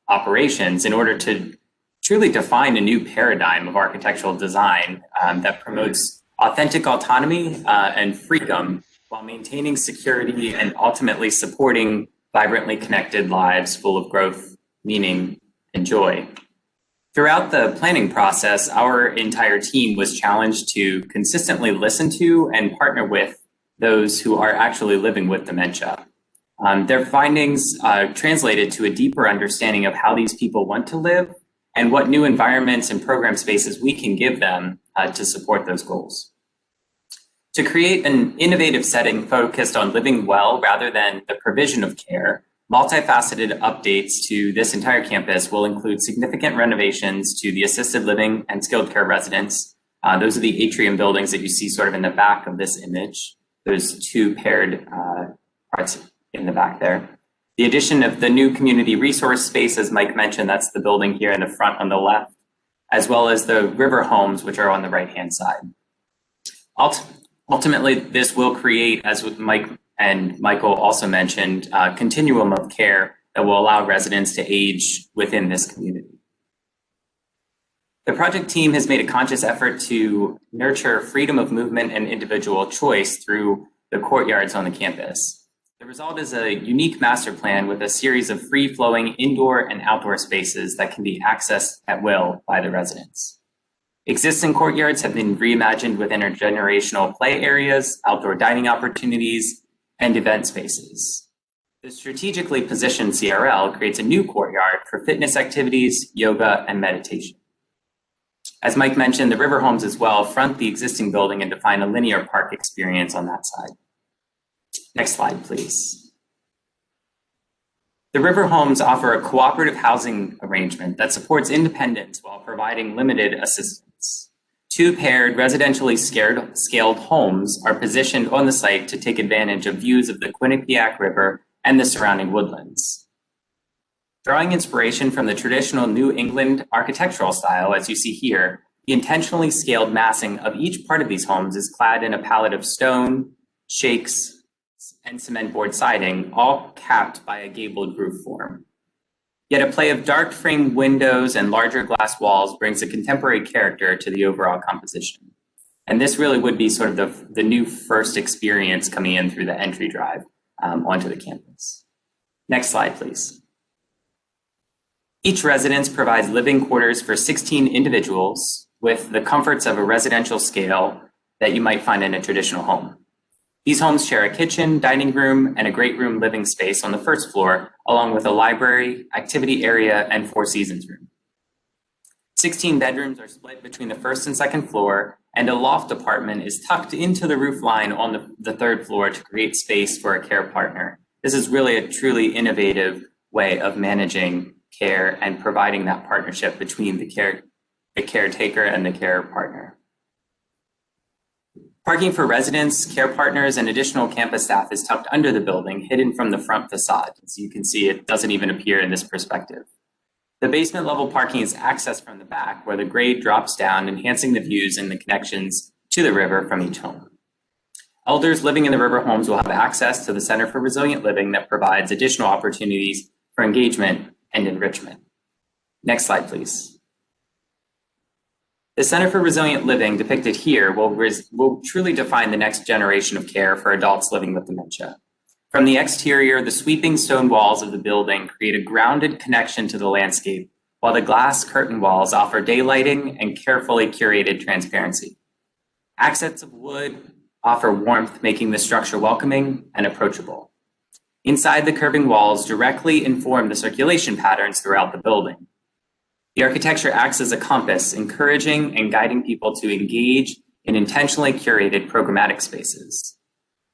Speaker 20: operations in order to truly define a new paradigm of architectural design that promotes authentic autonomy and freedom while maintaining security and ultimately supporting vibrantly connected lives full of growth, meaning, and joy. Throughout the planning process, our entire team was challenged to consistently listen to and partner with those who are actually living with dementia. Their findings translated to a deeper understanding of how these people want to live and what new environments and program spaces we can give them to support those goals. To create an innovative setting focused on living well rather than the provision of care, multifaceted updates to this entire campus will include significant renovations to the assisted living and skilled care residents. Those are the atrium buildings that you see sort of in the back of this image. Those two paired parts in the back there. The addition of the new community resource space, as Mike mentioned, that's the building here in the front on the left, as well as the river homes, which are on the right-hand side. Ultimately, this will create, as Mike and Michael also mentioned, a continuum of care that will allow residents to age within this community. The project team has made a conscious effort to nurture freedom of movement and individual choice through the courtyards on the campus. The result is a unique master plan with a series of free-flowing indoor and outdoor spaces that can be accessed at will by the residents. Existing courtyards have been reimagined with intergenerational play areas, outdoor dining opportunities, and event spaces. The strategically positioned CRL creates a new courtyard for fitness activities, yoga, and meditation. As Mike mentioned, the river homes as well front the existing building and define a linear park experience on that side. Next slide, please. The river homes offer a cooperative housing arrangement that supports independence while providing limited assistance. Two paired residentially scaled homes are positioned on the site to take advantage of views of the Quinnipiac River and the surrounding woodlands. Drawing inspiration from the traditional New England architectural style, as you see here, the intentionally scaled massing of each part of these homes is clad in a palette of stone, shakes, and cement board siding, all capped by a gabled roof form. Yet a play of dark frame windows and larger glass walls brings a contemporary character to the overall composition. And this really would be sort of the new first experience coming in through the entry drive onto the campus. Next slide, please. Each residence provides living quarters for 16 individuals with the comforts of a residential scale that you might find in a traditional home. These homes share a kitchen, dining room, and a great room living space on the first floor, along with a library, activity area, and Four Seasons room. 16 bedrooms are split between the first and second floor, and a loft apartment is tucked into the roof line on the third floor to create space for a care partner. This is really a truly innovative way of managing care and providing that partnership between the caretaker and the care partner. Parking for residents, care partners, and additional campus staff is tucked under the building, hidden from the front facade. As you can see, it doesn't even appear in this perspective. The basement level parking is accessed from the back, where the grade drops down, enhancing the views and the connections to the river from each home. Elders living in the river homes will have access to the Center for Resilient Living that provides additional opportunities for engagement and enrichment. Next slide, please. The Center for Resilient Living depicted here will truly define the next generation of care for adults living with dementia. From the exterior, the sweeping stone walls of the building create a grounded connection to the landscape, while the glass curtain walls offer daylighting and carefully curated transparency. Accents of wood offer warmth, making the structure welcoming and approachable. Inside, the curving walls directly inform the circulation patterns throughout the building. The architecture acts as a compass, encouraging and guiding people to engage in intentionally curated programmatic spaces.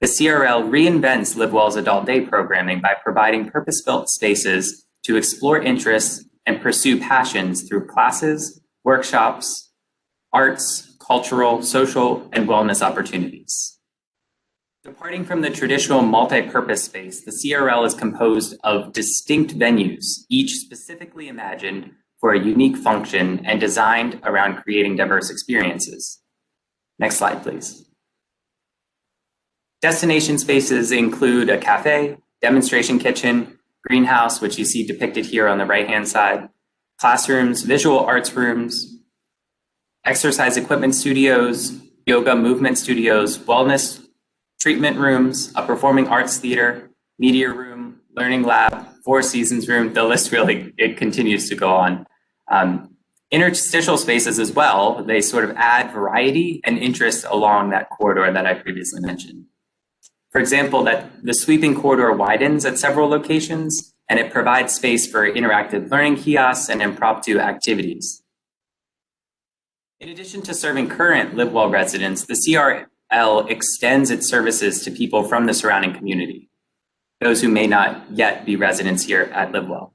Speaker 20: The CRL reinvents Livewell's adult day programming by providing purpose-built spaces to explore interests and pursue passions through classes, workshops, arts, cultural, social, and wellness opportunities. Departing from the traditional multi-purpose space, the CRL is composed of distinct venues, each specifically imagined for a unique function and designed around creating diverse experiences. Next slide, please. Destination spaces include a cafe, demonstration kitchen, greenhouse, which you see depicted here on the right-hand side, classrooms, visual arts rooms, exercise equipment studios, yoga movement studios, wellness treatment rooms, a performing arts theater, media room, learning lab, Four Seasons room. The list really, it continues to go on. Interstitial spaces as well, they sort of add variety and interest along that corridor that I previously mentioned. For example, that the sweeping corridor widens at several locations, and it provides space for interactive learning kiosks and impromptu activities. In addition to serving current Livewell residents, the CRL extends its services to people from the surrounding community, those who may not yet be residents here at Livewell.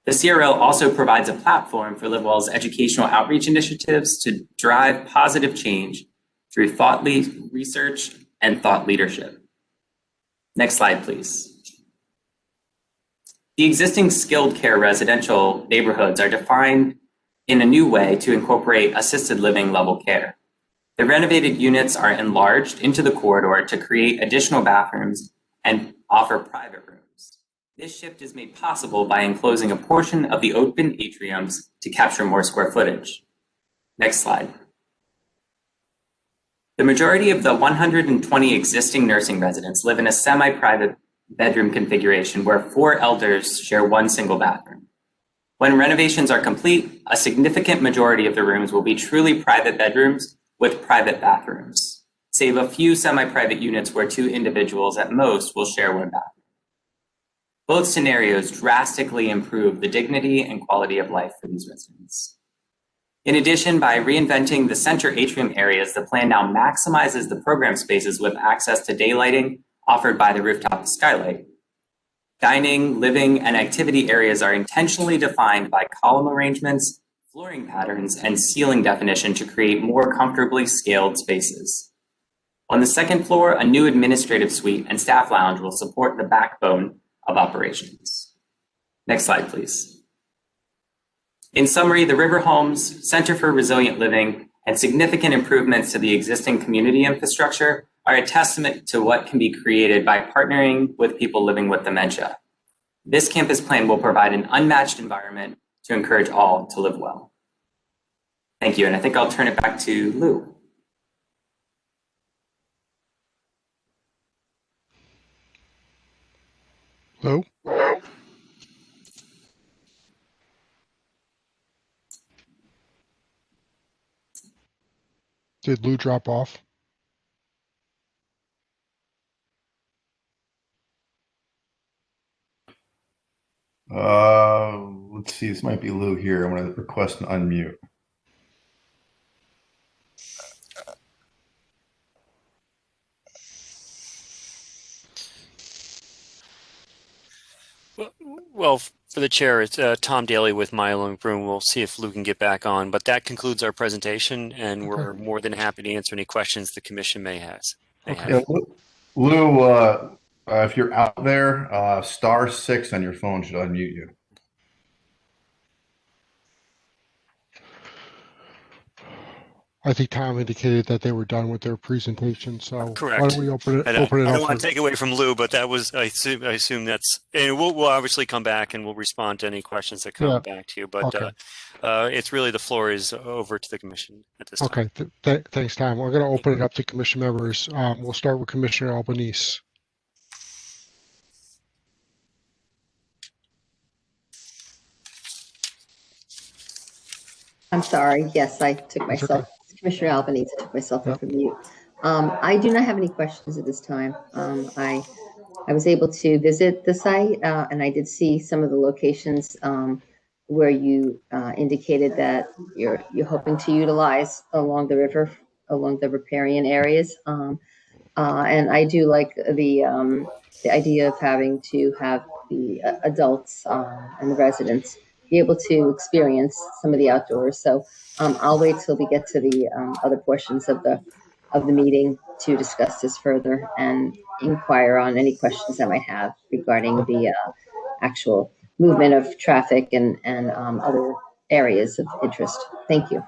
Speaker 20: The CRL also provides a platform for Livewell's educational outreach initiatives to drive positive change through thought research and thought leadership. Next slide, please. The existing skilled care residential neighborhoods are defined in a new way to incorporate assisted living level care. The renovated units are enlarged into the corridor to create additional bathrooms and offer private rooms. This shift is made possible by enclosing a portion of the open atriums to capture more square footage. Next slide. The majority of the 120 existing nursing residents live in a semi-private bedroom configuration where 4 elders share one single bathroom. When renovations are complete, a significant majority of the rooms will be truly private bedrooms with private bathrooms, save a few semi-private units where 2 individuals at most will share one bathroom. Both scenarios drastically improve the dignity and quality of life for these residents. In addition, by reinventing the center atrium areas, the plan now maximizes the program spaces with access to daylighting offered by the rooftop skylight. Dining, living, and activity areas are intentionally defined by column arrangements, flooring patterns, and ceiling definition to create more comfortably scaled spaces. On the second floor, a new administrative suite and staff lounge will support the backbone of operations. Next slide, please. In summary, the River Homes Center for Resilient Living and significant improvements to the existing community infrastructure are a testament to what can be created by partnering with people living with dementia. This campus plan will provide an unmatched environment to encourage all to live well. Thank you, and I think I'll turn it back to Lou.
Speaker 1: Lou? Did Lou drop off?
Speaker 2: Let's see, this might be Lou here. I'm going to request an unmute.
Speaker 21: Well, for the chair, it's Tom Daly with Milo Room. We'll see if Lou can get back on, but that concludes our presentation, and we're more than happy to answer any questions the commission may have.
Speaker 2: Yeah, Lou, if you're out there, *6 on your phone should unmute you.
Speaker 1: I think Tom indicated that they were done with their presentation, so
Speaker 21: Correct.
Speaker 1: why don't we open it
Speaker 21: I
Speaker 1: up?
Speaker 21: don't want to take away from Lou, but that was, I assume that's, and we'll obviously come back and we'll respond to any questions that come back to you, but
Speaker 1: okay.
Speaker 21: It's really, the floor is over to the commission at this time.
Speaker 1: Okay, thanks, Tom. We're going to open it up to commission members. We'll start with Commissioner Albanese.
Speaker 5: I'm sorry. Yes, I took myself, Commissioner Albanese, I took myself off of mute. I do not have any questions at this time. I was able to visit the site and I did see some of the locations where you indicated that you're hoping to utilize along the river, along the riparian areas. And I do like the idea of having to have the adults and the residents be able to experience some of the outdoors. So I'll wait till we get to the other portions of the meeting to discuss this further and inquire on any questions I might have regarding the actual movement of traffic and other areas of interest. Thank you.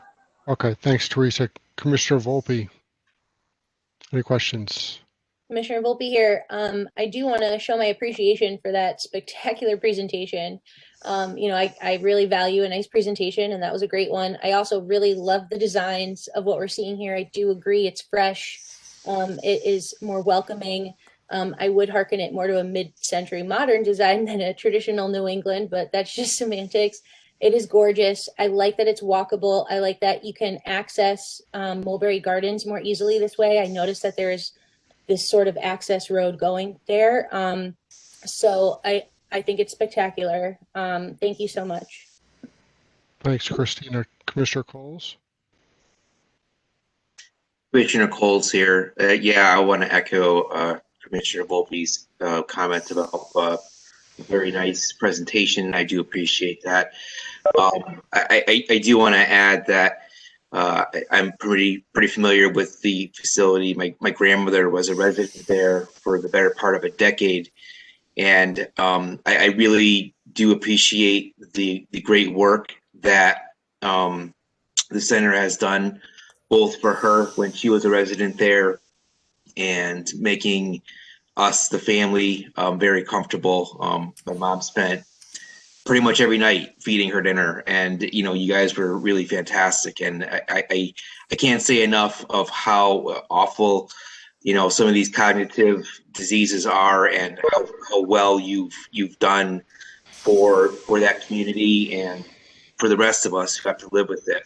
Speaker 1: Okay, thanks, Teresa. Commissioner Volpe, any questions?
Speaker 4: Commissioner Volpe here. I do want to show my appreciation for that spectacular presentation. I really value a nice presentation, and that was a great one. I also really love the designs of what we're seeing here. I do agree it's fresh. It is more welcoming. I would hearken it more to a mid-century modern design than a traditional New England, but that's just semantics. It is gorgeous. I like that it's walkable. I like that you can access Mulberry Gardens more easily this way. I noticed that there is this sort of access road going there. So I think it's spectacular. Thank you so much.
Speaker 1: Thanks, Christina. Commissioner Coles?
Speaker 6: Commissioner Coles here. I want to echo Commissioner Volpe's comment about a very nice presentation. I do appreciate that. I do want to add that I'm pretty familiar with the facility. My grandmother was a resident there for the better part of a decade, and I really do appreciate the great work that the center has done, both for her when she was a resident there and making us, the family, very comfortable. My mom spent pretty much every night feeding her dinner, and you guys were really fantastic, and I can't say enough of how awful some of these cognitive diseases are, and how well you've done for that community and for the rest of us who have to live with it.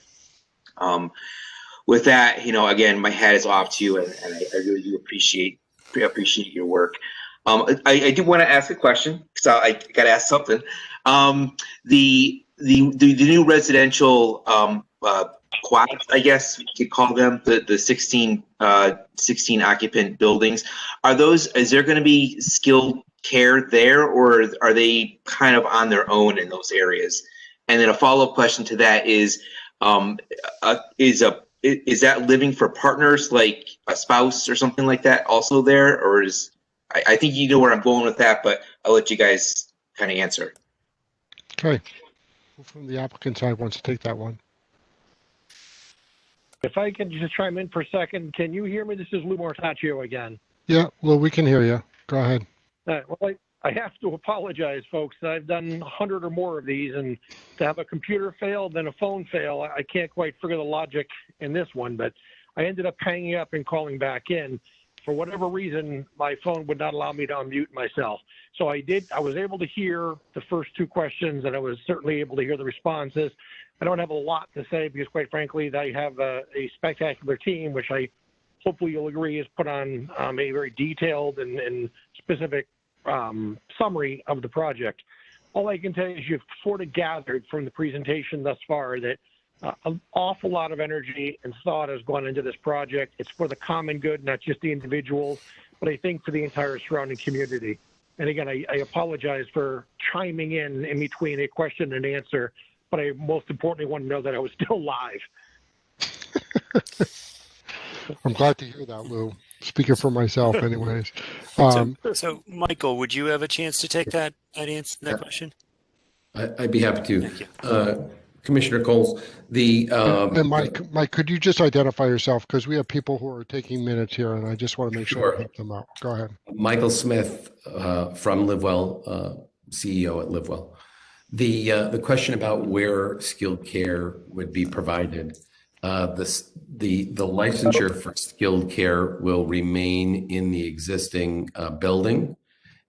Speaker 6: With that, again, my hat is off to you, and I really do appreciate your work. I do want to ask a question, because I got to ask something. The new residential quads, I guess you could call them, the 16 occupant buildings, is there going to be skilled care there, or are they kind of on their own in those areas? And then a follow-up question to that is that living for partners, like a spouse or something like that, also there, or is I think you know where I'm going with that, but I'll let you guys kind of answer.
Speaker 1: Okay. Who from the applicant side wants to take that one?
Speaker 17: If I can just chime in for a second, can you hear me? This is Lou Mortaccio again.
Speaker 1: Yeah, well, we can hear you. Go ahead.
Speaker 17: Well, I have to apologize, folks. I've done 100 or more of these, and to have a computer fail, then a phone fail, I can't quite figure the logic in this one, but I ended up hanging up and calling back in. For whatever reason, my phone would not allow me to unmute myself. So I was able to hear the first two questions, and I was certainly able to hear the responses. I don't have a lot to say because, quite frankly, I have a spectacular team, which hopefully you'll agree is put on a very detailed and specific summary of the project. All I can tell you is you've sort of gathered from the presentation thus far that an awful lot of energy and thought has gone into this project. It's for the common good, not just the individuals, but I think for the entire surrounding community. And again, I apologize for chiming in between a question and answer, but I most importantly want to know that I was still live.
Speaker 1: I'm glad to hear that, Lou. Speaking for myself, anyways.
Speaker 21: So, Michael, would you have a chance to take that answer, that question?
Speaker 18: I'd be happy to.
Speaker 21: Thank you.
Speaker 18: Commissioner Coles,
Speaker 1: and Mike, could you just identify yourself? Because we have people who are taking minutes here, and I just want to make sure I help them out. Go ahead.
Speaker 18: Michael Smith from Livewell, CEO at Livewell. The question about where skilled care would be provided, the licensure for skilled care will remain in the existing building,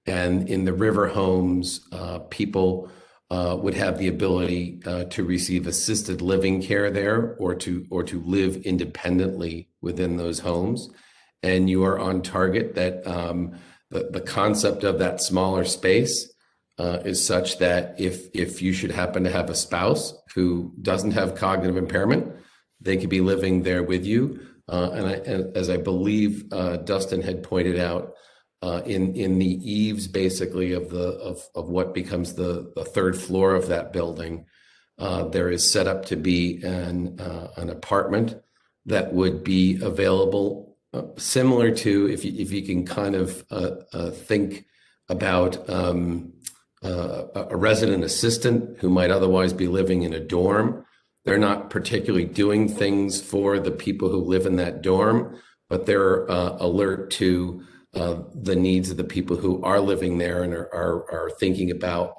Speaker 18: and in the river homes, people would have the ability to receive assisted living care there, or to live independently within those homes. And you are on target that the concept of that smaller space is such that if you should happen to have a spouse who doesn't have cognitive impairment, they could be living there with you. And as I believe Dustin had pointed out, in the eaves, basically of what becomes the third floor of that building, there is set up to be an apartment that would be available, similar to if you can kind of think about a resident assistant who might otherwise be living in a dorm. They're not particularly doing things for the people who live in that dorm, but they're alert to the needs of the people who are living there and are thinking about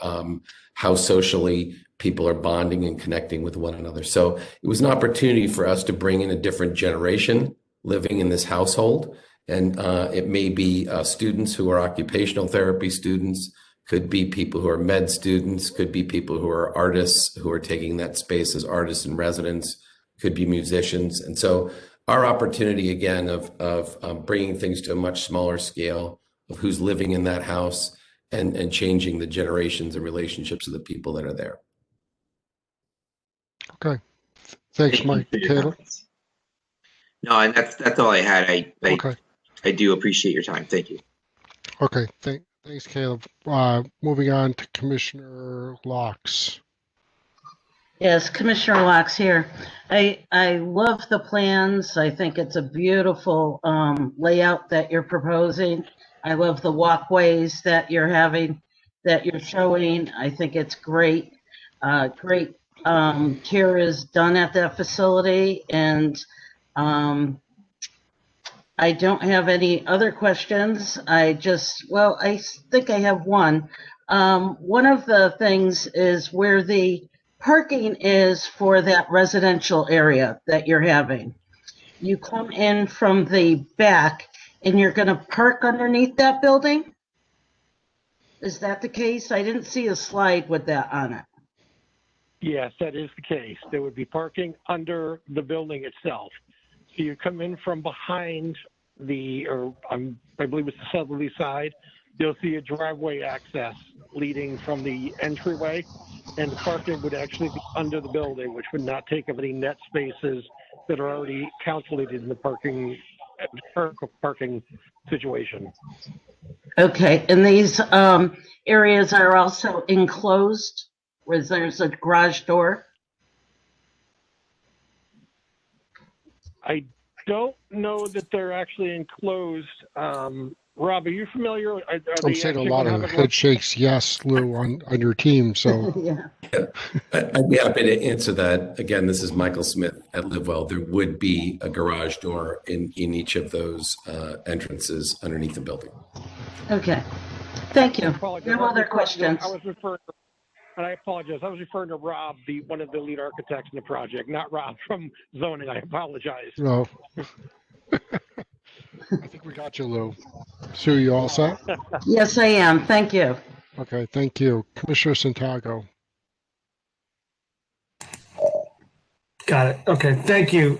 Speaker 18: how socially people are bonding and connecting with one another. So it was an opportunity for us to bring in a different generation living in this household. And it may be students who are occupational therapy students, could be people who are med students, could be people who are artists who are taking that space as artists in residence, could be musicians. And so our opportunity, again, of bringing things to a much smaller scale of who's living in that house and changing the generations and relationships of the people that are there.
Speaker 1: Okay. Thanks, Mike. Caleb?
Speaker 6: No, and that's all I had. I do appreciate your time. Thank you.
Speaker 1: Okay. Thanks, Caleb. Moving on to Commissioner Locks.
Speaker 3: Yes, Commissioner Locks here. I love the plans. I think it's a beautiful layout that you're proposing. I love the walkways that you're showing. I think it's great. Great care is done at that facility, and I don't have any other questions. I think I have one. One of the things is where the parking is for that residential area that you're having. You come in from the back and you're going to park underneath that building? Is that the case? I didn't see a slide with that on it.
Speaker 17: Yes, that is the case. There would be parking under the building itself. So you come in from behind I believe it's the southerly side. You'll see a driveway access leading from the entryway, and the parking would actually be under the building, which would not take up any net spaces that are already calculated in the parking situation.
Speaker 3: Okay, and these areas are also enclosed, where there's a garage door?
Speaker 17: I don't know that they're actually enclosed. Rob, are you familiar?
Speaker 1: I'm saying a lot of head shakes yes, Lou, on your team. So
Speaker 3: yeah.
Speaker 18: I'd be happy to answer that. Again, this is Michael Smith at Livewell. There would be a garage door in each of those entrances underneath the building.
Speaker 3: Okay, thank you.
Speaker 17: No
Speaker 3: other questions.
Speaker 17: I apologize. I was referring to Rob, one of the lead architects in the project, not Rob from zoning. I apologize.
Speaker 1: No. I think we got you, Lou. Sue, you all set?
Speaker 3: Yes, I am. Thank you.
Speaker 1: Okay, thank you. Commissioner Santago.
Speaker 9: Got it. Okay, thank you.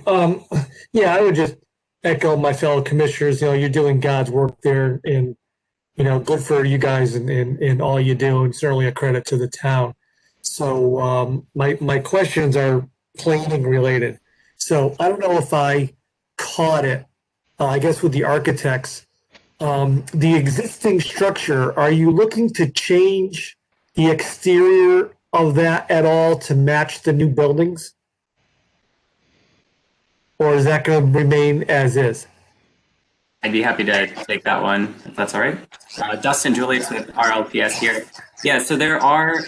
Speaker 9: Yeah, I would just echo my fellow commissioners. You're doing God's work there, and good for you guys and all you do, and certainly a credit to the town. So my questions are planning related. So I don't know if I caught it. I guess with the architects, the existing structure, are you looking to change the exterior of that at all to match the new buildings? Or is that going to remain as is?
Speaker 20: I'd be happy to take that one, if that's all right. Dustin Julius with RLPS here. Yeah, so there are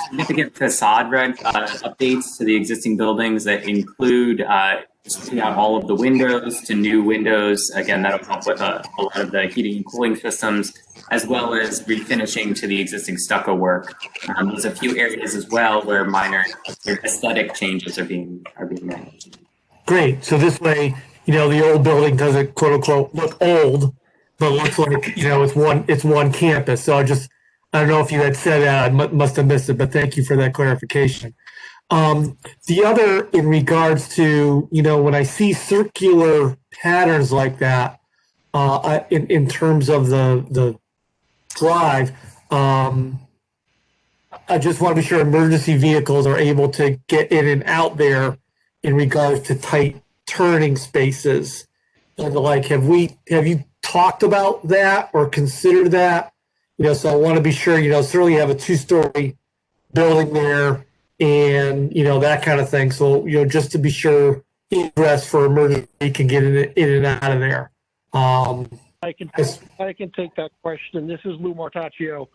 Speaker 20: significant facade updates to the existing buildings that include switching out all of the windows to new windows. Again, that'll help with a lot of the heating and cooling systems, as well as refinishing to the existing stucco work. There's a few areas as well where minor aesthetic changes are being made.
Speaker 9: Great. So this way, the old building doesn't quote unquote look old, but looks like it's one campus. So I don't know if you had said that, I must have missed it, but thank you for that clarification. The other, in regards to, when I see circular patterns like that, in terms of the drive, I just want to be sure emergency vehicles are able to get in and out there in regards to tight turning spaces. And like, have you talked about that or considered that? So I want to be sure, certainly you have a 2-story building there and, that kind of thing. So, just to be sure egress for emergency can get in and out of there.
Speaker 17: I can take that question. This is Lou Martaccio.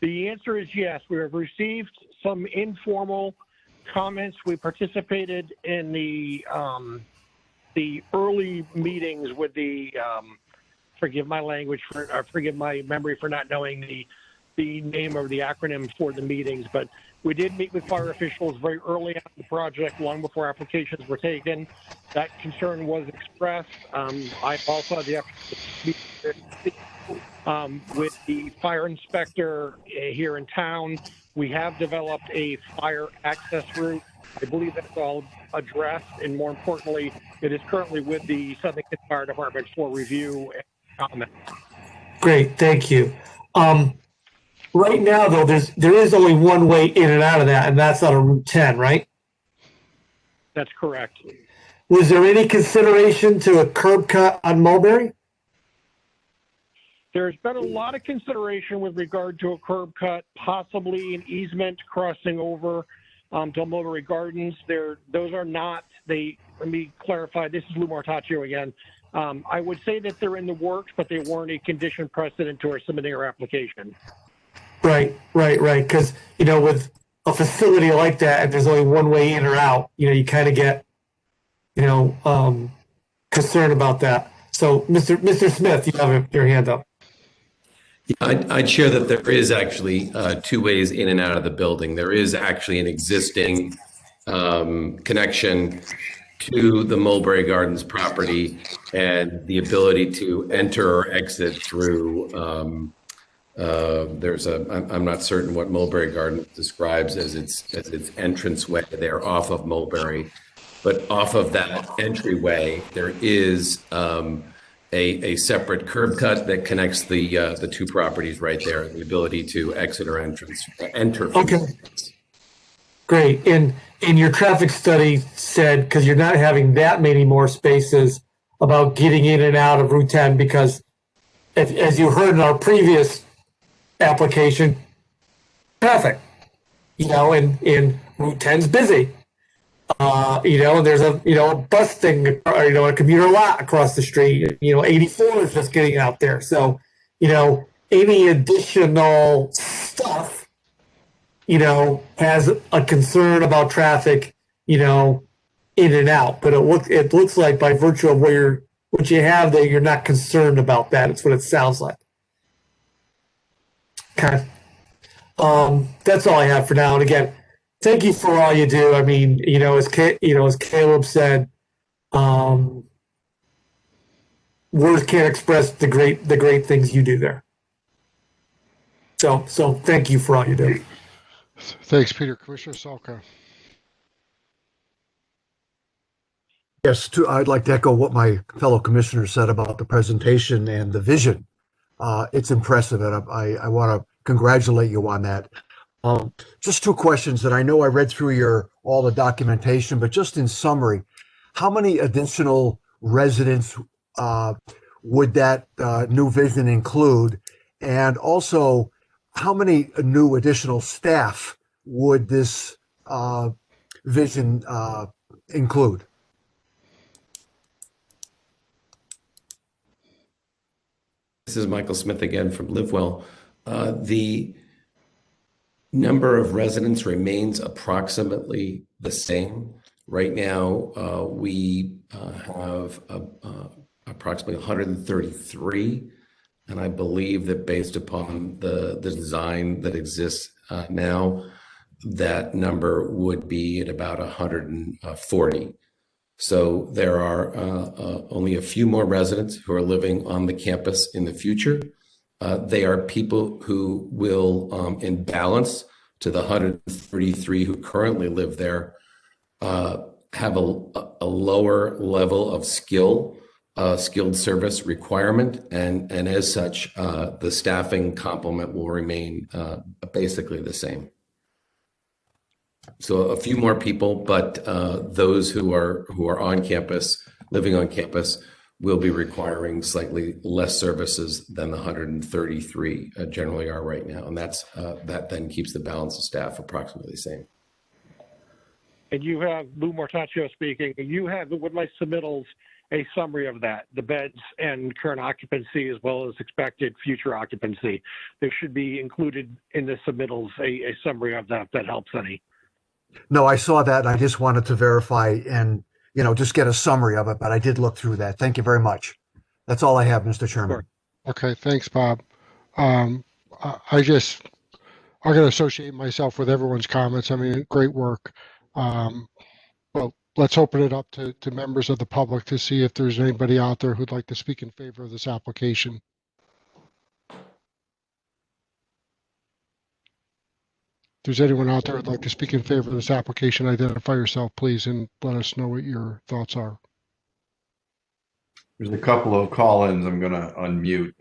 Speaker 17: The answer is yes. We have received some informal comments. We participated in the early meetings with the forgive my language for forgive my memory for not knowing the name or the acronym for the meetings, but we did meet with fire officials very early on in the project, long before applications were taken. That concern was expressed. I also had the opportunity to meet with the fire inspector here in town. We have developed a fire access route. I believe that's all addressed, and more importantly, it is currently with the Southington Fire Department for review and comment.
Speaker 9: Great, thank you. Right now, though, there is only one way in and out of that, and that's on a Route 10, right?
Speaker 17: That's correct.
Speaker 9: Was there any consideration to a curb cut on Mulberry?
Speaker 17: There's been a lot of consideration with regard to a curb cut, possibly an easement crossing over to Mulberry Gardens. Those are not, let me clarify, this is Lou Martaccio again. I would say that they're in the works, but they weren't a condition precedent to our submitting our application.
Speaker 9: Right. Because, with a facility like that, and there's only one way in or out, you kind of get, concerned about that. So, Mr. Smith, you have your hand up.
Speaker 18: Yeah, I'd share that there is actually 2 ways in and out of the building. There is actually an existing connection to the Mulberry Gardens property and the ability to enter or exit through. I'm not certain what Mulberry Gardens describes as its entranceway there off of Mulberry, but off of that entryway there is a separate curb cut that connects the 2 properties right there, and the ability to exit or enter.
Speaker 9: Okay. Great. And your traffic study said, because you're not having that many more spaces, about getting in and out of Route 10, because as you heard in our previous application, traffic, and Route 10's busy. There's a bus thing, a commuter lot across the street. 84 is just getting out there. So, any additional stuff, has a concern about traffic, in and out. But it looks like by virtue of what you have there, you're not concerned about that. It's what it sounds like. Okay. That's all I have for now. And again, thank you for all you do. I mean, as Caleb said, words can't express the great things you do there. So thank you for all you do.
Speaker 1: Thanks, Peter. Commissioner Salka.
Speaker 7: Yes, I'd like to echo what my fellow commissioner said about the presentation and the vision. It's impressive, and I want to congratulate you on that. Just 2 questions that I know I read through all the documentation, but just in summary, how many additional residents would that new vision include? And also, how many new additional staff would this vision include?
Speaker 18: This is Michael Smith again from Livewell. The number of residents remains approximately the same. Right now, we have approximately 133, and I believe that based upon the design that exists now, that number would be at about 140. So there are only a few more residents who are living on the campus in the future. They are people who will, in balance to the 133 who currently live there, have a lower level of skilled service requirement, and as such, the staffing complement will remain basically the same. So a few more people, but those who are on campus, living on campus, will be requiring slightly less services than the 133 generally are right now, and that then keeps the balance of staff approximately the same.
Speaker 17: And you have Lou Mortaccio speaking. You have with my submittals a summary of that, the beds and current occupancy as well as expected future occupancy. There should be included in the submittals a summary of that if that helps any.
Speaker 7: No, I saw that. I just wanted to verify and, just get a summary of it, but I did look through that. Thank you very much. That's all I have, Mr. Chairman.
Speaker 1: Okay, thanks, Bob. I'm going to associate myself with everyone's comments. I mean, great work. Well, let's open it up to members of the public to see if there's anybody out there who'd like to speak in favor of this application. If there's anyone out there who'd like to speak in favor of this application, identify yourself, please, and let us know what your thoughts are.
Speaker 2: There's a couple of call-ins. I'm going to unmute,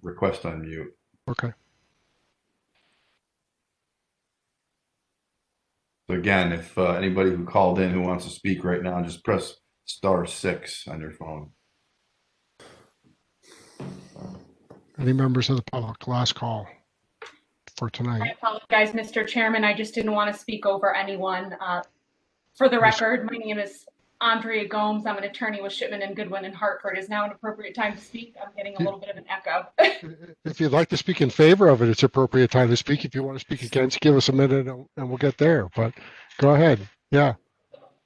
Speaker 2: request unmute.
Speaker 1: Okay.
Speaker 2: So again, if anybody who called in who wants to speak right now, just press *6 on your phone.
Speaker 1: Any members of the public? Last call for tonight.
Speaker 10: I apologize, Mr. Chairman. I just didn't want to speak over anyone. For the record, my name is Andrea Gomes. I'm an attorney with Shipman and Goodwin in Hartford. Is now an appropriate time to speak? I'm getting a little bit of an echo.
Speaker 1: If you'd like to speak in favor of it, it's appropriate time to speak. If you want to speak against, give us a minute and we'll get there. But go ahead. Yeah.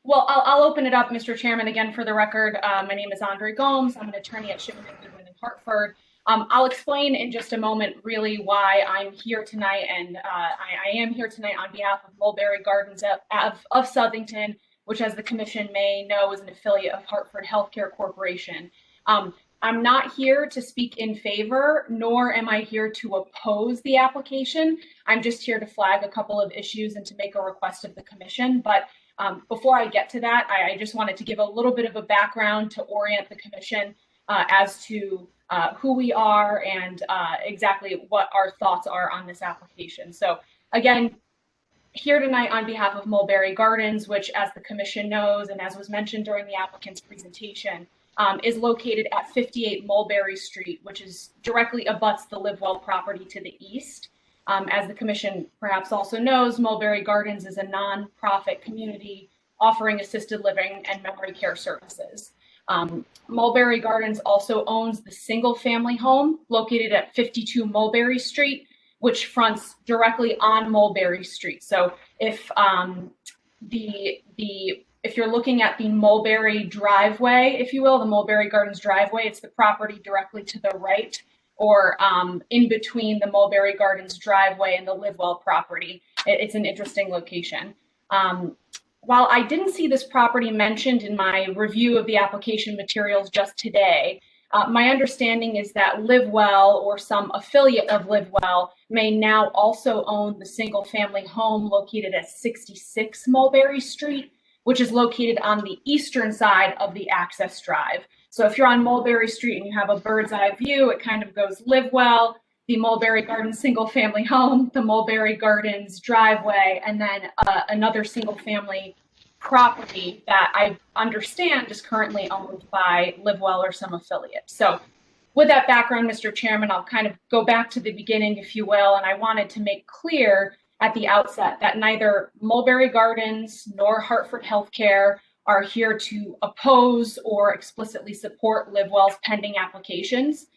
Speaker 10: Well, I'll open it up, Mr. Chairman. Again, for the record, my name is Andrea Gomes. I'm an attorney at Shipman and Goodwin in Hartford. I'll explain in just a moment really why I'm here tonight, and I am here tonight on behalf of Mulberry Gardens of Southington, which, as the Commission may know, is an affiliate of Hartford Healthcare Corporation. I'm not here to speak in favor, nor am I here to oppose the application. I'm just here to flag a couple of issues and to make a request of the Commission. But before I get to that, I just wanted to give a little bit of a background to orient the Commission as to who we are and exactly what our thoughts are on this application. So again, here tonight on behalf of Mulberry Gardens, which, as the Commission knows, and as was mentioned during the applicant's presentation, is located at 58 Mulberry Street, which is directly abuts the Livewell property to the east. As the Commission perhaps also knows, Mulberry Gardens is a nonprofit community offering assisted living and memory care services. Mulberry Gardens also owns the single-family home located at 52 Mulberry Street, which fronts directly on Mulberry Street. So if if you're looking at the Mulberry driveway, if you will, the Mulberry Gardens driveway, it's the property directly to the right, or in between the Mulberry Gardens driveway and the Livewell property. It's an interesting location. While I didn't see this property mentioned in my review of the application materials just today, my understanding is that Livewell or some affiliate of Livewell may now also own the single family home located at 66 Mulberry Street, which is located on the eastern side of the access drive. So if you're on Mulberry Street and you have a bird's eye view, it kind of goes Livewell, the Mulberry Gardens single family home, the Mulberry Gardens driveway, and then another single family property that I understand is currently owned by Livewell or some affiliate. So with that background, Mr. Chairman, I'll kind of go back to the beginning, if you will, and I wanted to make clear at the outset that neither Mulberry Gardens nor Hartford Healthcare are here to oppose or explicitly support Livewell's pending applications.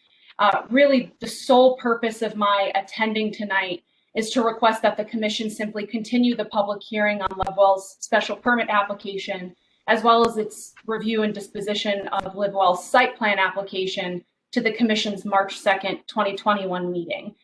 Speaker 10: Really, the sole purpose of my attending tonight is to request that the Commission simply continue the public hearing on Livewell's special permit application, as well as its review and disposition of Livewell's site plan application to the Commission's March 2nd, 2021 meeting.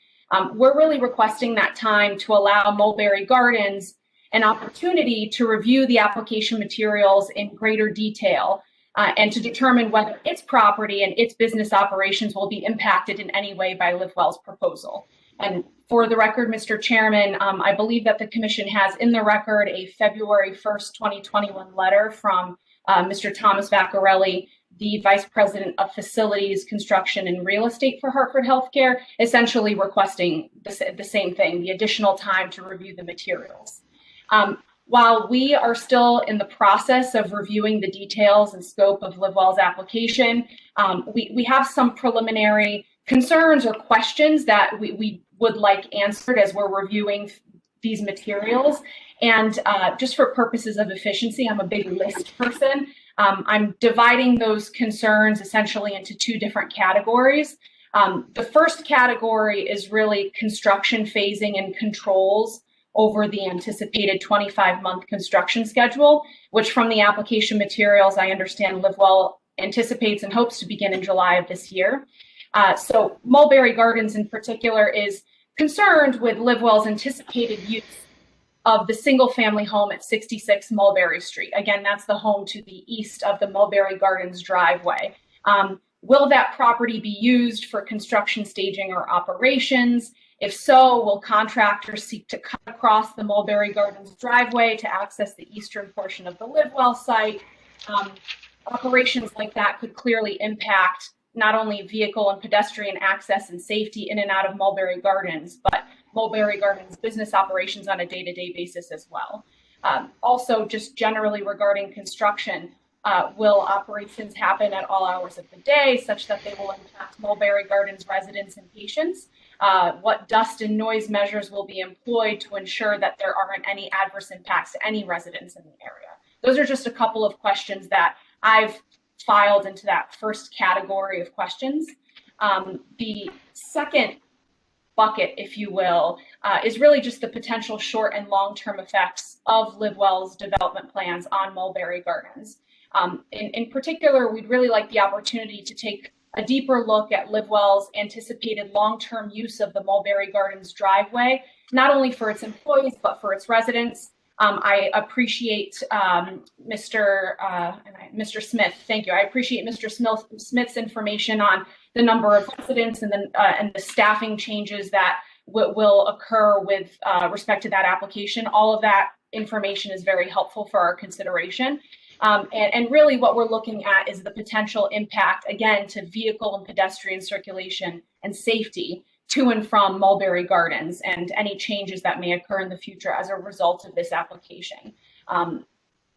Speaker 10: We're really requesting that time to allow Mulberry Gardens an opportunity to review the application materials in greater detail and to determine whether its property and its business operations will be impacted in any way by Livewell's proposal. And for the record, Mr. Chairman, I believe that the Commission has in the record a February 1st, 2021 letter from Mr. Thomas Vaccarelli, the Vice President of Facilities, Construction, and Real Estate for Hartford Healthcare, essentially requesting the same thing, the additional time to review the materials. While we are still in the process of reviewing the details and scope of Livewell's application, we have some preliminary concerns or questions that we would like answered as we're reviewing these materials. And just for purposes of efficiency, I'm a big list person. I'm dividing those concerns essentially into two different categories. The first category is really construction phasing and controls over the anticipated 25-month construction schedule, which from the application materials, I understand Livewell anticipates and hopes to begin in July of this year. So Mulberry Gardens in particular is concerned with Livewell's anticipated use of the single-family home at 66 Mulberry Street. Again, that's the home to the east of the Mulberry Gardens driveway. Will that property be used for construction staging or operations? If so, will contractors seek to cut across the Mulberry Gardens driveway to access the eastern portion of the Livewell site? Operations like that could clearly impact not only vehicle and pedestrian access and safety in and out of Mulberry Gardens, but Mulberry Gardens business operations on a day-to-day basis as well. Also, just generally regarding construction, will operations happen at all hours of the day such that they will impact Mulberry Gardens residents and patients? What dust and noise measures will be employed to ensure that there aren't any adverse impacts to any residents in the area? Those are just a couple of questions that I've filed into that first category of questions. The second bucket, if you will, is really just the potential short and long-term effects of Livewell's development plans on Mulberry Gardens. In particular, we'd really like the opportunity to take a deeper look at Livewell's anticipated long-term use of the Mulberry Gardens driveway, not only for its employees, but for its residents. I appreciate Mr. Smith. Thank you. I appreciate Mr. Smith's information on the number of residents and the staffing changes that will occur with respect to that application. All of that information is very helpful for our consideration. And really what we're looking at is the potential impact, again, to vehicle and pedestrian circulation and safety to and from Mulberry Gardens and any changes that may occur in the future as a result of this application.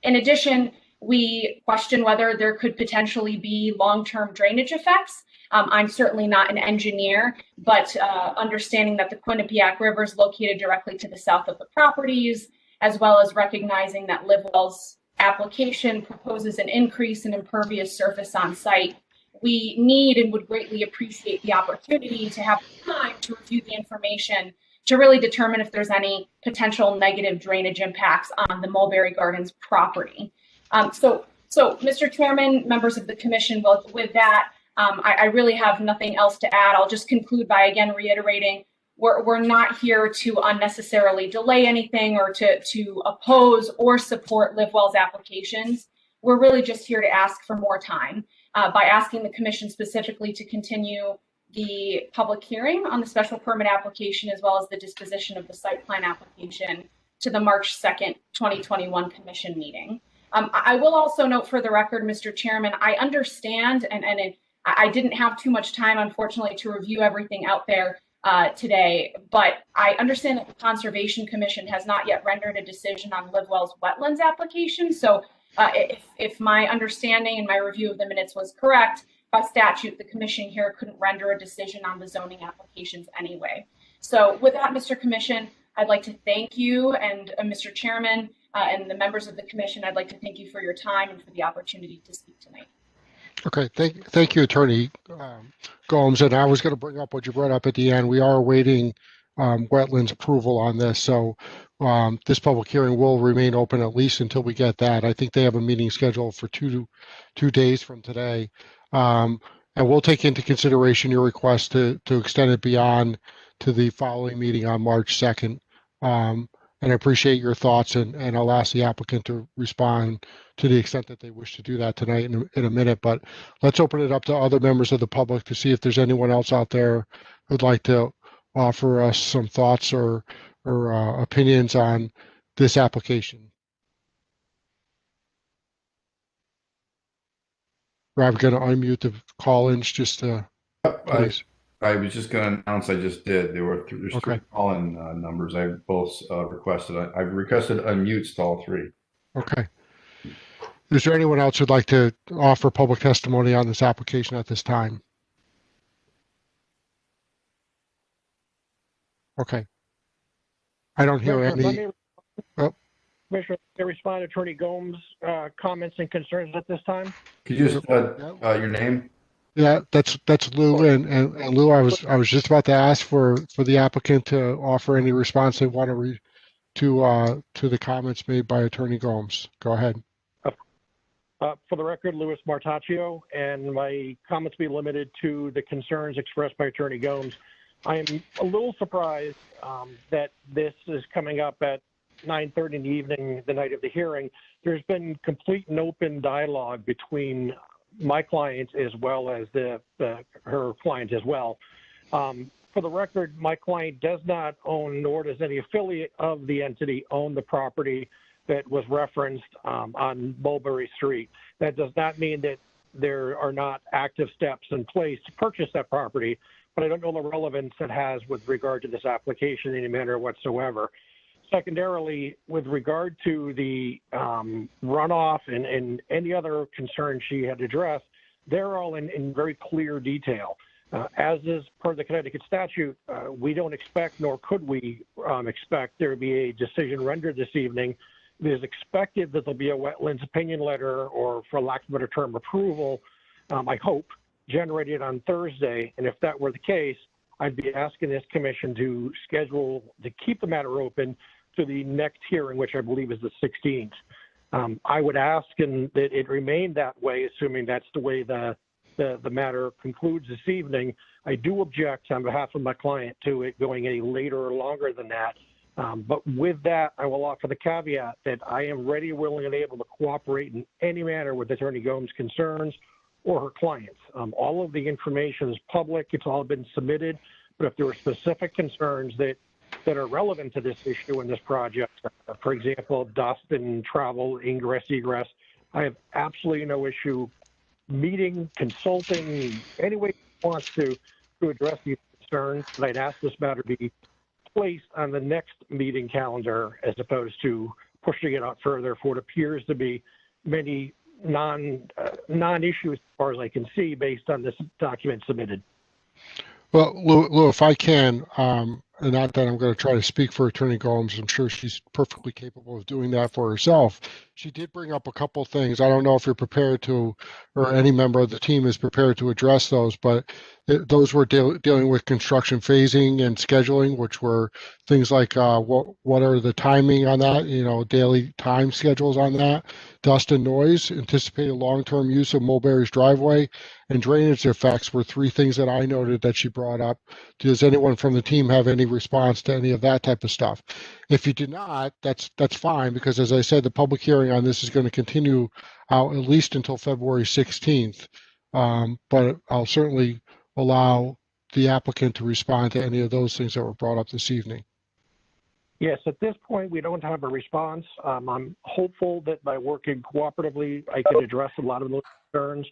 Speaker 10: In addition, we question whether there could potentially be long-term drainage effects. I'm certainly not an engineer, but understanding that the Quinnipiac River is located directly to the south of the properties, as well as recognizing that Livewell's application proposes an increase in impervious surface on site, we need and would greatly appreciate the opportunity to have time to review the information to really determine if there's any potential negative drainage impacts on the Mulberry Gardens property. So Mr. Chairman, members of the commission, with that, I really have nothing else to add. I'll just conclude by again reiterating we're not here to unnecessarily delay anything or to oppose or support Livewell's applications. We're really just here to ask for more time by asking the commission specifically to continue the public hearing on the special permit application as well as the disposition of the site plan application to the March 2nd, 2021 commission meeting. I will also note for the record, Mr. Chairman, I understand and I didn't have too much time, unfortunately, to review everything out there today, but I understand that the Conservation Commission has not yet rendered a decision on Livewell's wetlands application. So if my understanding and my review of the minutes was correct, by statute, the commission here couldn't render a decision on the zoning applications anyway. So with that, Mr. Commission, I'd like to thank you and Mr. Chairman and the members of the commission. I'd like to thank you for your time and for the opportunity to speak tonight.
Speaker 1: Okay, thank you, Attorney Gomes. And I was going to bring up what you brought up at the end. We are awaiting wetlands approval on this, so this public hearing will remain open at least until we get that. I think they have a meeting scheduled for two days from today, and we'll take into consideration your request to extend it beyond to the following meeting on March 2nd. And I appreciate your thoughts, and I'll ask the applicant to respond to the extent that they wish to do that tonight in a minute. But let's open it up to other members of the public to see if there's anyone else out there who'd like to offer us some thoughts or opinions on this application. Rob, going to unmute the call-ins just to, please.
Speaker 2: I was just going to announce I just did. There's
Speaker 1: Okay.
Speaker 2: three call-in numbers. I both requested. I've requested unmutes to all three.
Speaker 1: Okay. Is there anyone else who'd like to offer public testimony on this application at this time? Okay. I don't hear any. Oh,
Speaker 17: Commissioner, may I respond to Attorney Gomes' comments and concerns at this time?
Speaker 2: Could you just your name?
Speaker 1: yeah, that's Lou, and Lou, I was just about to ask for the applicant to offer any response they want to the comments made by Attorney Gomes. Go ahead.
Speaker 17: For the record, Louis Martaccio, and my comments be limited to the concerns expressed by Attorney Gomes. I am a little surprised that this is coming up at 9:30 in the evening, the night of the hearing. There's been complete and open dialogue between my client as well as her client as well. For the record, my client does not own, nor does any affiliate of the entity own the property that was referenced on Mulberry Street. That does not mean that there are not active steps in place to purchase that property, but I don't know the relevance it has with regard to this application in any manner whatsoever. Secondarily, with regard to the runoff and any other concerns she had addressed, they're all in very clear detail. As is per the Connecticut statute, we don't expect, nor could we expect, there to be a decision rendered this evening. It is expected that there'll be a wetlands opinion letter, or for lack of a better term, approval, I hope, generated on Thursday. And if that were the case, I'd be asking this commission to keep the matter open to the next hearing, which I believe is the 16th. I would ask that it remain that way, assuming that's the way the matter concludes this evening. I do object on behalf of my client to it going any later or longer than that. But with that, I will offer the caveat that I am ready, willing, and able to cooperate in any manner with Attorney Gomes' concerns or her clients. All of the information is public. It's all been submitted. But if there are specific concerns that are relevant to this issue in this project, for example, dust and travel, ingress, egress, I have absolutely no issue meeting, consulting, any way he wants to address these concerns. And I'd ask this matter be placed on the next meeting calendar as opposed to pushing it out further for what appears to be many non-issues as far as I can see based on this document submitted.
Speaker 1: Well, Lou, if I can, and not that I'm going to try to speak for Attorney Gomes, I'm sure she's perfectly capable of doing that for herself. She did bring up a couple things. I don't know if you're prepared to, or any member of the team is prepared to address those, but those were dealing with construction phasing and scheduling, which were things like what are the timing on that, daily time schedules on that, dust and noise, anticipated long-term use of Mulberry's driveway, and drainage effects were three things that I noted that she brought up. Does anyone from the team have any response to any of that type of stuff? If you did not, that's fine, because as I said, the public hearing on this is going to continue out at least until February 16th. But I'll certainly allow the applicant to respond to any of those things that were brought up this evening.
Speaker 17: Yes, at this point, we don't have a response. I'm hopeful that by working cooperatively, I can address a lot of those concerns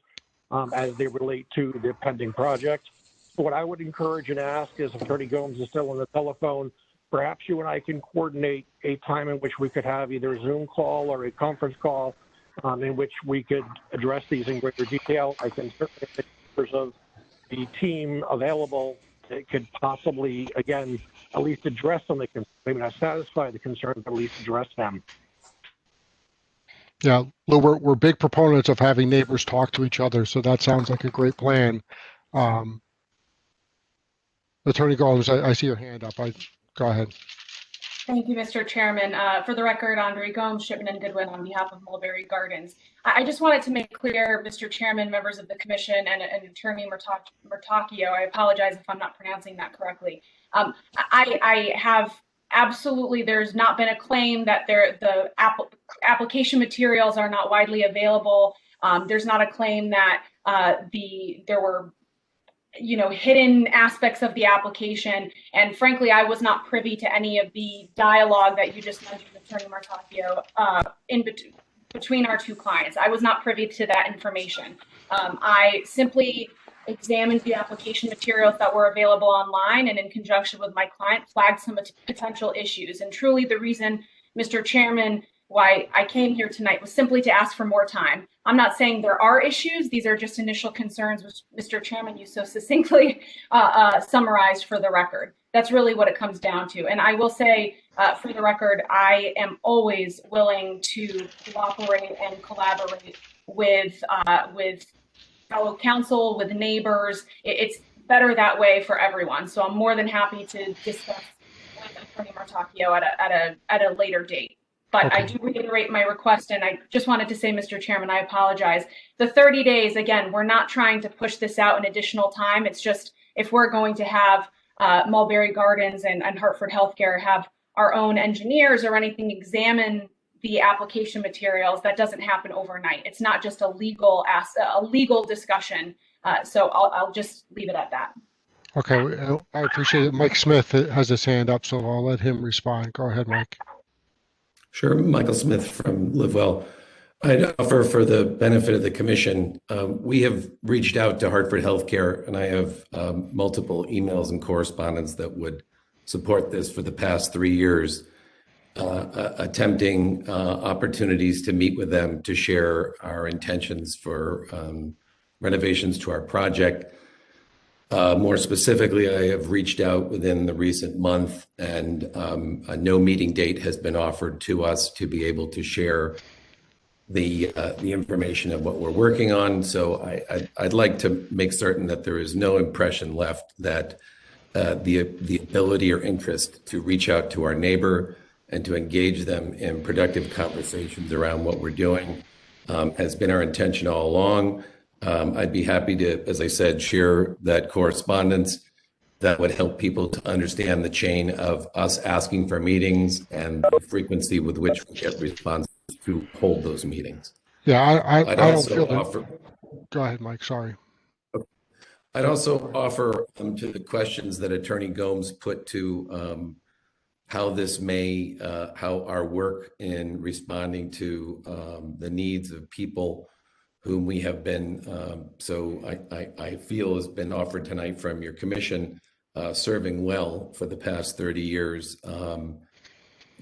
Speaker 17: as they relate to the pending project. So what I would encourage and ask is, if Attorney Gomes is still on the telephone, perhaps you and I can coordinate a time in which we could have either a Zoom call or a conference call in which we could address these in greater detail. I can certainly have members of the team available that could possibly, again, at least address some of the concerns, maybe not satisfy the concerns, but at least address them.
Speaker 1: Yeah, Lou, we're big proponents of having neighbors talk to each other, so that sounds like a great plan. Attorney Gomes, I see your hand up. Go ahead.
Speaker 10: Thank you, Mr. Chairman. For the record, Andre Gomes, Shipman and Goodwin on behalf of Mulberry Gardens. I just wanted to make clear, Mr. Chairman, members of the commission, and Attorney Martaccio, I apologize if I'm not pronouncing that correctly. I have absolutely, there's not been a claim that the application materials are not widely available. There's not a claim that there were hidden aspects of the application. And frankly, I was not privy to any of the dialogue that you just mentioned, Attorney Martaccio, between our two clients. I was not privy to that information. I simply examined the application materials that were available online, and in conjunction with my client, flagged some potential issues. And truly the reason, Mr. Chairman, why I came here tonight was simply to ask for more time. I'm not saying there are issues. These are just initial concerns, which Mr. Chairman, you so succinctly summarized for the record. That's really what it comes down to. And I will say, for the record, I am always willing to cooperate and collaborate with fellow council, with neighbors. It's better that way for everyone. So I'm more than happy to discuss with Attorney Martacchio at a later date. But
Speaker 1: Okay.
Speaker 10: I do reiterate my request, and I just wanted to say, Mr. Chairman, I apologize. The 30 days, again, we're not trying to push this out an additional time. It's just if we're going to have Mulberry Gardens and Hartford Healthcare have our own engineers or anything examine the application materials, that doesn't happen overnight. It's not just a legal discussion. So I'll just leave it at that.
Speaker 1: Okay, I appreciate it. Mike Smith has his hand up, so I'll let him respond. Go ahead, Mike.
Speaker 18: Sure, Michael Smith from Livewell. I'd offer for the benefit of the commission, we have reached out to Hartford Healthcare, and I have multiple emails and correspondence that would support this for the past 3 years, attempting opportunities to meet with them to share our intentions for renovations to our project. More specifically, I have reached out within the recent month, and a no meeting date has been offered to us to be able to share the information of what we're working on. So I'd like to make certain that there is no impression left that the ability or interest to reach out to our neighbor and to engage them in productive conversations around what we're doing has been our intention all along. I'd be happy to, as I said, share that correspondence that would help people to understand the chain of us asking for meetings and the frequency with which we get responses to hold those meetings.
Speaker 1: Yeah, I
Speaker 18: I'd
Speaker 1: don't
Speaker 18: also
Speaker 1: feel that.
Speaker 18: offer.
Speaker 1: Go ahead, Mike. Sorry.
Speaker 18: I'd also offer to the questions that Attorney Gomes put to how this may, how our work in responding to the needs of people whom we have been, I feel has been offered tonight from your commission, serving well for the past 30 years,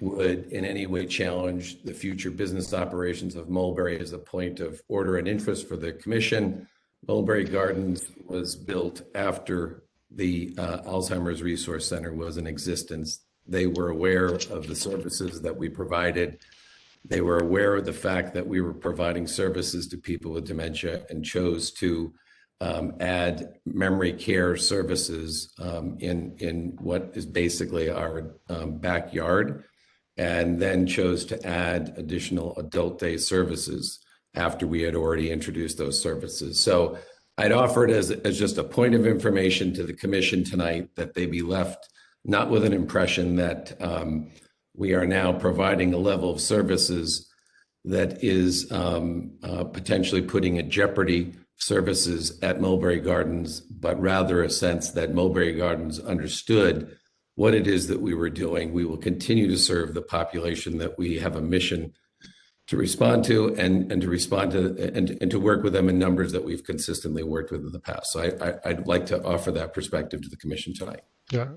Speaker 18: would in any way challenge the future business operations of Mulberry as a point of order and interest for the commission. Mulberry Gardens was built after the Alzheimer's Resource Center was in existence. They were aware of the services that we provided. They were aware of the fact that we were providing services to people with dementia and chose to add memory care services in what is basically our backyard, and then chose to add additional adult day services after we had already introduced those services. So I'd offer it as just a point of information to the commission tonight, that they be left not with an impression that we are now providing a level of services that is potentially putting at jeopardy services at Mulberry Gardens, but rather a sense that Mulberry Gardens understood what it is that we were doing. We will continue to serve the population that we have a mission to respond to, and to respond to, and to work with them in numbers that we've consistently worked with in the past. So I'd like to offer that perspective to the commission tonight.
Speaker 1: Yeah,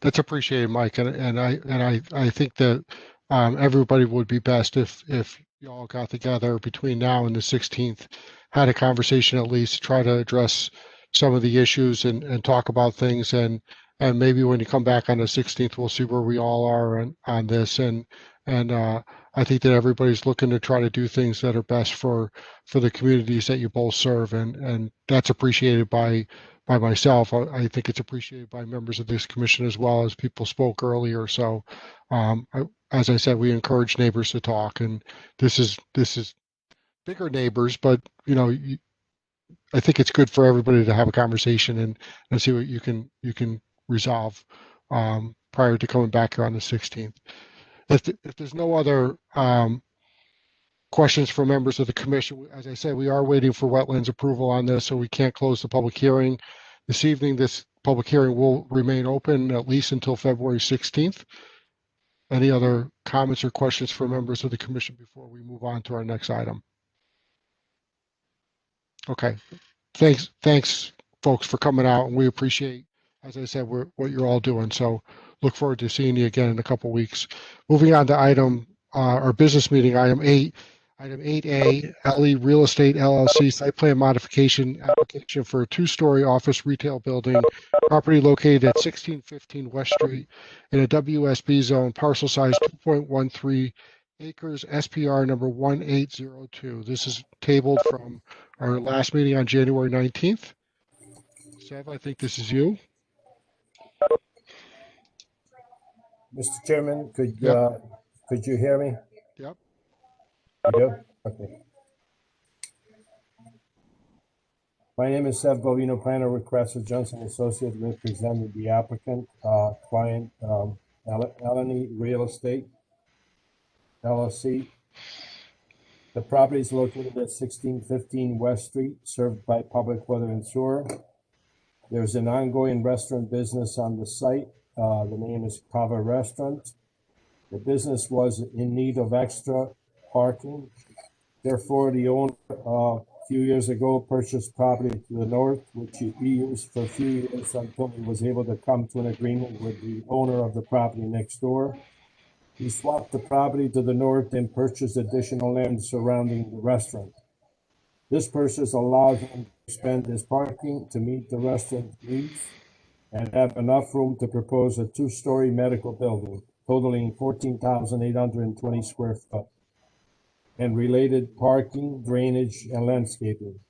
Speaker 1: that's appreciated, Mike, and I think that everybody would be best if you all got together between now and the 16th, had a conversation at least, try to address some of the issues and talk about things, and maybe when you come back on the 16th, we'll see where we all are on this, and I think that everybody's looking to try to do things that are best for the communities that you both serve, and that's appreciated by myself. I think it's appreciated by members of this commission as well, as people spoke earlier. So, as I said, we encourage neighbors to talk, and this is bigger neighbors, but I think it's good for everybody to have a conversation and see what you can resolve prior to coming back here on the 16th. If there's no other questions from members of the commission, as I said, we are waiting for wetlands approval on this, so we can't close the public hearing this evening. This public hearing will remain open at least until February 16th. Any other comments or questions from members of the commission before we move on to our next item? Okay, thanks folks for coming out, and we appreciate, as I said, what you're all doing. So look forward to seeing you again in a couple weeks. Moving on to our business meeting, item 8. Item 8A, LE Real Estate LLC site plan modification application for a 2-story office retail building, property located at 1615 West Street in a WSB zone, parcel size 2.13 acres, SPR number 1802. This is tabled from our last meeting on January 19th. Sev, I think this is you.
Speaker 8: Mr. Chairman, could
Speaker 1: Yep.
Speaker 8: could you hear me?
Speaker 1: Yep.
Speaker 8: You do? Okay. My name is Sev Bovino, planner with Cresser Johnson Associates, representing the applicant, client, Eleni Real Estate LLC. The property is located at 1615 West Street, served by public water and sewer. There's an ongoing restaurant business on the site. The name is Kava Restaurant. The business was in need of extra parking. Therefore, the owner a few years ago purchased property to the north, which he used for a few years until he was able to come to an agreement with the owner of the property next door. He swapped the property to the north and purchased additional land surrounding the restaurant. This purchase allowed him to expand his parking to meet the restaurant needs and have enough room to propose a 2-story medical building totaling 14,820 square foot and related parking, drainage, and landscaping.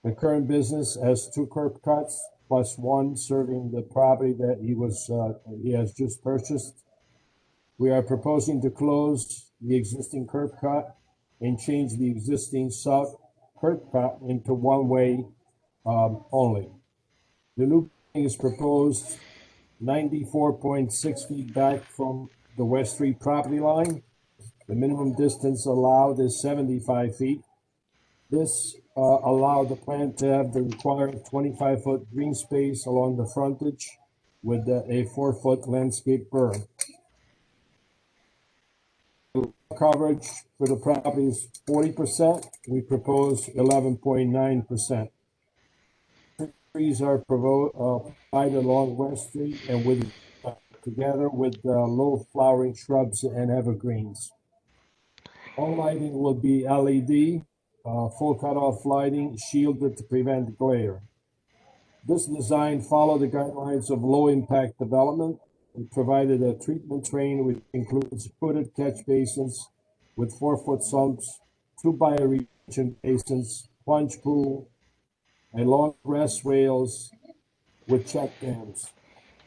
Speaker 8: The current business has 2 curb cuts plus 1 serving the property that he has just purchased. We are proposing to close the existing curb cut and change the existing south curb cut into one-way only. The new building is proposed 94.6 feet back from the West Street property line. The minimum distance allowed is 75 feet. This allowed the plan to have the required 25-foot green space along the frontage with a 4-foot landscape berm. Coverage for the property is 40%. We propose 11.9%. Trees are provided along West Street and together with low flowering shrubs and evergreens. All lighting will be LED, full cutoff lighting, shielded to prevent glare. This design followed the guidelines of low impact development. We provided a treatment train which includes hooded catch basins with 4-foot sumps, 2 bioretention basins, plunge pool, and long grass rails with check dams.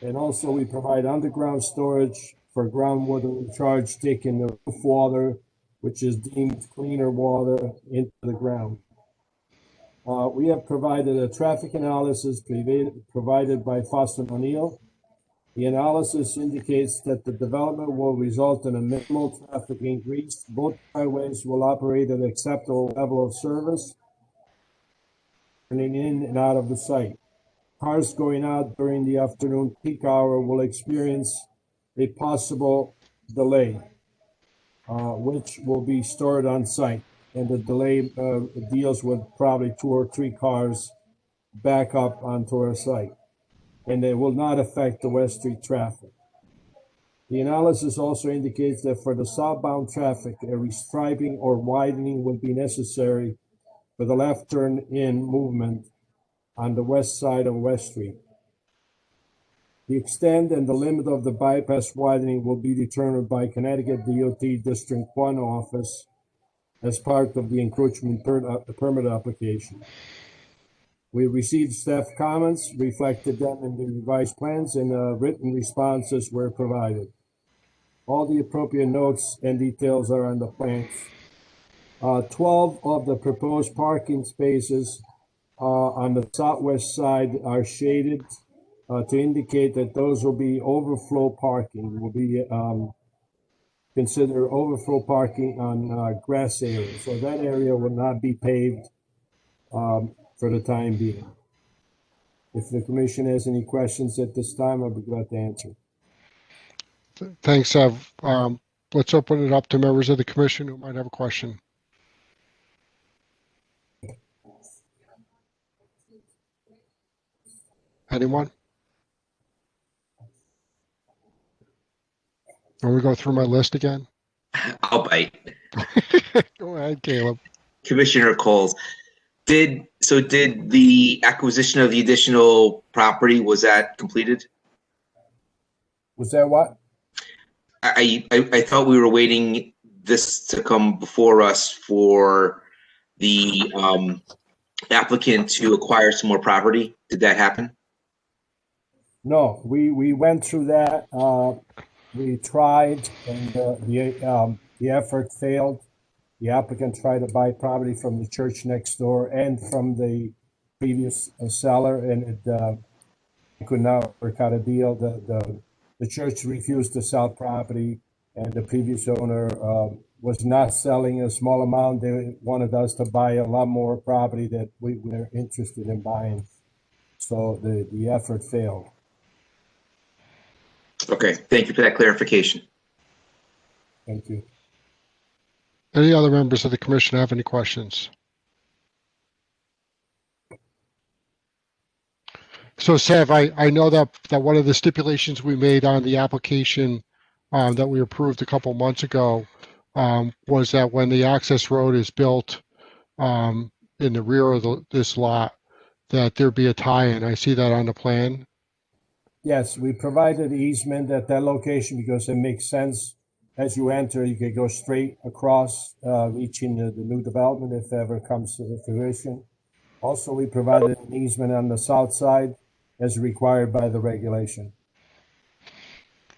Speaker 8: And also we provide underground storage for groundwater recharge, taking the roof water, which is deemed cleaner water, into the ground. We have provided a traffic analysis provided by Foster O'Neill. The analysis indicates that the development will result in a minimal traffic increase. Both highways will operate at acceptable level of service, turning in and out of the site. Cars going out during the afternoon peak hour will experience a possible delay, which will be stored on site. And the delay deals with probably 2 or 3 cars back up onto our site. And it will not affect the West Street traffic. The analysis also indicates that for the southbound traffic, a restriping or widening will be necessary for the left turn in movement on the west side of West Street. The extent and the limit of the bypass widening will be determined by Connecticut DOT District 1 office as part of the encroachment permit application. We received staff comments, reflected them in the revised plans, and written responses were provided. All the appropriate notes and details are on the plans. 12 of the proposed parking spaces on the southwest side are shaded to indicate that those will be overflow parking, will be considered overflow parking on grass areas. So that area will not be paved for the time being. If the commission has any questions at this time, I'll be glad to answer.
Speaker 1: Thanks, Sev. Let's open it up to members of the commission who might have a question. Anyone? Can we go through my list again?
Speaker 6: I'll bite.
Speaker 1: Go ahead, Caleb.
Speaker 6: Commissioner Coles, did the acquisition of the additional property, was that completed?
Speaker 8: Was that what?
Speaker 6: I thought we were waiting this to come before us for the applicant to acquire some more property. Did that happen?
Speaker 8: No, we went through that. We tried, and the effort failed. The applicant tried to buy property from the church next door and from the previous seller, and it could not work out a deal. The church refused to sell property, and the previous owner was not selling a small amount. They wanted us to buy a lot more property that we were interested in buying. So the effort failed.
Speaker 6: Okay, thank you for that clarification.
Speaker 8: Thank you.
Speaker 1: Any other members of the commission have any questions? So, Sev, I know that one of the stipulations we made on the application that we approved a couple months ago was that when the access road is built in the rear of this lot, that there be a tie-in. I see that on the plan.
Speaker 8: Yes, we provided easement at that location because it makes sense. As you enter, you can go straight across, reaching the new development if it ever comes to fruition. Also, we provided an easement on the south side as required by the regulation.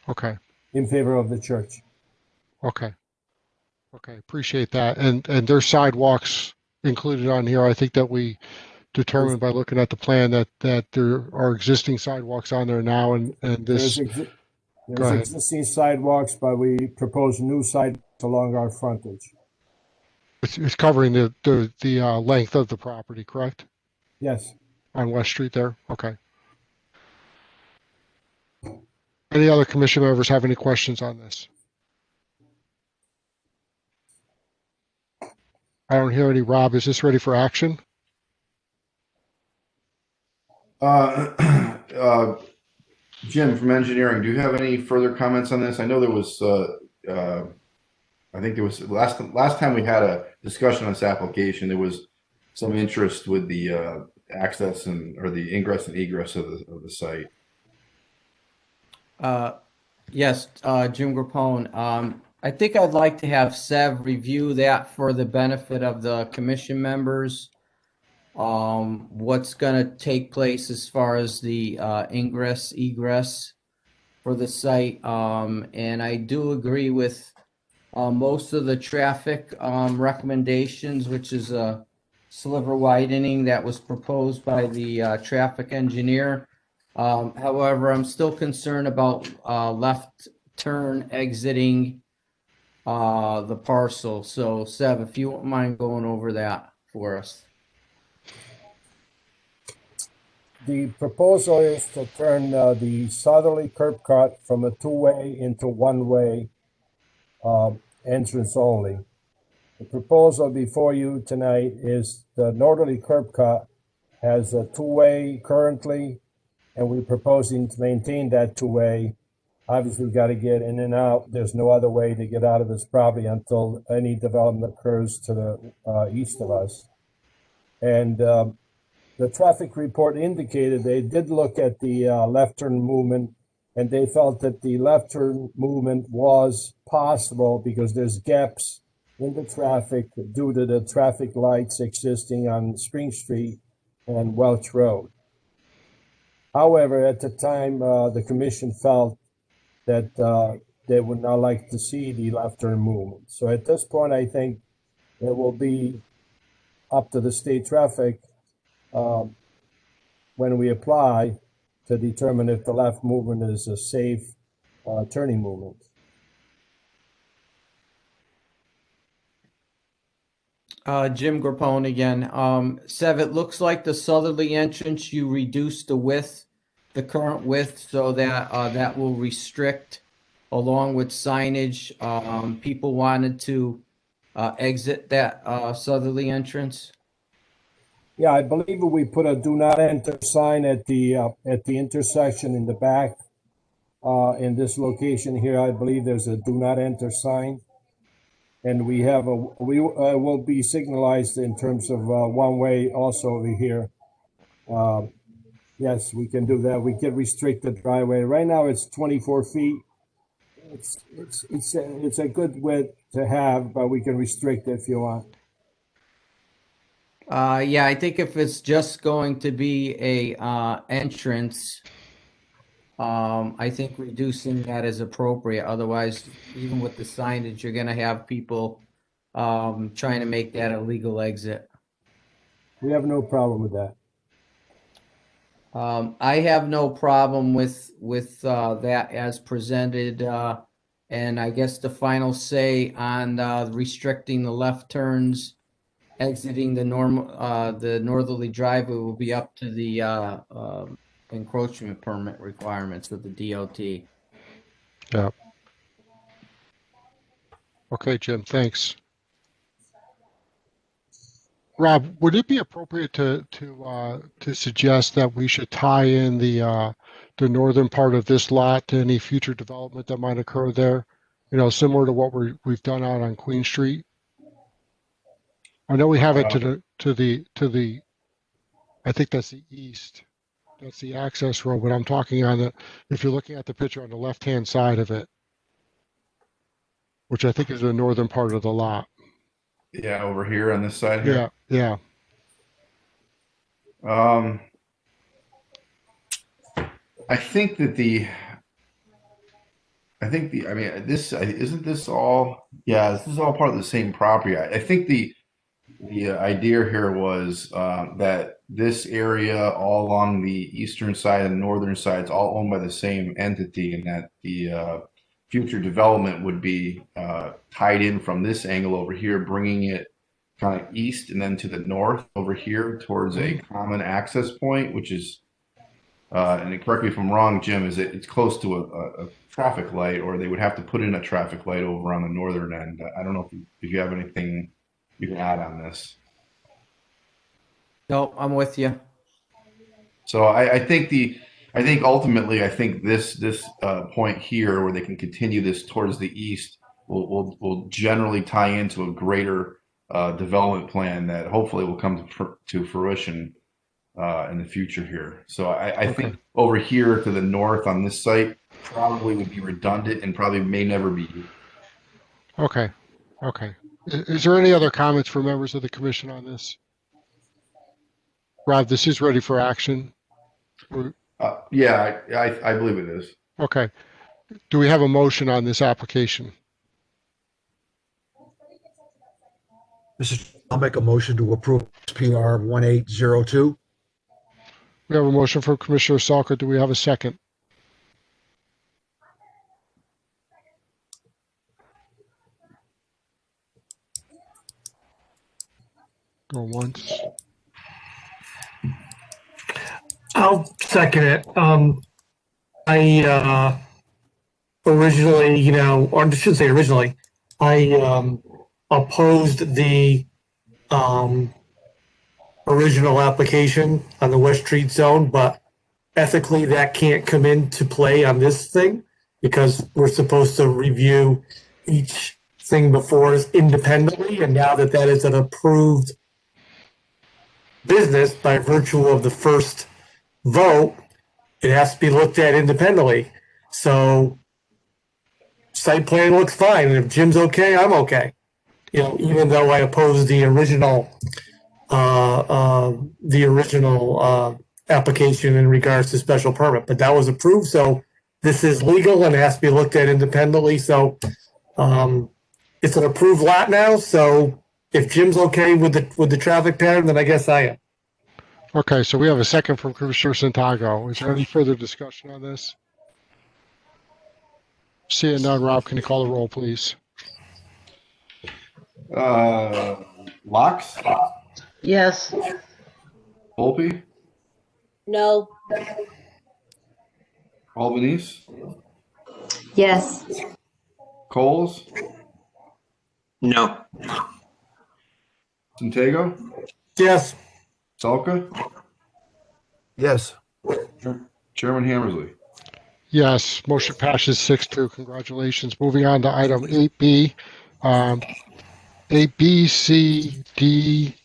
Speaker 1: Okay.
Speaker 8: In favor of the church.
Speaker 1: Okay. Okay, appreciate that. And there's sidewalks included on here. I think that we determined by looking at the plan that there are existing sidewalks on there now, and this.
Speaker 8: There's existing sidewalks, but we propose new sidewalks along our frontage.
Speaker 1: It's covering the length of the property, correct?
Speaker 8: Yes.
Speaker 1: On West Street there? Okay. Any other commission members have any questions on this? I don't hear any. Rob, is this ready for action?
Speaker 2: Jim from engineering, do you have any further comments on this? I know there was, I think there was last time we had a discussion on this application, there was some interest with the access or the ingress and egress of the site.
Speaker 12: Yes, Jim Grappone. I think I'd like to have Sev review that for the benefit of the commission members. What's going to take place as far as the ingress, egress for the site. And I do agree with most of the traffic recommendations, which is a sliver widening that was proposed by the traffic engineer. However, I'm still concerned about left turn exiting the parcel. So, Sev, if you wouldn't mind going over that for us.
Speaker 8: The proposal is to turn the southerly curb cut from a two-way into one-way entrance only. The proposal before you tonight is the northerly curb cut has a two-way currently, and we're proposing to maintain that two-way. Obviously, we've got to get in and out. There's no other way to get out of this property until any development occurs to the east of us. And the traffic report indicated they did look at the left turn movement, and they felt that the left turn movement was possible because there's gaps in the traffic due to the traffic lights existing on Spring Street and Welch Road. However, at the time, the commission felt that they would not like to see the left turn movement. So at this point, I think it will be up to the state traffic when we apply to determine if the left movement is a safe turning movement.
Speaker 12: Jim Grappone again. Sev, it looks like the southerly entrance, you reduced the width, the current width, so that that will restrict, along with signage. People wanted to exit that southerly entrance.
Speaker 8: Yeah, I believe we put a do not enter sign at the intersection in the back. In this location here, I believe there's a do not enter sign. And we will be signalized in terms of one way also over here. Yes, we can do that. We can restrict the driveway. Right now it's 24 feet. It's a good width to have, but we can restrict it if you want.
Speaker 12: Yeah, I think if it's just going to be a entrance, I think reducing that is appropriate. Otherwise, even with the signage, you're gonna have people trying to make that a legal exit.
Speaker 8: We have no problem with that.
Speaker 12: I have no problem with that as presented, and I guess the final say on restricting the left turns, exiting the northerly driveway will be up to the encroachment permit requirements of the DOT.
Speaker 1: Yeah. Okay, Jim, thanks. Rob, would it be appropriate to suggest that we should tie in the northern part of this lot to any future development that might occur there? You know, similar to what we've done out on Queen Street. I know we have it to the I think that's the east. That's the access road, but I'm talking on if you're looking at the picture on the left-hand side of it, which I think is the northern part of the lot.
Speaker 2: Yeah, over here on this side here.
Speaker 1: Yeah.
Speaker 2: I think I mean, isn't this all? Yeah, this is all part of the same property. I think the idea here was that this area all along the eastern side and northern side is all owned by the same entity, and that the future development would be tied in from this angle over here, bringing it kind of east and then to the north over here towards a common access point, which is, and correct me if I'm wrong, Jim, is it's close to a traffic light, or they would have to put in a traffic light over on the northern end. I don't know if you have anything you can add on this.
Speaker 12: No, I'm with you.
Speaker 2: So I think ultimately this point here where they can continue this towards the east will generally tie into a greater development plan that hopefully will come to fruition in the future here. So I think over here to the north on this site probably would be redundant and probably may never be used.
Speaker 1: Okay. Is there any other comments from members of the commission on this? Rob, this is ready for action.
Speaker 2: Yeah, I believe it is.
Speaker 1: Okay. Do we have a motion on this application?
Speaker 7: I'll make a motion to approve PR 1802.
Speaker 1: We have a motion from Commissioner Salker. Do we have a second? Go once.
Speaker 9: I'll second it. I originally, or I shouldn't say originally, I opposed the original application on the West Street zone, but ethically that can't come into play on this thing because we're supposed to review each thing before us independently. And now that that is an approved business by virtue of the first vote, it has to be looked at independently. So site plan looks fine. And if Jim's okay, I'm okay. Even though I oppose the original application in regards to special permit, but that was approved. So this is legal and it has to be looked at independently. So it's an approved lot now. So if Jim's okay with the traffic pattern, then I guess I am.
Speaker 1: Okay, so we have a second from Commissioner Santago. Is there any further discussion on this? Seeing none, Rob, can you call the roll, please?
Speaker 2: Locks?
Speaker 3: Yes.
Speaker 2: Volpe?
Speaker 4: No.
Speaker 2: Albanese?
Speaker 5: Yes.
Speaker 2: Coles?
Speaker 6: No.
Speaker 2: Santago?
Speaker 9: Yes.
Speaker 2: Salka,
Speaker 7: Yes.
Speaker 2: Chairman Hammersley.
Speaker 1: Yes, motion passes 6-2. Congratulations. Moving on to item 8B. 8B, C, D,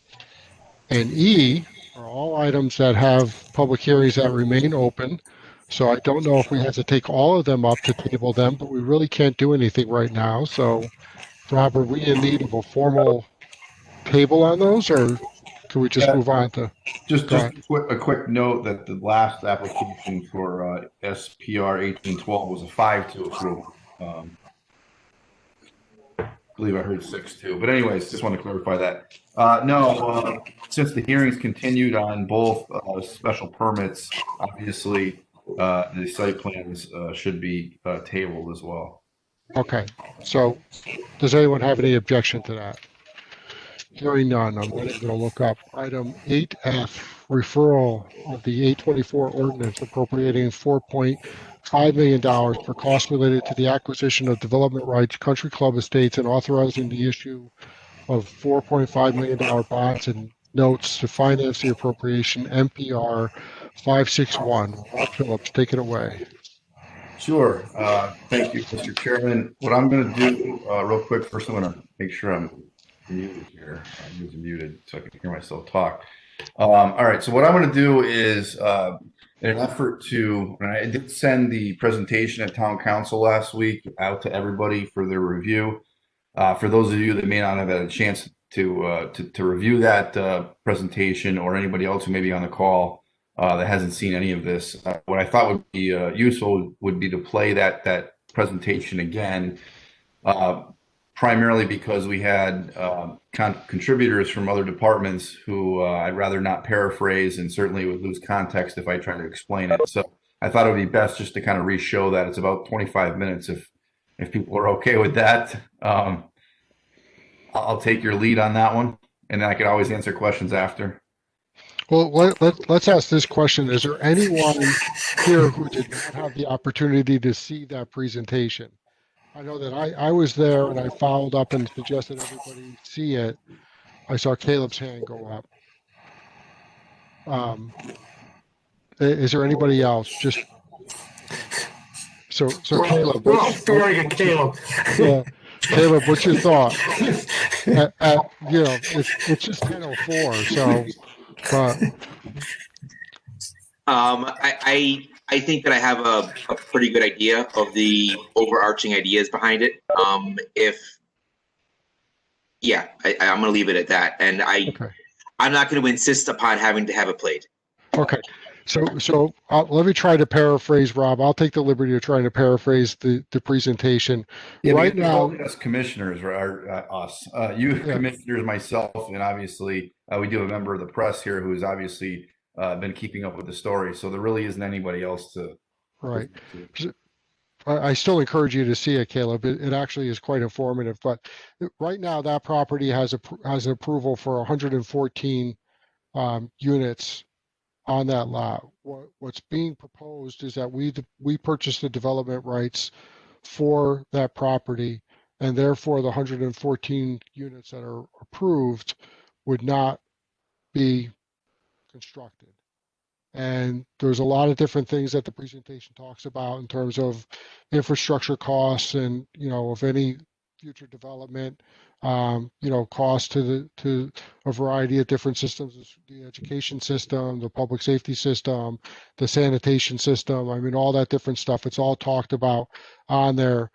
Speaker 1: and E are all items that have public hearings that remain open. So I don't know if we have to take all of them up to table them, but we really can't do anything right now. So, Rob, are we in need of a formal table on those, or can we just move on to?
Speaker 2: Just
Speaker 1: Go ahead.
Speaker 2: a quick note that the last application for SPR 1812 was a 5-2 approval. I believe I heard 6-2, but anyways, just want to clarify that. Since the hearings continued on both special permits, obviously the site plans should be tabled as well.
Speaker 1: Okay. So, does anyone have any objection to that? Hearing none, I'm going to look up item 8F, referral of the 824 ordinance appropriating $4.5 million for costs related to the acquisition of development rights, country club estates, and authorizing the issue of $4.5 million bonds and notes to finance the appropriation. MPR 561. Rob Phillips, take it away.
Speaker 2: Sure. Thank you, Mr. Chairman. What I'm going to do real quick, first I'm going to make sure I'm muted here. I'm muted so I can hear myself talk. All right. So what I'm going to do is in an effort to, and I did send the presentation at Town Council last week out to everybody for their review. For those of you that may not have had a chance to review that presentation, or anybody else who may be on the call that hasn't seen any of this, what I thought would be useful would be to play that presentation again, primarily because we had contributors from other departments who I'd rather not paraphrase, and certainly would lose context if I try to explain it. So I thought it would be best just to kind of re-show that. It's about 25 minutes if people are okay with that. I'll take your lead on that one, and then I could always answer questions after.
Speaker 1: Well, let's ask this question. Is there anyone here who did not have the opportunity to see that presentation? I know that I was there and I followed up and suggested everybody see it. I saw Caleb's hand go up. Is there anybody else? Just so Caleb. Caleb, what's your thought? It's just 10:04, so. But
Speaker 6: I think that I have a pretty good idea of the overarching ideas behind it. I'm going to leave it at that, and I'm not going to insist upon having to have it played.
Speaker 1: Okay, so let me try to paraphrase, Rob. I'll take the liberty of trying to paraphrase the presentation.
Speaker 2: Yeah,
Speaker 1: right now,
Speaker 2: us commissioners are us, commissioners, myself, and obviously we do have a member of the press here who's obviously been keeping up with the story. So there really isn't anybody else to.
Speaker 1: Right. I still encourage you to see it, Caleb. It actually is quite informative. But right now, that property has an approval for 114 units on that lot. What's being proposed is that we purchase the development rights for that property, and therefore the 114 units that are approved would not be constructed. And there's a lot of different things that the presentation talks about in terms of infrastructure costs and, of any future development, costs to a variety of different systems, the education system, the public safety system, the sanitation system. I mean, all that different stuff. It's all talked about on there.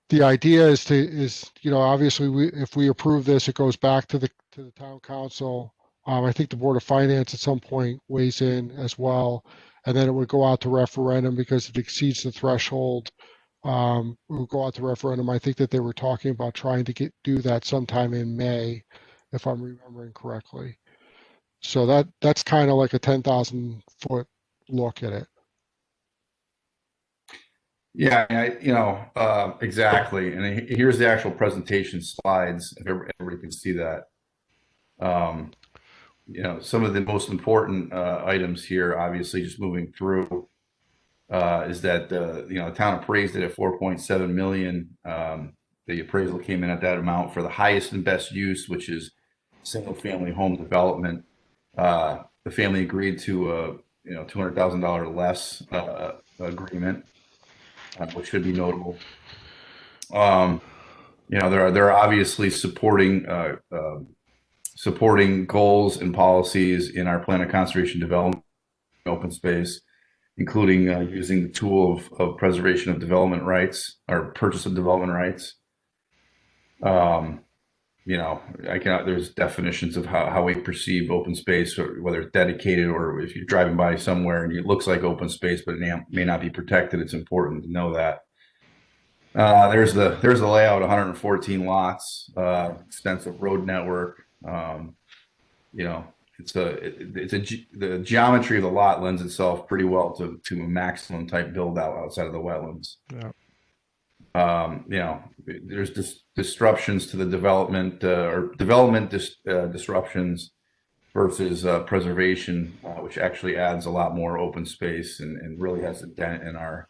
Speaker 1: The idea is obviously if we approve this, it goes back to the town council. I think the Board of Finance at some point weighs in as well, and then it would go out to referendum because it exceeds the threshold. It would go out to referendum. I think that they were talking about trying to do that sometime in May, if I'm remembering correctly. So that's kind of like a 10,000-foot look at it.
Speaker 2: Yeah, exactly. And here's the actual presentation slides, if everybody can see that. Some of the most important items here, obviously, just moving through, is that the town appraised it at 4.7 million. The appraisal came in at that amount for the highest and best use, which is single-family home development. The family agreed to a $200,000 less agreement, which should be notable. They're obviously supporting goals and policies in our plan of conservation development open space, including using the tool of preservation of development rights or purchase of development rights. There's definitions of how we perceive open space, or whether it's dedicated or if you're driving by somewhere and it looks like open space, but it may not be protected. It's important to know that. There's the layout, 114 lots, extensive road network. The geometry of the lot lends itself pretty well to a maximum type build out outside of the wetlands.
Speaker 1: Yeah.
Speaker 2: There's disruptions to the development or development disruptions versus preservation, which actually adds a lot more open space and really has a dent in our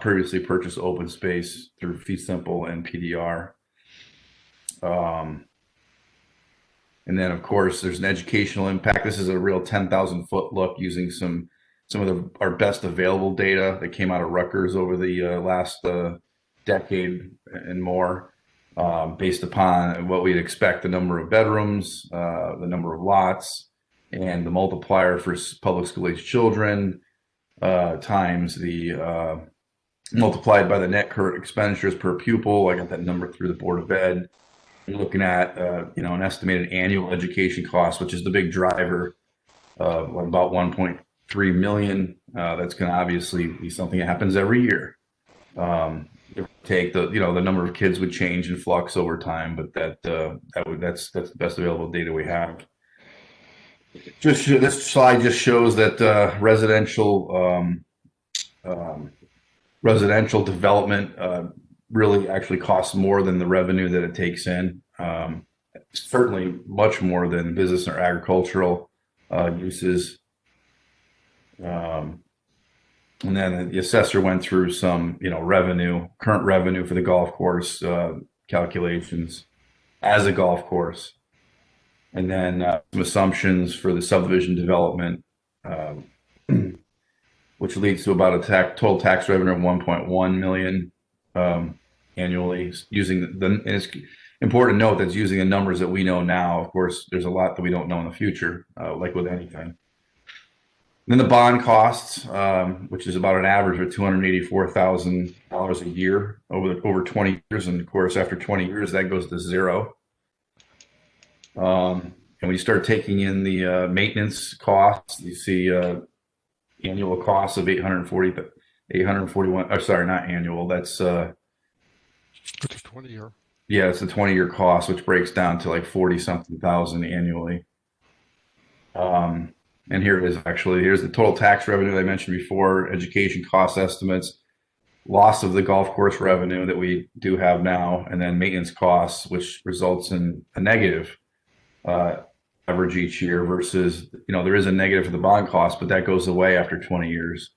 Speaker 2: previously purchased open space through fee simple and PDR. And then, of course, there's an educational impact. This is a real 10,000 foot look using some of our best available data that came out of Rutgers over the last decade and more, based upon what we'd expect the number of bedrooms, the number of lots, and the multiplier for public school age children times the multiplied by the net current expenditures per pupil. I got that number through the Board of Ed. You're looking at an estimated annual education cost, which is the big driver, of about 1.3 million. That's going to obviously be something that happens every year. Take the number of kids would change and flux over time, but that's the best available data we have. This slide just shows that residential development really actually costs more than the revenue that it takes in. Certainly much more than business or agricultural uses. And then the assessor went through some, current revenue for the golf course calculations as a golf course. And then some assumptions for the subdivision development, which leads to about a total tax revenue of 1.1 million annually. And it's important to note that's using the numbers that we know now. Of course, there's a lot that we don't know in the future, like with anything. Then the bond costs, which is about an average of $284,000 a year over 20 years, and of course, after 20 years, that goes to zero. And when you start taking in the maintenance costs, you see annual costs of 841. Oh, sorry, not annual. That's
Speaker 1: it's a 20-year.
Speaker 2: Yeah, it's a 20-year cost, which breaks down to like 40-something thousand annually. And here it is actually. Here's the total tax revenue that I mentioned before, education cost estimates, loss of the golf course revenue that we do have now, and then maintenance costs, which results in a negative average each year versus, there is a negative for the bond cost, but that goes away after 20 years.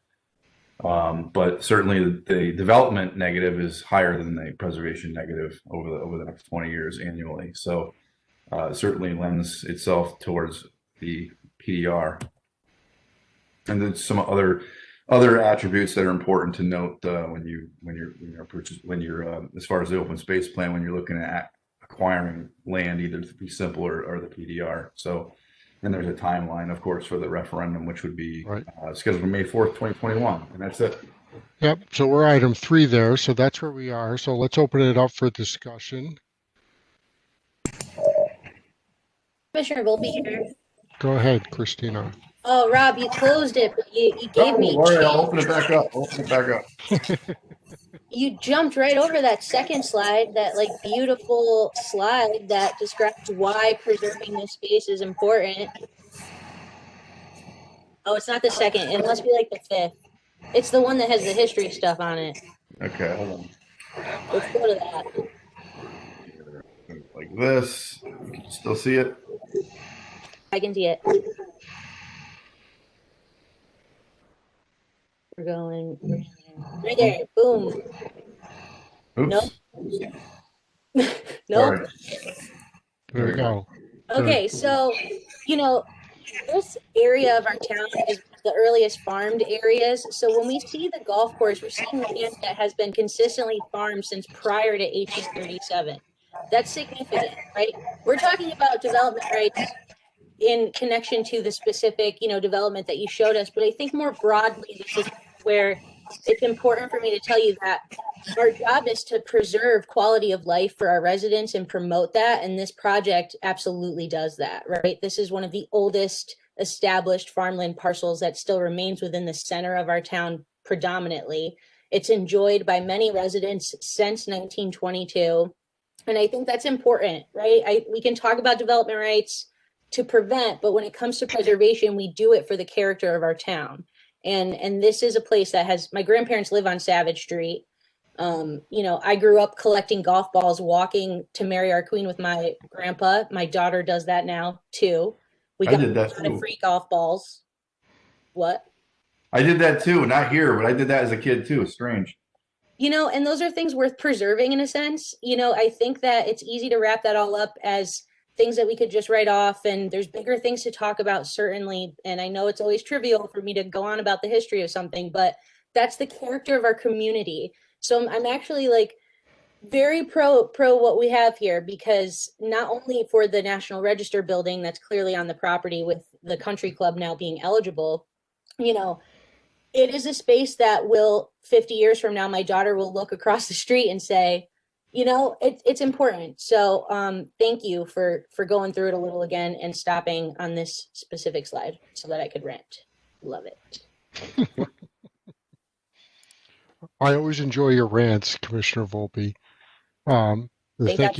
Speaker 2: But certainly the development negative is higher than the preservation negative over the next 20 years annually. So it certainly lends itself towards the PDR. And then some other attributes that are important to note when you're as far as the open space plan, when you're looking at acquiring land, either the fee simple or the PDR. So, and there's a timeline, of course, for the referendum, which would be scheduled for May 4th, 2021, and that's it.
Speaker 1: Yep. So we're item 3 there. So that's where we are. So let's open it up for discussion.
Speaker 4: Commissioner Volpe here.
Speaker 1: Go ahead, Christina.
Speaker 4: Oh, Rob, you closed it, but you gave me.
Speaker 2: All right, I'll open it back up.
Speaker 4: You jumped right over that second slide, that beautiful slide that describes why preserving this space is important. Oh, it's not the second. It must be the fifth. It's the one that has the history stuff on it.
Speaker 2: Okay, hold on.
Speaker 4: Let's go to that.
Speaker 2: Like this. Can you still see it?
Speaker 4: I can see it. We're going right there. Boom.
Speaker 2: Oops.
Speaker 4: Nope.
Speaker 1: There we go.
Speaker 4: Okay, so this area of our town is one of the earliest farmed areas. So when we see the golf course, we're seeing land that has been consistently farmed since prior to 1837. That's significant, right? We're talking about development rights in connection to the specific, development that you showed us. But I think more broadly, this is where it's important for me to tell you that our job is to preserve quality of life for our residents and promote that. And this project absolutely does that, right? This is one of the oldest established farmland parcels that still remains within the center of our town predominantly. It's enjoyed by many residents since 1922. And I think that's important, right? We can talk about development rights to prevent, but when it comes to preservation, we do it for the character of our town. And this is a place that has, my grandparents live on Savage Street. I grew up collecting golf balls, walking to Marry Our Queen with my grandpa. My daughter does that now too. We
Speaker 2: I
Speaker 4: got
Speaker 2: did
Speaker 4: a
Speaker 2: that
Speaker 4: lot of
Speaker 2: too.
Speaker 4: free golf balls. What?
Speaker 2: I did that too, not here, but I did that as a kid too. It's strange.
Speaker 4: And those are things worth preserving in a sense. I think that it's easy to wrap that all up as things that we could just write off, and there's bigger things to talk about, certainly. And I know it's always trivial for me to go on about the history of something, but that's the character of our community. So I'm actually like very pro what we have here, because not only for the National Register building that's clearly on the property with the country club now being eligible, it is a space that will 50 years from now, my daughter will look across the street and say, it's important. So thank you for going through it a little again and stopping on this specific slide so that I could rant. Love it.
Speaker 1: I always enjoy your rants, Commissioner Volpe. Thank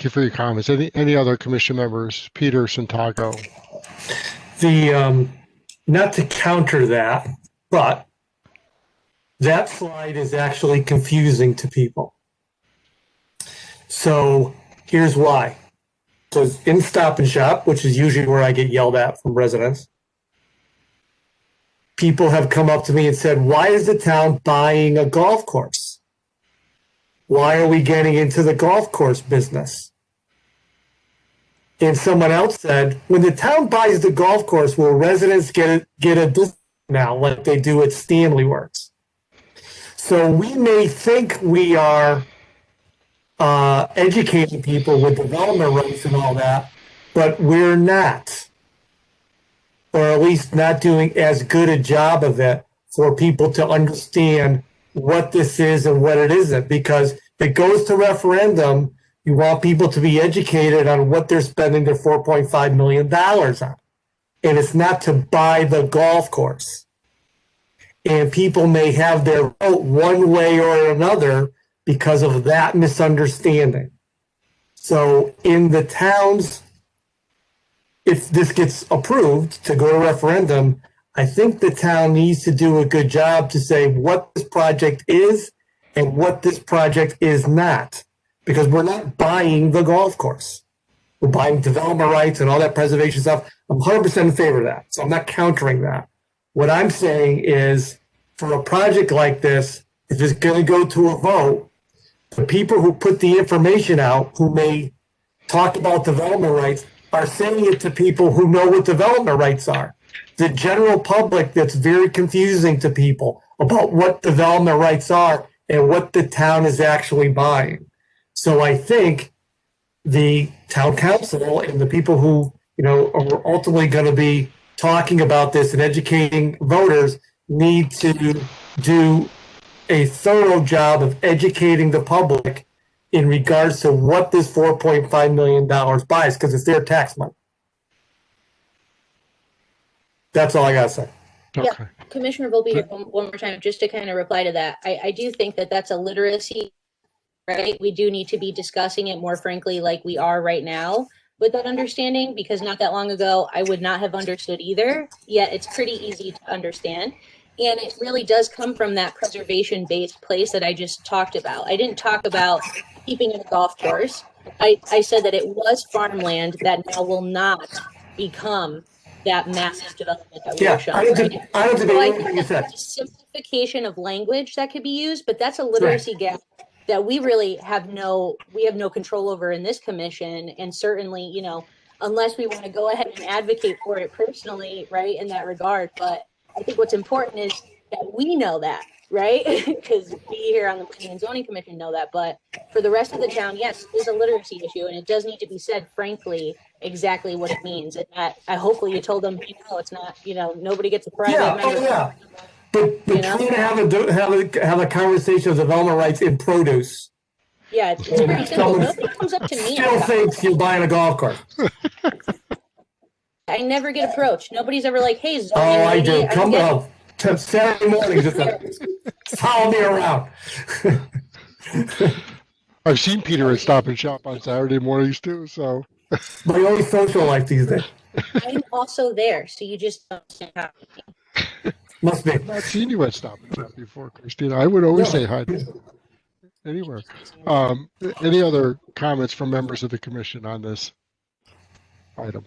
Speaker 1: you for your comments. Any other commission members? Peter Santago.
Speaker 9: Not to counter that, but that slide is actually confusing to people. So here's why. So in Stop and Shop, which is usually where I get yelled at from residents, people have come up to me and said, why is the town buying a golf course? Why are we getting into the golf course business? And someone else said, when the town buys the golf course, will residents get a discount now like they do at Stanley Works? So we may think we are educating people with development rights and all that, but we're not. Or at least not doing as good a job of it for people to understand what this is and what it isn't. Because if it goes to referendum, you want people to be educated on what they're spending their $4.5 million on. And it's not to buy the golf course. And people may have their vote one way or another because of that misunderstanding. So in the towns, if this gets approved to go to referendum, I think the town needs to do a good job to say what this project is and what this project is not. Because we're not buying the golf course. We're buying development rights and all that preservation stuff. I'm 100% in favor of that. So I'm not countering that. What I'm saying is, for a project like this, if it's going to go to a vote, the people who put the information out, who may talk about development rights, are saying it to people who know what development rights are. The general public, that's very confusing to people about what development rights are and what the town is actually buying. So I think the town council and the people who, are ultimately going to be talking about this and educating voters need to do a thorough job of educating the public in regards to what this $4.5 million buys, because it's their tax money. That's all I got to say.
Speaker 4: Yeah, Commissioner Volpe, one more time, just to kind of reply to that. I do think that that's a literacy, right? We do need to be discussing it more frankly, like we are right now, with that understanding, because not that long ago, I would not have understood either, yet it's pretty easy to understand. And it really does come from that preservation-based place that I just talked about. I didn't talk about keeping it a golf course. I said that it was farmland that now will not become that massive development that we were showing.
Speaker 9: I don't debate anything you said.
Speaker 4: That's a simplification of language that could be used, but that's a literacy gap that we really have no control over in this commission. And certainly, unless we want to go ahead and advocate for it personally, right, in that regard. But I think what's important is that we know that, right? Because we here on the Planning and Zoning Commission know that. But for the rest of the town, yes, it is a literacy issue, and it does need to be said frankly exactly what it means. And that I hopefully you told them, it's not, nobody gets a private
Speaker 9: Yeah,
Speaker 4: member.
Speaker 9: oh yeah. But trying to have a conversation of development rights in produce.
Speaker 4: Yeah, it's pretty simple. Nobody comes up to me.
Speaker 9: Still thinks you're buying a golf cart.
Speaker 4: I never get approached. Nobody's ever like, "Hey, zoning
Speaker 9: Oh, I
Speaker 4: lady."
Speaker 9: do. Come on. Saturday morning, just follow me around.
Speaker 1: I've seen Peter at Stop and Shop on Saturday mornings too. So
Speaker 9: my only social life these days.
Speaker 4: I'm also there, so you just don't say hi.
Speaker 9: Must be.
Speaker 1: I've not seen you at Stop and Shop before, Christina. I would always say hi to you anywhere. Any other comments from members of the commission on this item?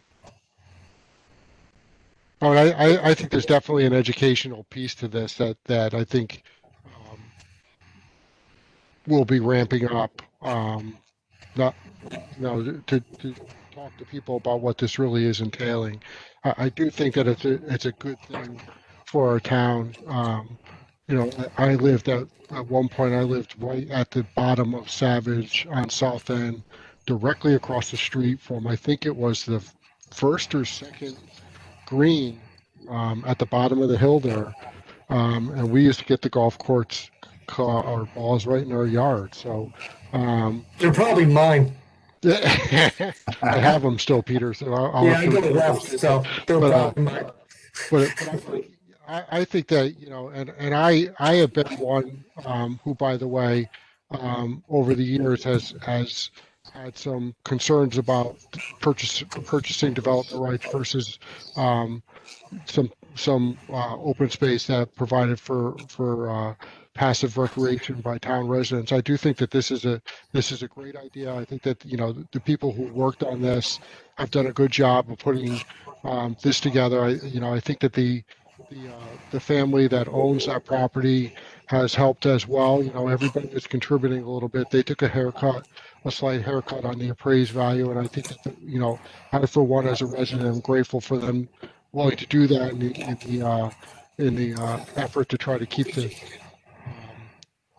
Speaker 1: Oh, I think there's definitely an educational piece to this that I think will be ramping up. Not, to talk to people about what this really is entailing. I do think that it's a good thing for our town. I lived at one point. I lived right at the bottom of Savage on South End, directly across the street from, I think it was the first or second green at the bottom of the hill there, and we used to get the golf courts our balls right in our yard. So
Speaker 9: they're probably mine.
Speaker 1: I have them still, Peter. So I'll
Speaker 9: yeah, I go left. So they're probably mine.
Speaker 1: But I think that and I have been one who, by the way, over the years has had some concerns about purchasing development rights versus some open space that provided for passive recreation by town residents. I do think that this is a great idea. I think that the people who worked on this have done a good job of putting this together. I think that the family that owns that property has helped as well. Everybody is contributing a little bit. They took a slight haircut on the appraised value, and I think that I, for one, as a resident, am grateful for them willing to do that in the effort to try to keep the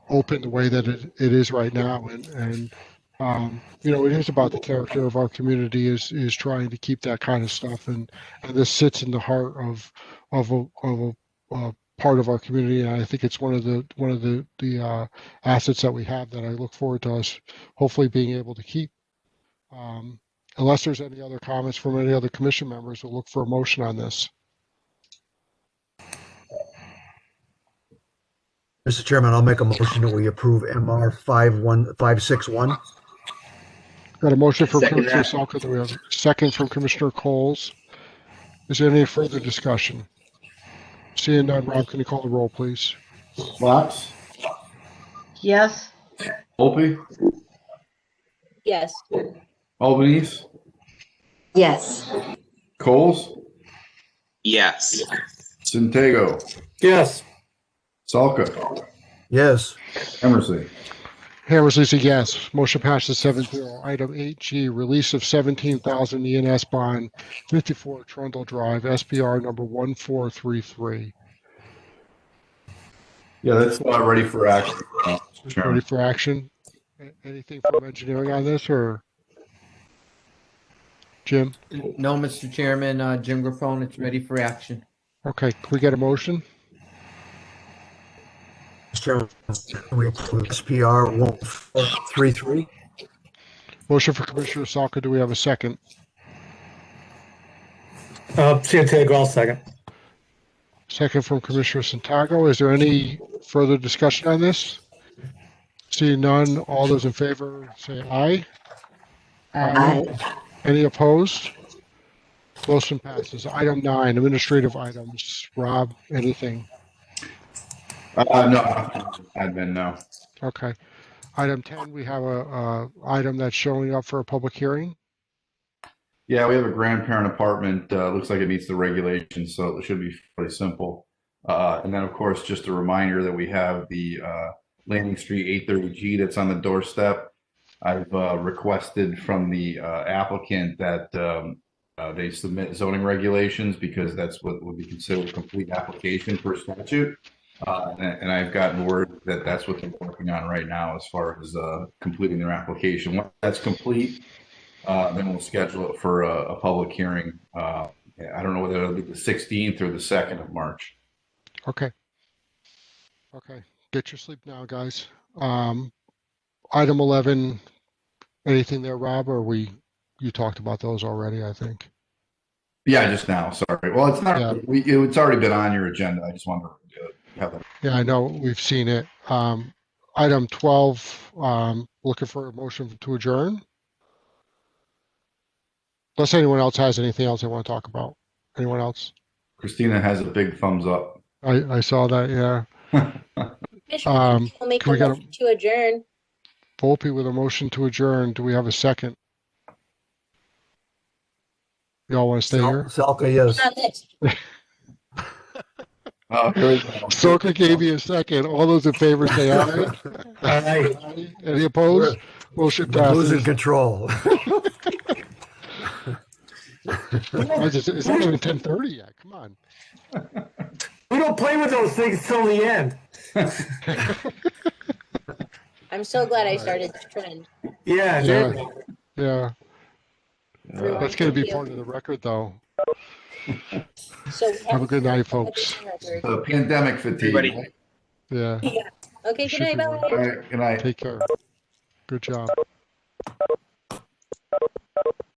Speaker 1: open the way that it is right now, and it is about the character of our community is trying to keep that kind of stuff, and this sits in the heart of a part of our community, and I think it's one of the assets that we have that I look forward to us hopefully being able to keep. Unless there's any other comments from any other commission members, we'll look for a motion on this.
Speaker 7: Mr. Chairman, I'll make a motion that we approve MR 51561.
Speaker 1: Got a motion from Commissioner Salka. We have a second from Commissioner Coles. Is there any further discussion? Seeing none, Rob, can you call the roll, please?
Speaker 2: Fox?
Speaker 3: Yes.
Speaker 2: Volpe?
Speaker 4: Yes.
Speaker 2: Albanese?
Speaker 5: Yes.
Speaker 2: Coles?
Speaker 6: Yes.
Speaker 2: Centego?
Speaker 9: Yes.
Speaker 2: Salka?
Speaker 7: Yes.
Speaker 2: Emerson?
Speaker 1: Hammersley's a yes. Motion passes 7-0. Item 8G, release of 17,000 ENS bond, 54 Trundle Drive, SPR number 1433.
Speaker 2: Yeah, that's ready for action.
Speaker 1: Ready for action? Anything from engineering on this, or Jim?
Speaker 12: No, Mr. Chairman, Jim Graffone, it's ready for action.
Speaker 1: Okay, can we get a motion?
Speaker 7: Mr. Chairman, we approve SPR 1433.
Speaker 1: Motion for Commissioner Salka. Do we have a second?
Speaker 9: Santiago, I'll second.
Speaker 1: Second from Commissioner Santago. Is there any further discussion on this? Seeing none, all those in favor say aye.
Speaker 5: Aye.
Speaker 1: Any opposed? Motion passes. Item 9, administrative items. Rob, anything?
Speaker 2: No, admin, no.
Speaker 1: Okay. Item 10, we have a item that's showing up for a public hearing.
Speaker 2: Yeah, we have a grandparent apartment. Looks like it meets the regulations, so it should be fairly simple. And then, of course, just a reminder that we have the Landing Street 830G that's on the doorstep. I've requested from the applicant that they submit zoning regulations because that's what would be considered a complete application per statute. And I've gotten word that that's what they're working on right now as far as completing their application. Once that's complete, then we'll schedule it for a public hearing. I don't know whether it'll be the 16th or the 2nd of March.
Speaker 1: Okay. Okay. Get your sleep now, guys. Item 11, anything there, Rob, or you talked about those already, I think.
Speaker 2: Yeah, just now. Sorry. Well, it's not.
Speaker 1: Yeah.
Speaker 2: It's already been on your agenda. I just wanted to have that.
Speaker 1: Yeah, I know. We've seen it. Item 12, looking for a motion to adjourn. Unless anyone else has anything else they want to talk about. Anyone else?
Speaker 2: Christina has a big thumbs up.
Speaker 1: I saw that, yeah.
Speaker 4: I'll make
Speaker 1: Can
Speaker 4: a
Speaker 1: we get
Speaker 4: motion to adjourn.
Speaker 1: Volpe with a motion to adjourn. Do we have a second? Y'all want to stay here?
Speaker 7: Salka, yes.
Speaker 4: Not this.
Speaker 1: Soka gave you a second. All those in favor say aye.
Speaker 7: Aye.
Speaker 1: Any opposed? Motion
Speaker 7: We're losing
Speaker 1: passes.
Speaker 7: control.
Speaker 1: It's not even 10:30 yet. Come on.
Speaker 9: We don't play with those things till the end.
Speaker 4: I'm so glad I started this trend.
Speaker 9: Yeah,
Speaker 1: Yeah. Yeah.
Speaker 4: Everyone,
Speaker 1: That's going to
Speaker 4: thank
Speaker 1: be
Speaker 4: you.
Speaker 1: part of the record, though.
Speaker 4: So
Speaker 1: Have a good night, folks.
Speaker 2: Pandemic fatigue.
Speaker 6: Everybody.
Speaker 1: Yeah.
Speaker 4: Yeah. Okay, good
Speaker 1: Should
Speaker 4: night,
Speaker 1: be
Speaker 4: bye.
Speaker 2: All right, good night.
Speaker 1: Take care. Good job.